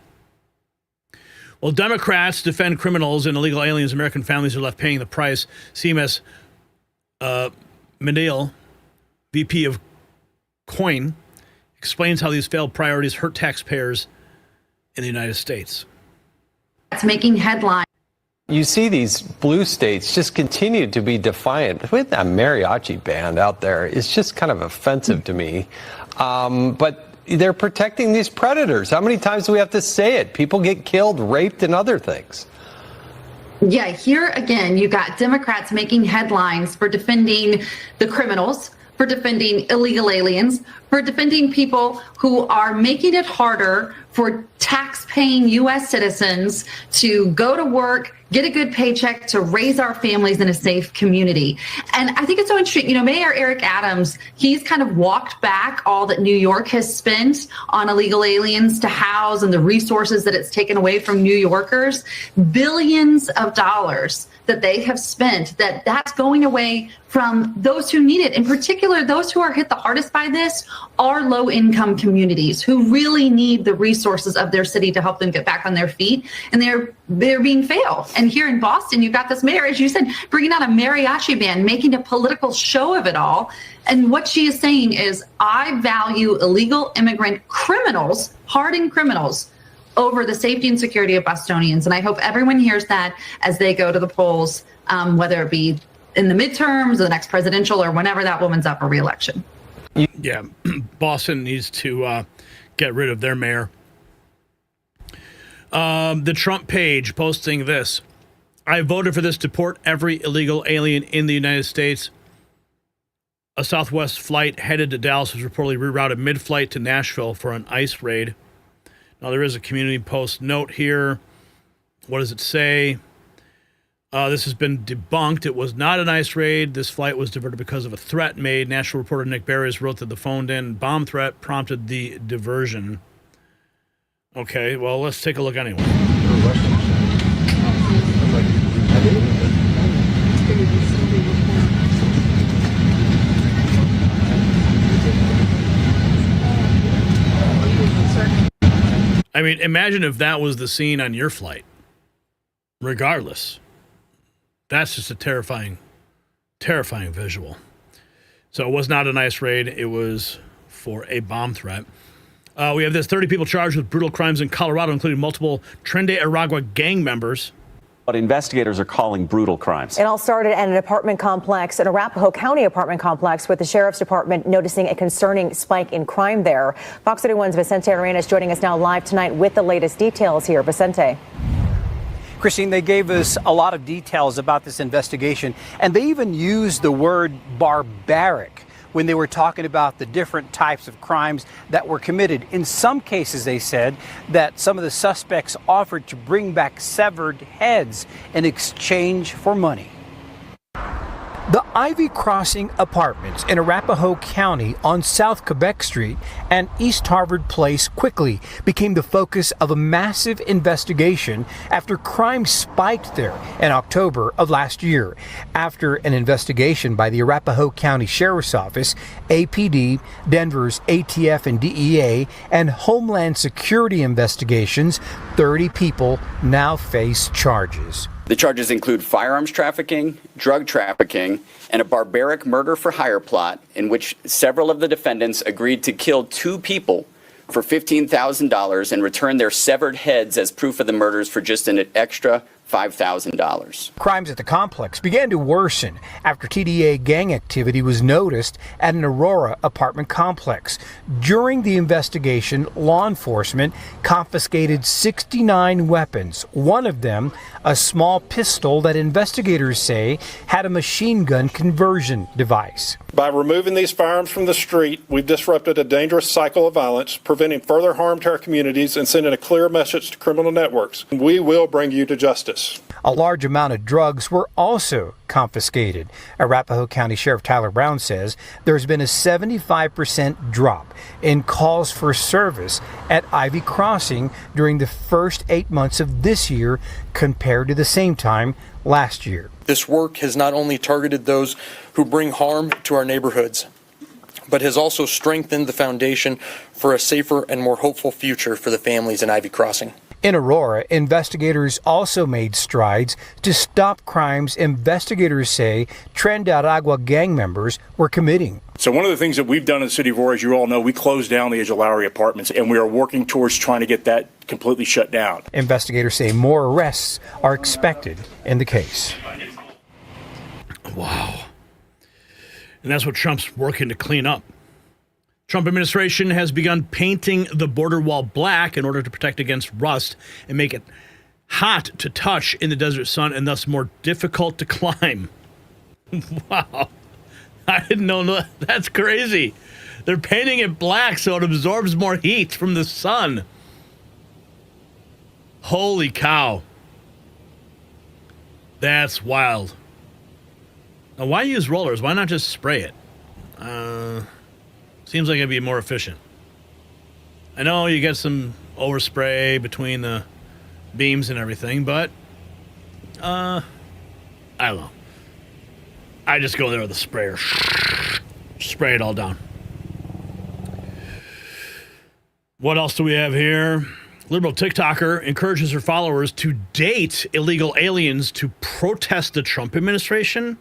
Well, Democrats defend criminals and illegal aliens. American families are left paying the price. CMS Medill, VP of COIN, explains how these failed priorities hurt taxpayers in the United States. It's making headlines. You see these blue states just continue to be defiant. With that mariachi band out there, it's just kind of offensive to me. But they're protecting these predators. How many times do we have to say it? People get killed, raped, and other things. Yeah, here again, you got Democrats making headlines for defending the criminals, for defending illegal aliens, for defending people who are making it harder for tax-paying U.S. citizens to go to work, get a good paycheck, to raise our families in a safe community. And I think it's so interesting. You know, Mayor Eric Adams, he's kind of walked back all that New York has spent on illegal aliens to house and the resources that it's taken away from New Yorkers. Billions of dollars that they have spent, that's going away from those who need it. In particular, those who are hit the hardest by this are low-income communities who really need the resources of their city to help them get back on their feet, and they're being failed. And here in Boston, you've got this mayor, as you said, bringing out a mariachi band, making a political show of it all. And what she is saying is, I value illegal immigrant criminals, hardened criminals, over the safety and security of Bostonians. And I hope everyone hears that as they go to the polls, whether it be in the midterms or the next presidential or whenever that woman's up for re-election. Yeah, Boston needs to get rid of their mayor. The Trump page posting this. I voted for this to deport every illegal alien in the United States. A Southwest flight headed to Dallas was reportedly rerouted mid-flight to Nashville for an ICE raid. Now, there is a community post note here. What does it say? This has been debunked. It was not an ICE raid. This flight was diverted because of a threat made. National reporter Nick Barris wrote that the phoned-in bomb threat prompted the diversion. Okay, well, let's take a look anyway. I mean, imagine if that was the scene on your flight. Regardless. That's just a terrifying, terrifying visual. So it was not an ICE raid. It was for a bomb threat. We have this 30 people charged with brutal crimes in Colorado, including multiple Tren de Aragua gang members. What investigators are calling brutal crimes. It all started at an apartment complex, an Arapahoe County apartment complex, with the sheriff's department noticing a concerning spike in crime there. Fox 31's Vicente Arenas joining us now live tonight with the latest details here. Vicente. Christine, they gave us a lot of details about this investigation, and they even used the word barbaric when they were talking about the different types of crimes that were committed. In some cases, they said that some of the suspects offered to bring back severed heads in exchange for money. The Ivy Crossing Apartments in Arapahoe County on South Quebec Street and East Harvard Place quickly became the focus of a massive investigation after crime spiked there in October of last year. After an investigation by the Arapahoe County Sheriff's Office, APD, Denver's ATF and DEA, and Homeland Security investigations, 30 people now face charges. The charges include firearms trafficking, drug trafficking, and a barbaric murder for hire plot in which several of the defendants agreed to kill two people for $15,000 and return their severed heads as proof of the murders for just an extra $5,000. Crimes at the complex began to worsen after TDA gang activity was noticed at an Aurora apartment complex. During the investigation, law enforcement confiscated 69 weapons, one of them a small pistol that investigators say had a machine gun conversion device. By removing these firearms from the street, we've disrupted a dangerous cycle of violence, preventing further harm to our communities and sending a clear message to criminal networks. We will bring you to justice. justice. A large amount of drugs were also confiscated. Arapahoe County Sheriff Tyler Brown says there's been a 75% drop in calls for service at Ivy Crossing during the first 8 months of this year compared to the same time last year. This work has not only targeted those who bring harm to our neighborhoods, but has also strengthened the foundation for a safer and more hopeful future for the families in Ivy Crossing. In Aurora, investigators also made strides to stop crimes investigators say Trinidad Agua gang members were committing. So one of the things that we've done in the city of Aurora, as you all know, we closed down the Edge of Lowry apartments, and we are working towards trying to get that completely shut down. Investigators say more arrests are expected in the case. Wow. And that's what Trump's working to clean up. Trump administration has begun painting the border wall black in order to protect against rust and make it hot to touch in the desert sun and thus more difficult to climb. Wow. I didn't know that. That's crazy. They're painting it black so it absorbs more heat from the sun. Holy cow. That's wild. Now, why use rollers? Why not just spray it? Seems like it'd be more efficient. I know you get some overspray between the beams and everything, but I don't know. I just go there with a sprayer. Spray it all down. What else do we have here? Liberal TikToker encourages her followers to date illegal aliens to protest the Trump administration.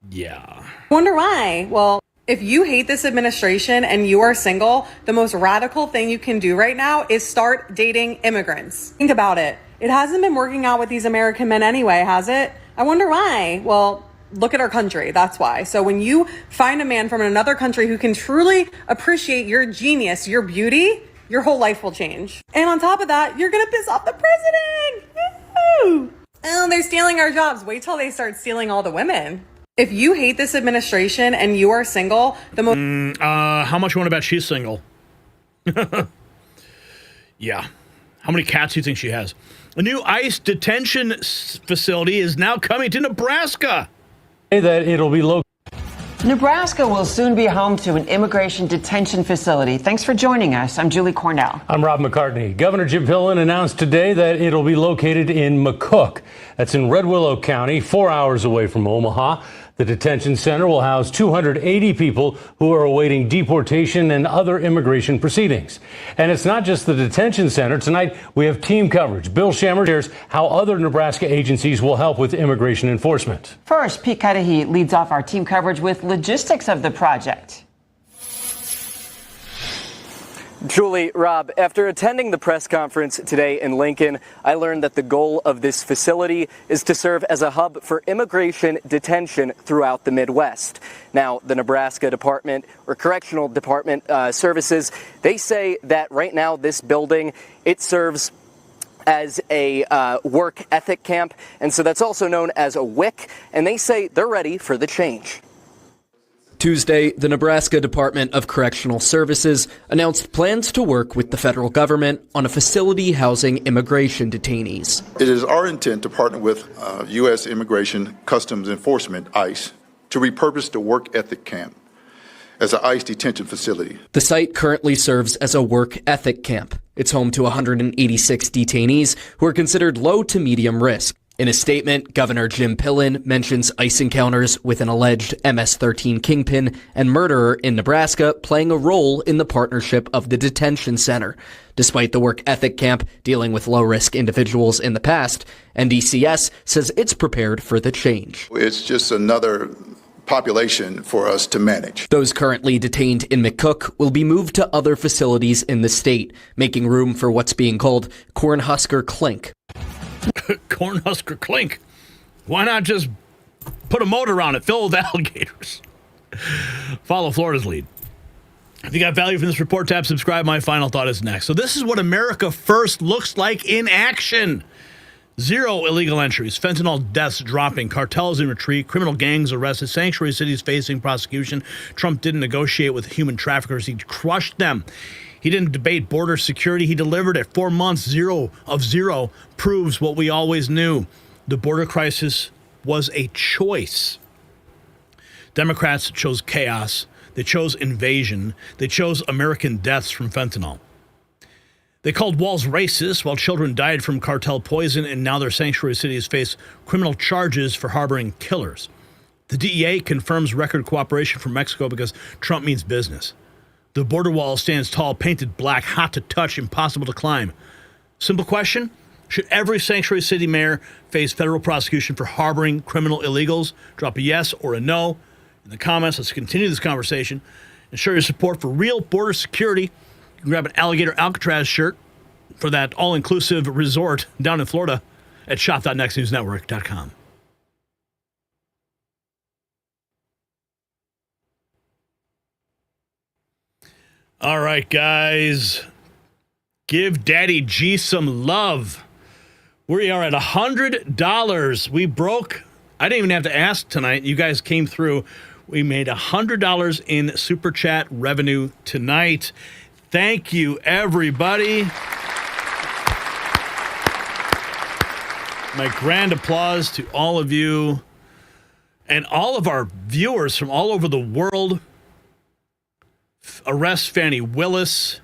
Yeah. Wonder why? Well, if you hate this administration and you are single, the most radical thing you can do right now is start dating immigrants. Think about it. It hasn't been working out with these American men anyway, has it? I wonder why. Well, look at our country. That's why. So when you find a man from another country who can truly appreciate your genius, your beauty, your whole life will change. And on top of that, you're going to piss off the president. Woo! Oh, they're stealing our jobs. Wait till they start stealing all the women. If you hate this administration and you are single, the most... how much you want to bet she's single? Yeah. How many cats do you think she has? A new ICE detention facility is now coming to Nebraska. That it'll be located. Nebraska will soon be home to an immigration detention facility. Thanks for joining us. I'm Julie Cornell. I'm Rob McCartney. Governor Jim Pillen announced today that it'll be located in McCook. That's in Red Willow County, 4 hours away from Omaha. The detention center will house 280 people who are awaiting deportation and other immigration proceedings. And it's not just the detention center. Tonight, we have team coverage. Bill Shammer shares how other Nebraska agencies will help with immigration enforcement. First, Pete Cudahy leads off our team coverage with logistics of the project. Julie, Rob, after attending the press conference today in Lincoln, I learned that the goal of this facility is to serve as a hub for immigration detention throughout the Midwest. Now, the Nebraska Department or Correctional Department Services, they say that right now this building, it serves as a work ethic camp, and so that's also known as a WIC, and they say they're ready for the change. Tuesday, the Nebraska Department of Correctional Services announced plans to work with the federal government on a facility housing immigration detainees. It is our intent to partner with U.S. Immigration Customs Enforcement, ICE, to repurpose the work ethic camp as an ICE detention facility. The site currently serves as a work ethic camp. It's home to 186 detainees who are considered low to medium risk. In a statement, Governor Jim Pillen mentions ICE encounters with an alleged MS-13 kingpin and murderer in Nebraska playing a role in the partnership of the detention center. Despite the work ethic camp dealing with low-risk individuals in the past, NDCS says it's prepared for the change. It's just another population for us to manage. Those currently detained in McCook will be moved to other facilities in the state, making room for what's being called Cornhusker Clink. Cornhusker Clink. Why not just put a motor on it, fill with alligators? Follow Florida's lead. If you got value from this report, tab subscribe. My final thought is next. So this is what America First looks like in action. 0 illegal entries, fentanyl deaths dropping, cartels in retreat, criminal gangs arrested, sanctuary cities facing prosecution. Trump didn't negotiate with human traffickers. He crushed them. He didn't debate border security. He delivered it. 4 months, 0 of 0, proves what we always knew. The border crisis was a choice. Democrats chose chaos. They chose invasion. They chose American deaths from fentanyl. They called walls racist while children died from cartel poison, and now their sanctuary cities face criminal charges for harboring killers. The DEA confirms record cooperation from Mexico because Trump means business. The border wall stands tall, painted black, hot to touch, impossible to climb. Simple question: should every sanctuary city mayor face federal prosecution for harboring criminal illegals? Drop a yes or a no in the comments. Let's continue this conversation and show your support for real border security. You can grab an alligator Alcatraz shirt for that all-inclusive resort down in Florida at shop.nextnewsnetwork.com. All right, guys, give Daddy G some love. We are at $100. We broke. I didn't even have to ask tonight. You guys came through. We made $100 in Super Chat revenue tonight. Thank you, everybody. My grand applause to all of you and all of our viewers from all over the world. Arrest Fannie Willis.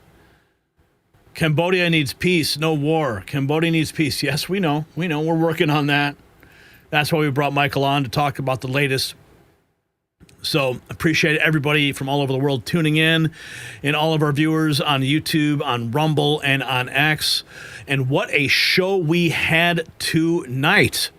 Cambodia needs peace, no war. Cambodia needs peace. Yes, we know. We're working on that. That's why we brought Michael on to talk about the latest. So appreciate everybody from all over the world tuning in, and all of our viewers on YouTube, on Rumble, and on X. And what a show we had tonight.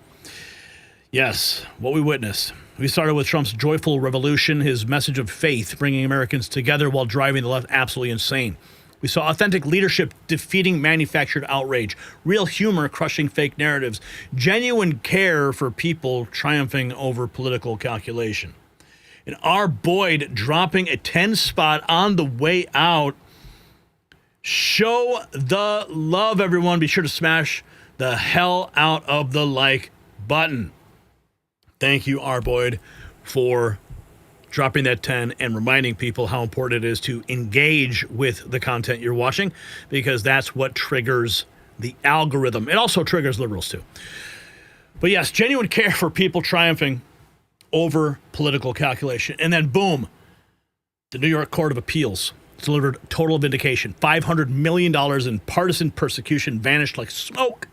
Yes, what we witnessed. We started with Trump's joyful revolution, his message of faith, bringing Americans together while driving the left absolutely insane. We saw authentic leadership defeating manufactured outrage, real humor crushing fake narratives, genuine care for people triumphing over political calculation. And our Boyd dropping a 10 spot on the way out. Show the love, everyone. Be sure to smash the hell out of the like button. Thank you, R. Boyd, for dropping that 10 and reminding people how important it is to engage with the content you're watching, because that's what triggers the algorithm. It also triggers liberals, too. But yes, genuine care for people triumphing over political calculation. And then, boom, the New York Court of Appeals delivered total vindication. $500 million in partisan persecution vanished like smoke.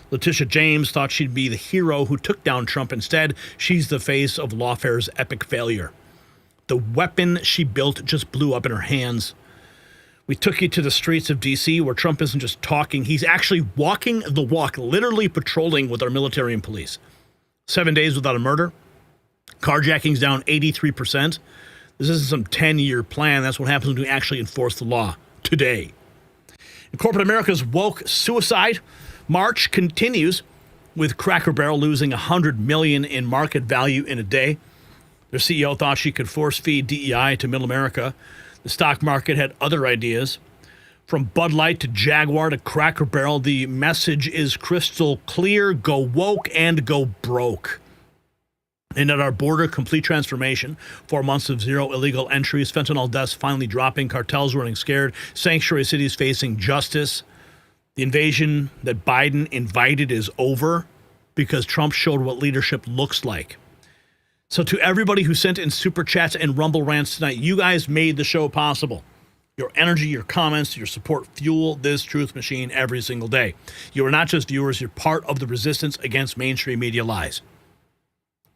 Letitia James thought she'd be the hero who took down Trump. Instead, she's the face of lawfare's epic failure. The weapon she built just blew up in her hands. We took you to the streets of D.C., where Trump isn't just talking, he's actually walking the walk, literally patrolling with our military and police. 7 days without a murder. Carjacking's down 83%. This isn't some 10-year plan. That's what happens when we actually enforce the law today. In corporate America's woke suicide march continues, with Cracker Barrel losing $100 million in market value in a day. Their CEO thought she could force feed DEI to middle America. The stock market had other ideas. From Bud Light to Jaguar to Cracker Barrel, the message is crystal clear: go woke and go broke. And at our border, complete transformation. 4 months of zero illegal entries, fentanyl deaths finally dropping, cartels running scared, sanctuary cities facing justice. The invasion that Biden invited is over because Trump showed what leadership looks like. So to everybody who sent in super chats and Rumble rants tonight, you guys made the show possible. Your energy, your comments, your support fuel this truth machine every single day. You are not just viewers, you're part of the resistance against mainstream media lies.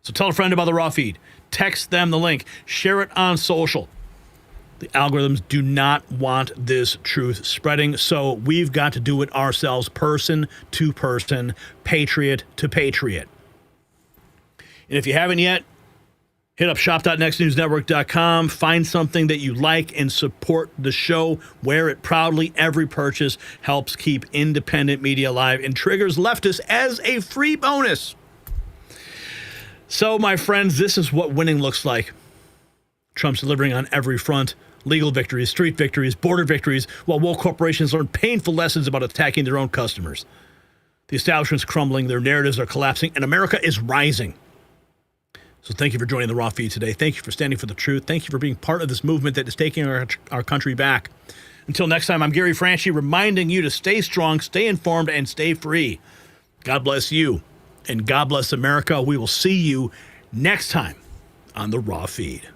So tell a friend about the Raw feed. Text them the link. Share it on social. The algorithms do not want this truth spreading, so we've got to do it ourselves, person to person, patriot to patriot. And if you haven't yet, hit up shop.nextnewsnetwork.com, find something that you like, and support the show. Wear it proudly. Every purchase helps keep independent media alive and triggers leftists as a free bonus. So, my friends, this is what winning looks like. Trump's delivering on every front. Legal victories, street victories, border victories, while woke corporations learn painful lessons about attacking their own customers. The establishment's crumbling, their narratives are collapsing, and America is rising. So thank you for joining the Raw feed today. Thank you for standing for the truth. Thank you for being part of this movement that is taking our country back. Until next time, I'm Gary Franchi reminding you to stay strong, stay informed, and stay free. God bless you, and God bless America. We will see you next time on the Raw Feed.